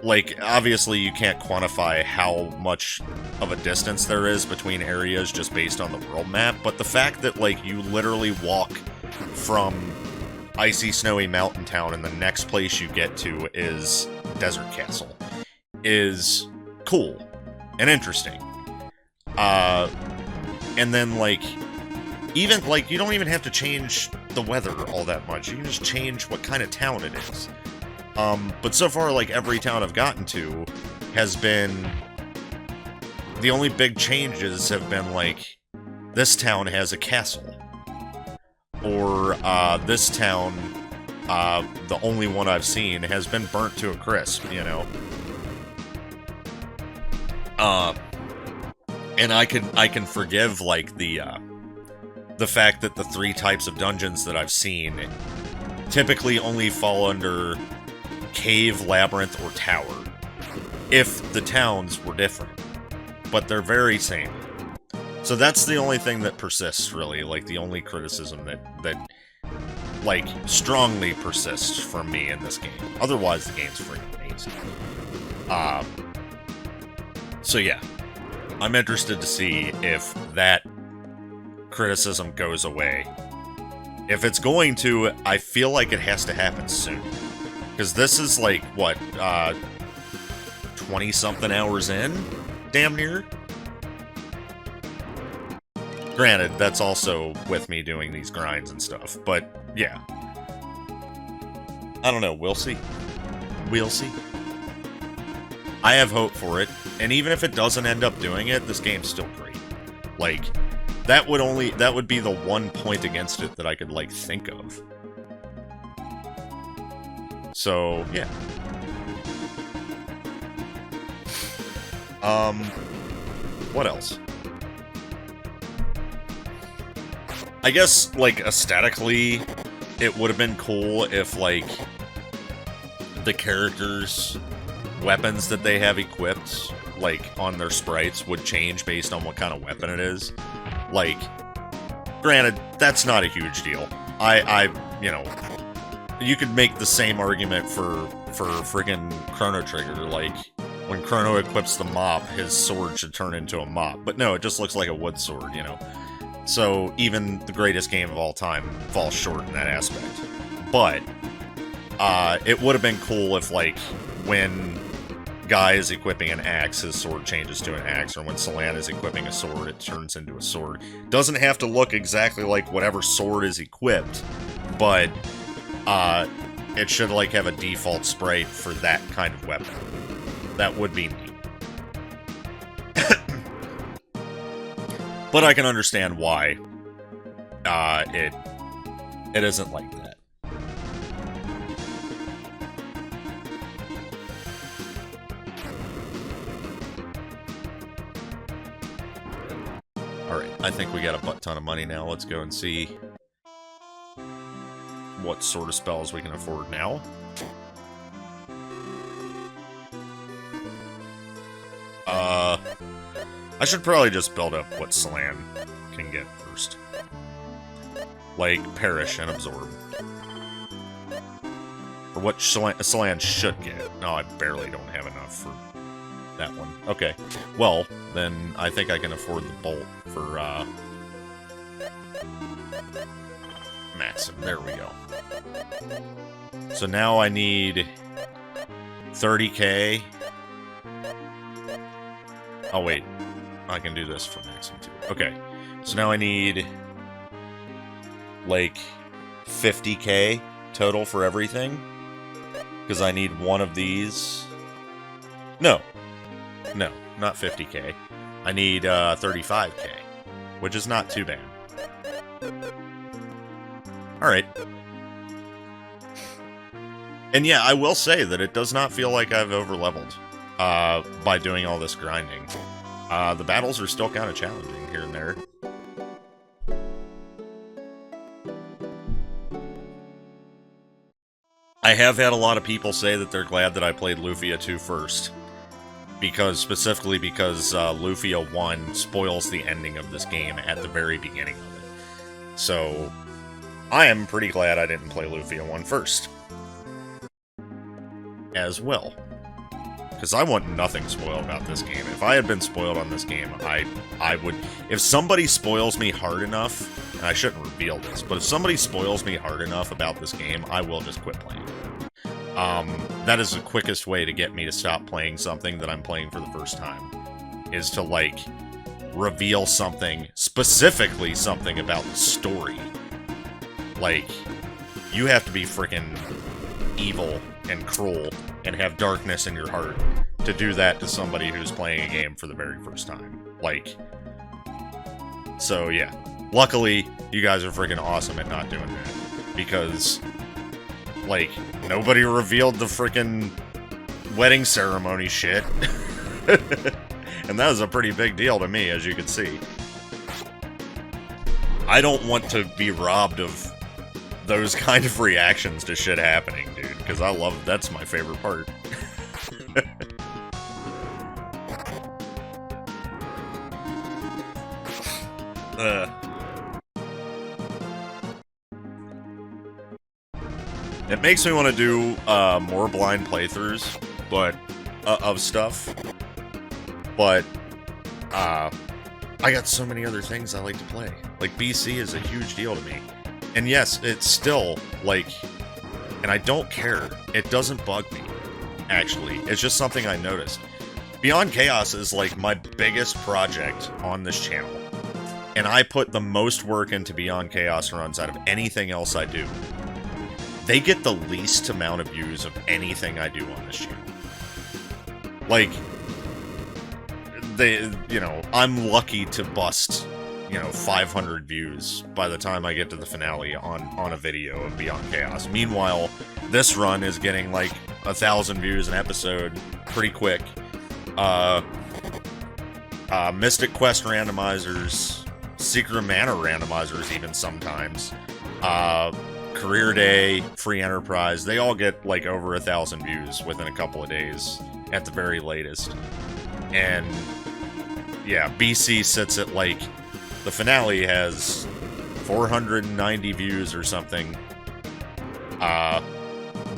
Like, obviously you can't quantify how much of a distance there is between areas just based on the world map, but the fact that, like, you literally walk from icy, snowy mountain town and the next place you get to is Desert Castle is cool and interesting. And then, like, even, like, you don't even have to change the weather all that much. You can just change what kind of town it is. But so far, like, every town I've gotten to has been... The only big changes have been, like, this town has a castle. Or, this town, the only one I've seen, has been burnt to a crisp, you know? And I can forgive, like, the fact that the 3 types of dungeons that I've seen typically only fall under cave, labyrinth, or tower, if the towns were different. But they're very same. So that's the only thing that persists, really, like, the only criticism that like, strongly persists from me in this game. Otherwise, the game's freaking amazing. So yeah, I'm interested to see if that criticism goes away. If it's going to, I feel like it has to happen soon. Because this is like, what, 20-something hours in? Damn near? Granted, that's also with me doing these grinds and stuff, but yeah. I don't know, we'll see. We'll see. I have hope for it, and even if it doesn't end up doing it, this game's still great. Like, that would be the one point against it that I could, like, think of. So, yeah. What else? I guess, like, aesthetically, it would have been cool if, like, the characters' weapons that they have equipped, like, on their sprites would change based on what kind of weapon it is. Like, granted, that's not a huge deal. You know, you could make the same argument for friggin' Chrono Trigger, like, when Chrono equips the mop, his sword should turn into a mop. But no, it just looks like a wood sword, you know? So even the greatest game of all time falls short in that aspect. But, it would have been cool if, like, when Guy is equipping an axe, his sword changes to an axe, or when Solan is equipping a sword, it turns into a sword. Doesn't have to look exactly like whatever sword is equipped, but, it should, like, have a default sprite for that kind of weapon. That would be neat. But I can understand why it isn't like that. Alright, I think we got a butt ton of money now. Let's go and see what sort of spells we can afford now. I should probably just build up what Solan can get first. Like, Perish and Absorb. Or what Solan should get. No, I barely don't have enough for that one. Okay. Well, then I think I can afford the Bolt for, Maxim. There we go. So now I need 30k. Oh, wait. I can do this for Maxim, too. Okay. So now I need, like, 50k total for everything. Because I need one of these. No. No, not 50k. I need, 35k. Which is not too bad. Alright. And yeah, I will say that it does not feel like I've over-leveled. By doing all this grinding. The battles are still kind of challenging here and there. I have had a lot of people say that they're glad that I played Lufia II first. Specifically because Lufia 1 spoils the ending of this game at the very beginning of it. So, I am pretty glad I didn't play Lufia 1 first. As well. Because I want nothing spoiled about this game. If I had been spoiled on this game, I would... If somebody spoils me hard enough, and I shouldn't reveal this, but if somebody spoils me hard enough about this game, I will just quit playing. That is the quickest way to get me to stop playing something that I'm playing for the first time. Is to, like, reveal something, specifically something about the story. Like, you have to be freaking evil and cruel and have darkness in your heart to do that to somebody who's playing a game for the very first time. Like, so yeah. Luckily, you guys are freaking awesome at not doing that. Because, like, nobody revealed the freaking wedding ceremony shit. And that was a pretty big deal to me, as you can see. I don't want to be robbed of those kind of reactions to shit happening, dude. Because I love, that's my favorite part. It makes me want to do more blind playthroughs, but of stuff. But I got so many other things I like to play. Like, BC is a huge deal to me. And yes, it's still, like, and I don't care. It doesn't bug me, actually. It's just something I noticed. Beyond Chaos is, like, my biggest project on this channel. And I put the most work into Beyond Chaos runs out of anything else I do. They get the least amount of views of anything I do on this channel. Like, they, you know, I'm lucky to bust, you know, 500 views by the time I get to the finale on a video of Beyond Chaos. Meanwhile, this run is getting like 1,000 views an episode pretty quick. Mystic Quest randomizers, Secret Mana randomizers even sometimes. Career Day, Free Enterprise, they all get like over 1,000 views within a couple of days at the very latest. And yeah, BC sits at like, the finale has 490 views or something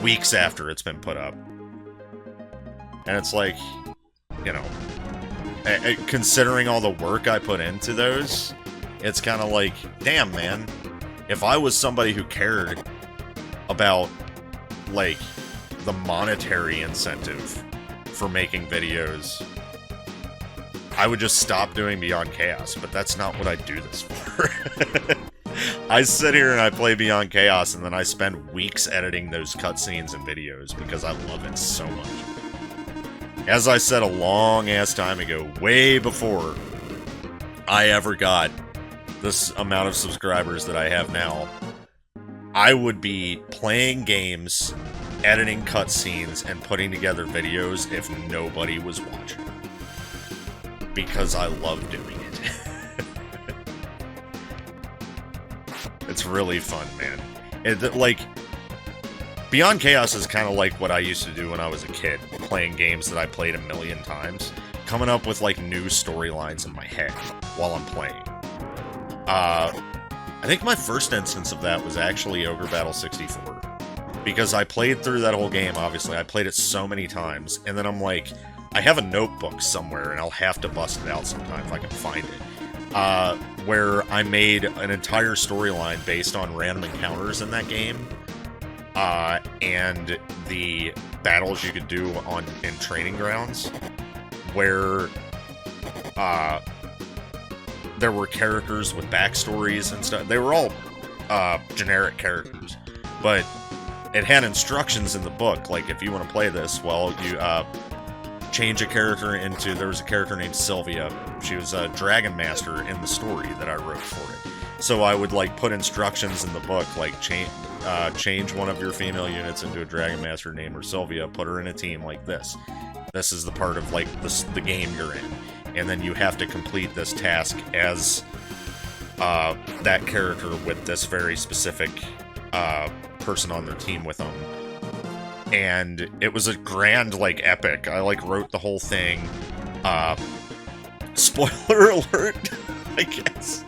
weeks after it's been put up. And it's like, you know, considering all the work I put into those, it's kind of like, damn, man. If I was somebody who cared about, like, the monetary incentive for making videos, I would just stop doing Beyond Chaos, but that's not what I do this for. I sit here and I play Beyond Chaos, and then I spend weeks editing those cutscenes and videos because I love it so much. As I said a long-ass time ago, way before I ever got this amount of subscribers that I have now, I would be playing games, editing cutscenes, and putting together videos if nobody was watching. Because I love doing it. It's really fun, man. Like, Beyond Chaos is kind of like what I used to do when I was a kid, playing games that I played a million times, coming up with, like, new storylines in my head while I'm playing. I think my first instance of that was actually Ogre Battle 64. Because I played through that whole game, obviously. I played it so many times, and then I'm like, I have a notebook somewhere, and I'll have to bust it out sometime if I can find it. Where I made an entire storyline based on random encounters in that game, and the battles you could do in training grounds, where there were characters with backstories and stuff. They were all generic characters, but it had instructions in the book, like, if you want to play this, well, you change a character into, there was a character named Sylvia. She was a dragon master in the story that I wrote for it. So I would, like, put instructions in the book, like, change one of your female units into a dragon master named her Sylvia, put her in a team like this. This is the part of, like, the game you're in. And then you have to complete this task as that character with this very specific person on their team with them. And it was a grand, like, epic. I, like, wrote the whole thing. Spoiler alert, I guess.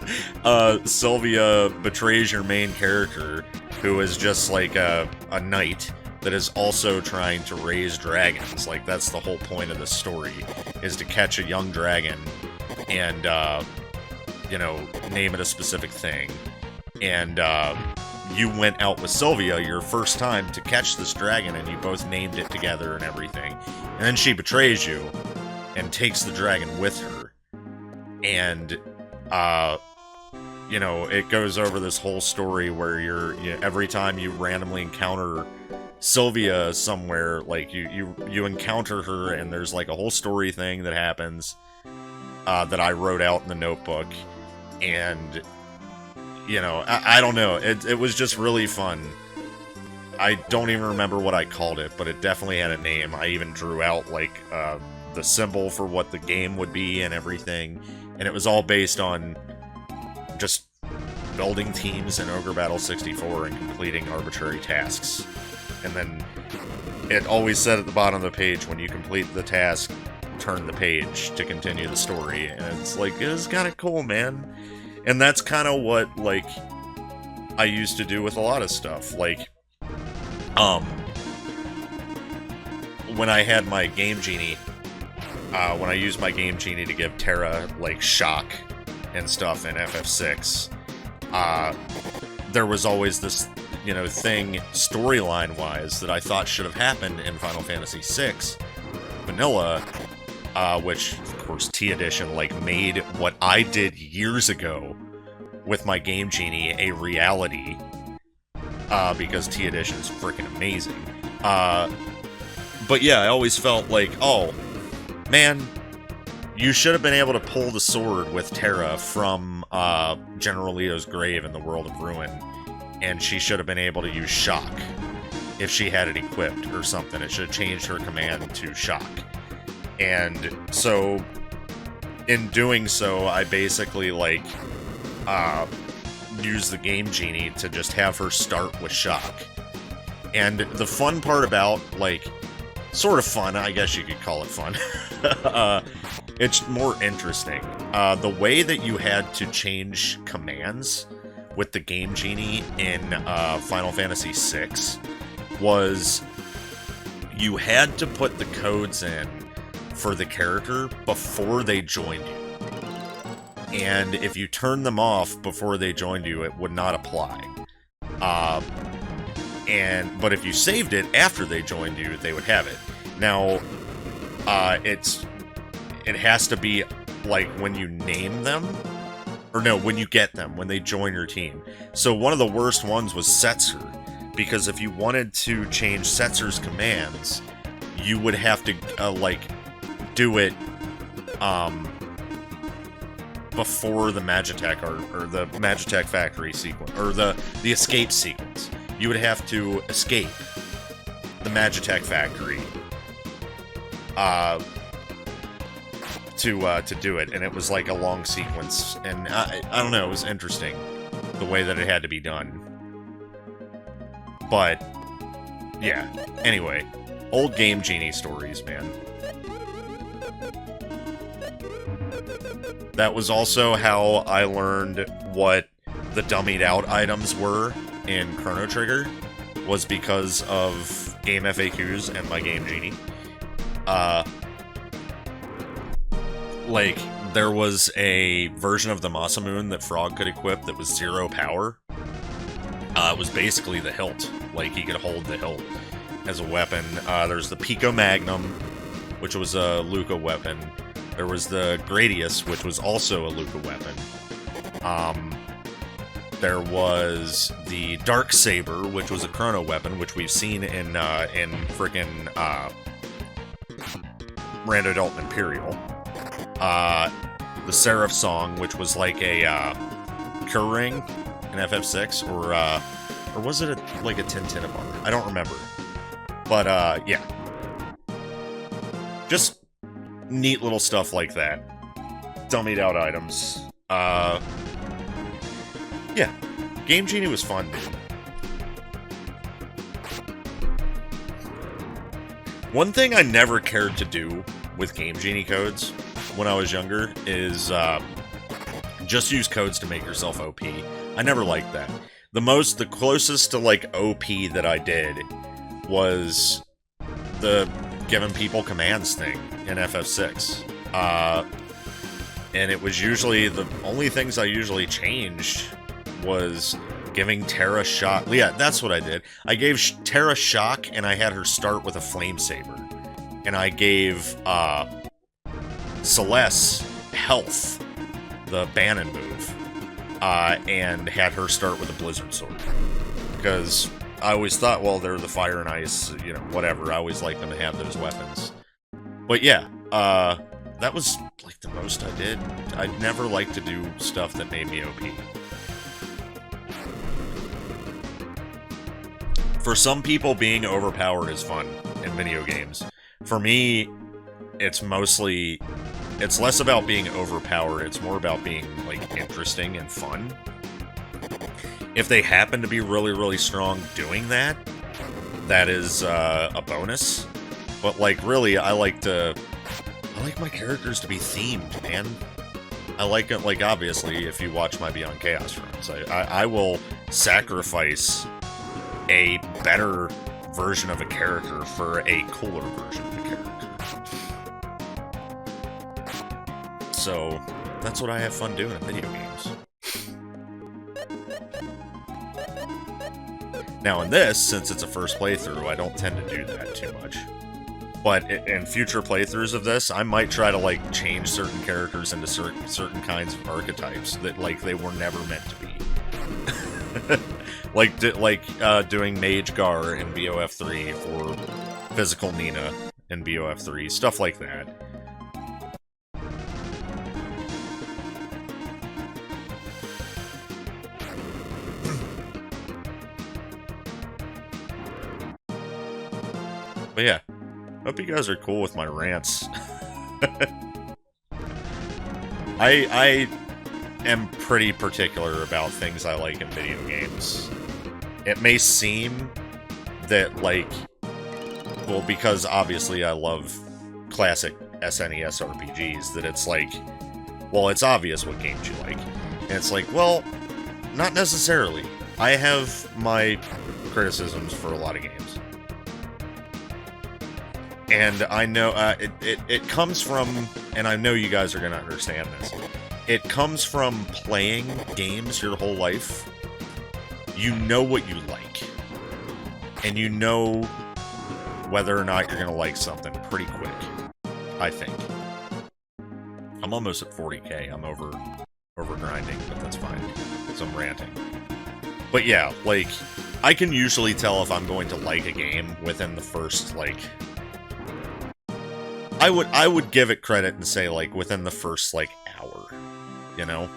Sylvia betrays your main character, who is just, like, a knight that is also trying to raise dragons. Like, that's the whole point of the story, is to catch a young dragon and, you know, name it a specific thing. And, you went out with Sylvia your first time to catch this dragon, and you both named it together and everything. And then she betrays you and takes the dragon with her. And, you know, it goes over this whole story where every time you randomly encounter Sylvia somewhere, like, you encounter her, and there's, like, a whole story thing that happens, that I wrote out in the notebook, and, you know, I don't know, it was just really fun. I don't even remember what I called it, but it definitely had a name. I even drew out, like, the symbol for what the game would be and everything, and it was all based on just building teams in Ogre Battle 64 and completing arbitrary tasks. And then it always said at the bottom of the page, when you complete the task, turn the page to continue the story. And it's like, it was kind of cool, man. And that's kind of what, like, I used to do with a lot of stuff. Like, when I had my Game Genie, when I used my Game Genie to give Terra, like, shock and stuff in FF6, there was always this, you know, thing, storyline-wise, that I thought should have happened in Final Fantasy VI Vanilla, which, of course, T Edition, like, made what I did years ago with my Game Genie a reality, because T Edition is freaking amazing. But yeah, I always felt like, oh, man, you should have been able to pull the sword with Terra from General Leo's grave in the World of Ruin, and she should have been able to use shock if she had it equipped or something. It should have changed her command to shock. And so, in doing so, I basically, like, use the Game Genie to just have her start with shock. And the fun part about, like, sort of fun, I guess you could call it fun, it's more interesting. The way that you had to change commands with the Game Genie in Final Fantasy VI was you had to put the codes in for the character before they joined you. And if you turned them off before they joined you, it would not apply. But if you saved it after they joined you, they would have it. Now, it has to be, like, when you name them, or no, when you get them, when they join your team. So one of the worst ones was Setzer, because if you wanted to change Setzer's commands, you would have to, like, do it, before the Magitech, or the Magitech factory sequence, or the escape sequence. You would have to escape the Magitech factory, to do it, and it was like a long sequence, and I don't know, it was interesting, the way that it had to be done. But, yeah, anyway, old Game Genie stories, man. That was also how I learned what the dummied out items were in Chrono Trigger, was because of Game FAQs and my Game Genie. Like, there was a version of the Masamune that Frog could equip that was 0 power. It was basically the hilt. Like, he could hold the hilt as a weapon. There's the Pico Magnum, which was a Luca weapon. There was the Gradius, which was also a Luca weapon. There was the Dark Saber, which was a Chrono weapon, which we've seen in frickin' Rando Dalton Imperial. The Seraph Song, which was like a Cure Ring in FF6, or was it like a Tintinabar? I don't remember. But, yeah. Just neat little stuff like that. Dummied out items. Yeah. Game Genie was fun, dude. One thing I never cared to do with Game Genie codes when I was younger is just use codes to make yourself OP. I never liked that. The closest to, like, OP that I did was the giving people commands thing in FF6. And it was usually, the only things I usually changed was giving Terra shock. Yeah, that's what I did. I gave Terra shock, and I had her start with a flame saber. And I gave Celeste health, the Bannon move, and had her start with a blizzard sword. Because I always thought, well, they're the fire and ice, you know, whatever. I always liked them to have those weapons. But yeah, that was, like, the most I did. I'd never like to do stuff that made me OP. For some people, being overpowered is fun in video games. For me, it's mostly... It's less about being overpowered, it's more about being, like, interesting and fun. If they happen to be really, really strong doing that, that is a bonus. But, like, really, I like my characters to be themed, man. I like it, like, obviously, if you watch my Beyond Chaos runs, I will sacrifice a better version of a character for a cooler version of a character. So, that's what I have fun doing in video games. Now in this, since it's a first playthrough, I don't tend to do that too much. But in future playthroughs of this, I might try to, like, change certain characters into certain kinds of archetypes that, like, they were never meant to be. doing Mage Gar in BOF3 for Physical Nina in BOF3, stuff like that. But yeah, hope you guys are cool with my rants. I am pretty particular about things I like in video games. It may seem that, like, well, because obviously I love classic SNES RPGs, that it's like, well, it's obvious what games you like. And it's like, well, not necessarily. I have my criticisms for a lot of games. And I know, it comes from, and I know you guys are going to understand this, it comes from playing games your whole life. You know what you like. And you know whether or not you're going to like something pretty quick, I think. I'm almost at 40k, I'm over grinding, but that's fine, so I'm ranting. But yeah, like, I can usually tell if I'm going to like a game within the first, like... I would give it credit and say, like, within the first, like, hour, you know?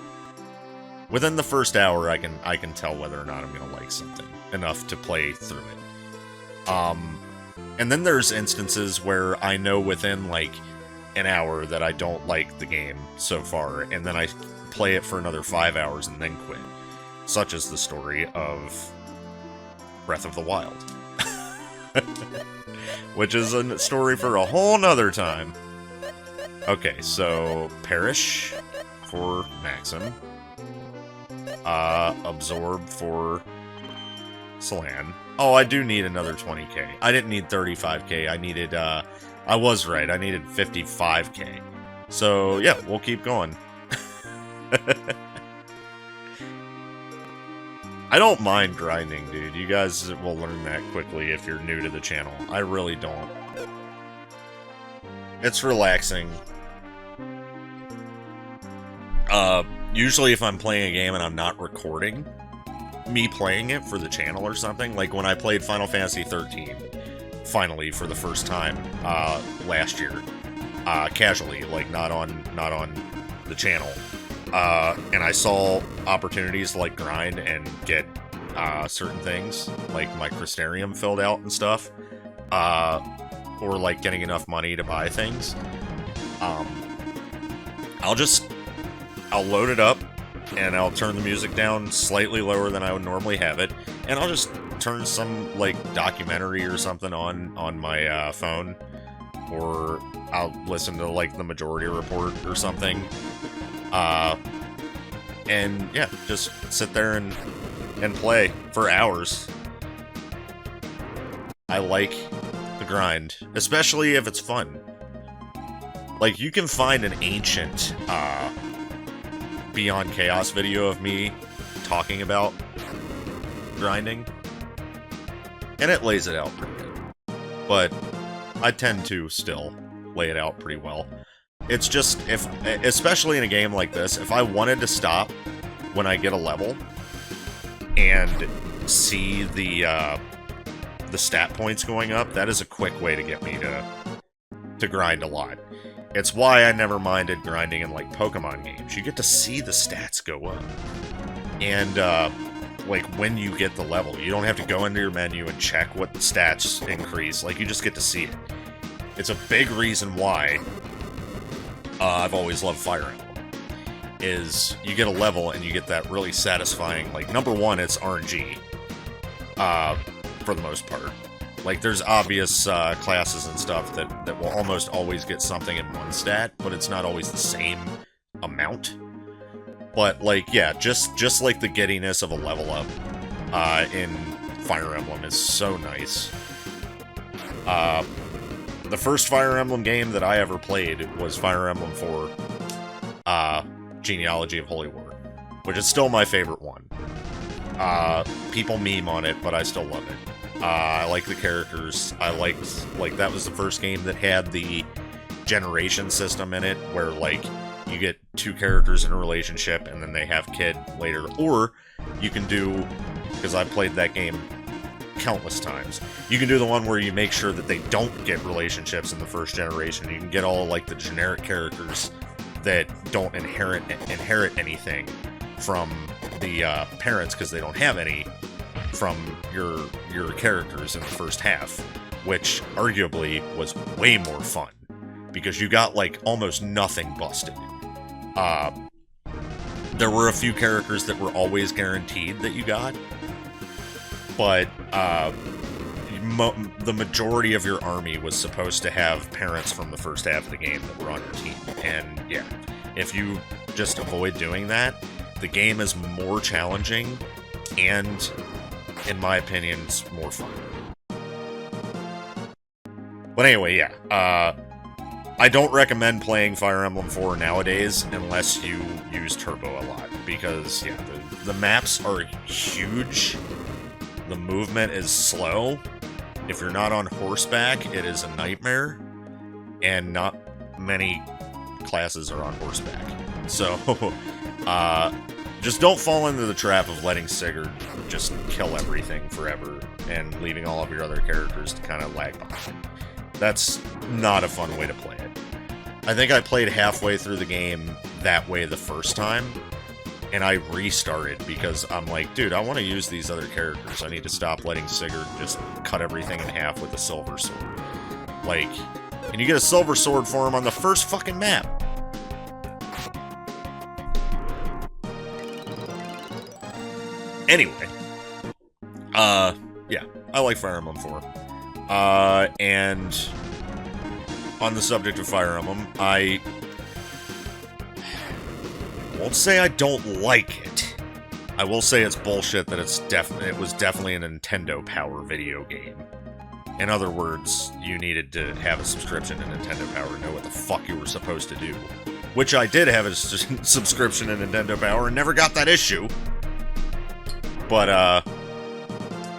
Within the first hour, I can tell whether or not I'm gonna like something enough to play through it. And then there's instances where I know within, like, an hour that I don't like the game so far, and then I play it for another 5 hours and then quit. Such is the story of Breath of the Wild. Which is a story for a whole nother time. Okay, so Perish for Maxim. Absorb for Salan. Oh, I do need another 20k. I didn't need 35k. I needed, I was right. I needed 55k. So, yeah, we'll keep going. I don't mind grinding, dude. You guys will learn that quickly if you're new to the channel. I really don't. It's relaxing. Usually if I'm playing a game and I'm not recording me playing it for the channel or something, like when I played Final Fantasy 13, finally, for the first time, last year, casually, like not on the channel. And I saw opportunities to, like, grind and get certain things, like my Crystarium filled out and stuff, or like getting enough money to buy things. I'll load it up and I'll turn the music down slightly lower than I would normally have it, and I'll just turn some, like, documentary or something on my phone, or I'll listen to, like, the Majority Report or something. And yeah, just sit there and play for hours. I like the grind, especially if it's fun. Like, you can find an ancient, Beyond Chaos video of me talking about grinding, and it lays it out pretty good. But I tend to still lay it out pretty well. It's just, especially in a game like this, if I wanted to stop when I get a level and see the stat points going up, that is a quick way to get me to grind a lot. It's why I never minded grinding in, like, Pokemon games. You get to see the stats go up. And, like, when you get the level, you don't have to go into your menu and check what the stats increase. Like, you just get to see it. It's a big reason why I've always loved Fire Emblem. Is you get a level and you get that really satisfying, like, number one, it's RNG. For the most part. Like, there's obvious classes and stuff that will almost always get something in one stat, but it's not always the same amount. But, like, yeah, just like the giddiness of a level up in Fire Emblem is so nice. The first Fire Emblem game that I ever played was Fire Emblem 4, Genealogy of Holy War, which is still my favorite one. People meme on it, but I still love it. I like the characters. I liked, like, that was the first game that had the generation system in it, where, like, you get two characters in a relationship and then they have kid later. Or you can do, because I've played that game countless times, you can do the one where you make sure that they don't get relationships in the first generation. You can get all, like, the generic characters that don't inherit anything from the parents, because they don't have any from your characters in the first half, which arguably was way more fun, because you got, like, almost nothing busted. There were a few characters that were always guaranteed that you got, but the majority of your army was supposed to have parents from the first half of the game that were on your team. And yeah, if you just avoid doing that, the game is more challenging and, in my opinion, it's more fun. But anyway, yeah, I don't recommend playing Fire Emblem 4 nowadays unless you use Turbo a lot, because, yeah, the maps are huge, the movement is slow, if you're not on horseback, it is a nightmare, and not many classes are on horseback. So, just don't fall into the trap of letting Sigurd just kill everything forever and leaving all of your other characters to kind of lag behind. That's not a fun way to play it. I think I played halfway through the game that way the first time, and I restarted because I'm like, dude, I want to use these other characters. I need to stop letting Sigurd just cut everything in half with a silver sword. Like, and you get a silver sword for him on the first fucking map. Anyway, yeah, I like Fire Emblem 4. And on the subject of Fire Emblem, I won't say I don't like it. I will say it's bullshit that it was definitely a Nintendo Power video game. In other words, you needed to have a subscription to Nintendo Power to know what the fuck you were supposed to do. Which I did have a subscription to Nintendo Power and never got that issue. But,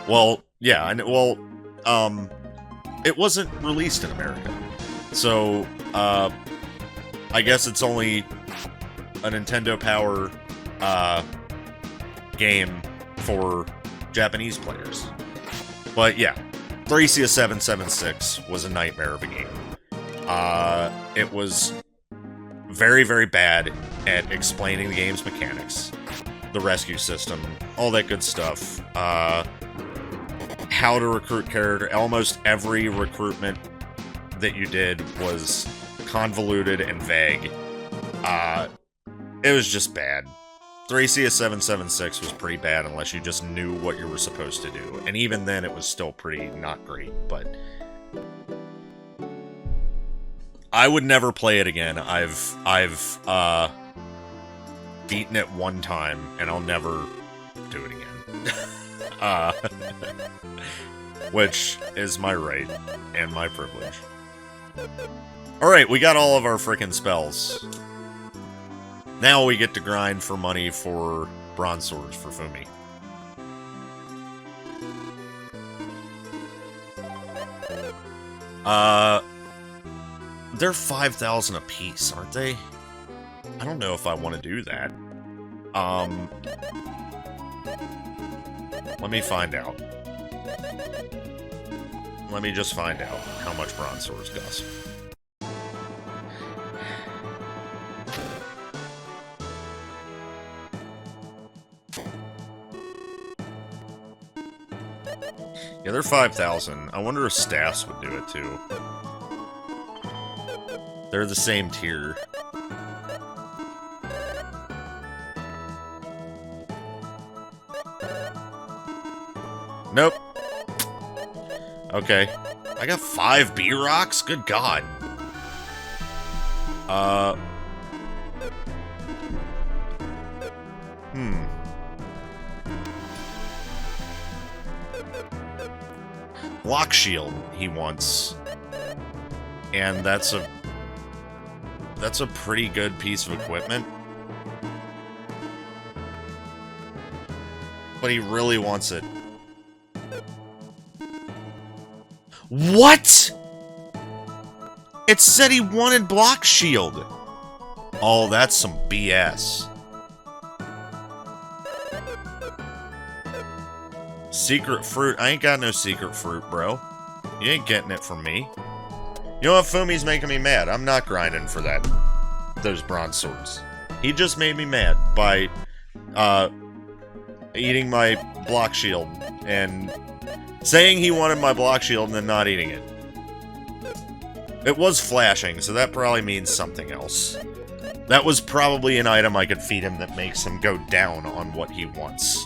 well, yeah, it wasn't released in America. So, I guess it's only a Nintendo Power, game for Japanese players. But yeah, Thracia 776 was a nightmare of a game. It was very, very bad at explaining the game's mechanics, the rescue system, all that good stuff. How to recruit character. Almost every recruitment that you did was convoluted and vague. It was just bad. Thracia 776 was pretty bad unless you just knew what you were supposed to do. And even then, it was still pretty not great, but I would never play it again. I've beaten it one time, and I'll never do it again. Which is my right and my privilege. Alright, we got all of our frickin' spells. Now we get to grind for money for bronze swords for Fumi. They're 5,000 apiece, aren't they? I don't know if I want to do that. Let me find out. Let me just find out how much bronze swords cost. Yeah, they're 5,000. I wonder if staffs would do it too. They're the same tier. Nope. Okay. I got 5 B-Rocks? Good God. Block shield he wants. And that's a pretty good piece of equipment. But he really wants it. What? It said he wanted block shield. Oh, that's some BS. Secret fruit. I ain't got no secret fruit, bro. You ain't getting it from me. You know what? Fumi's making me mad. I'm not grinding for that. Those bronze swords. He just made me mad by eating my block shield and saying he wanted my block shield and then not eating it. It was flashing, so that probably means something else. That was probably an item I could feed him that makes him go down on what he wants.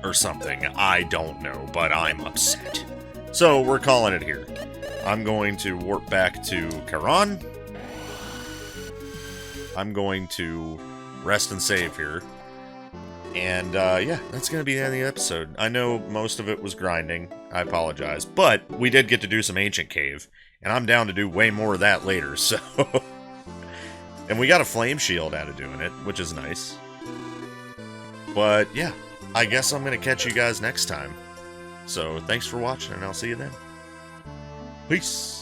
Or something. I don't know, but I'm upset. So, we're calling it here. I'm going to warp back to Charon. I'm going to rest and save here. And, yeah, that's going to be the end of the episode. I know most of it was grinding. I apologize. But we did get to do some Ancient Cave. And I'm down to do way more of that later, so... And we got a flame shield out of doing it, which is nice. But, yeah. I guess I'm going to catch you guys next time. So, thanks for watching, and I'll see you then. Peace!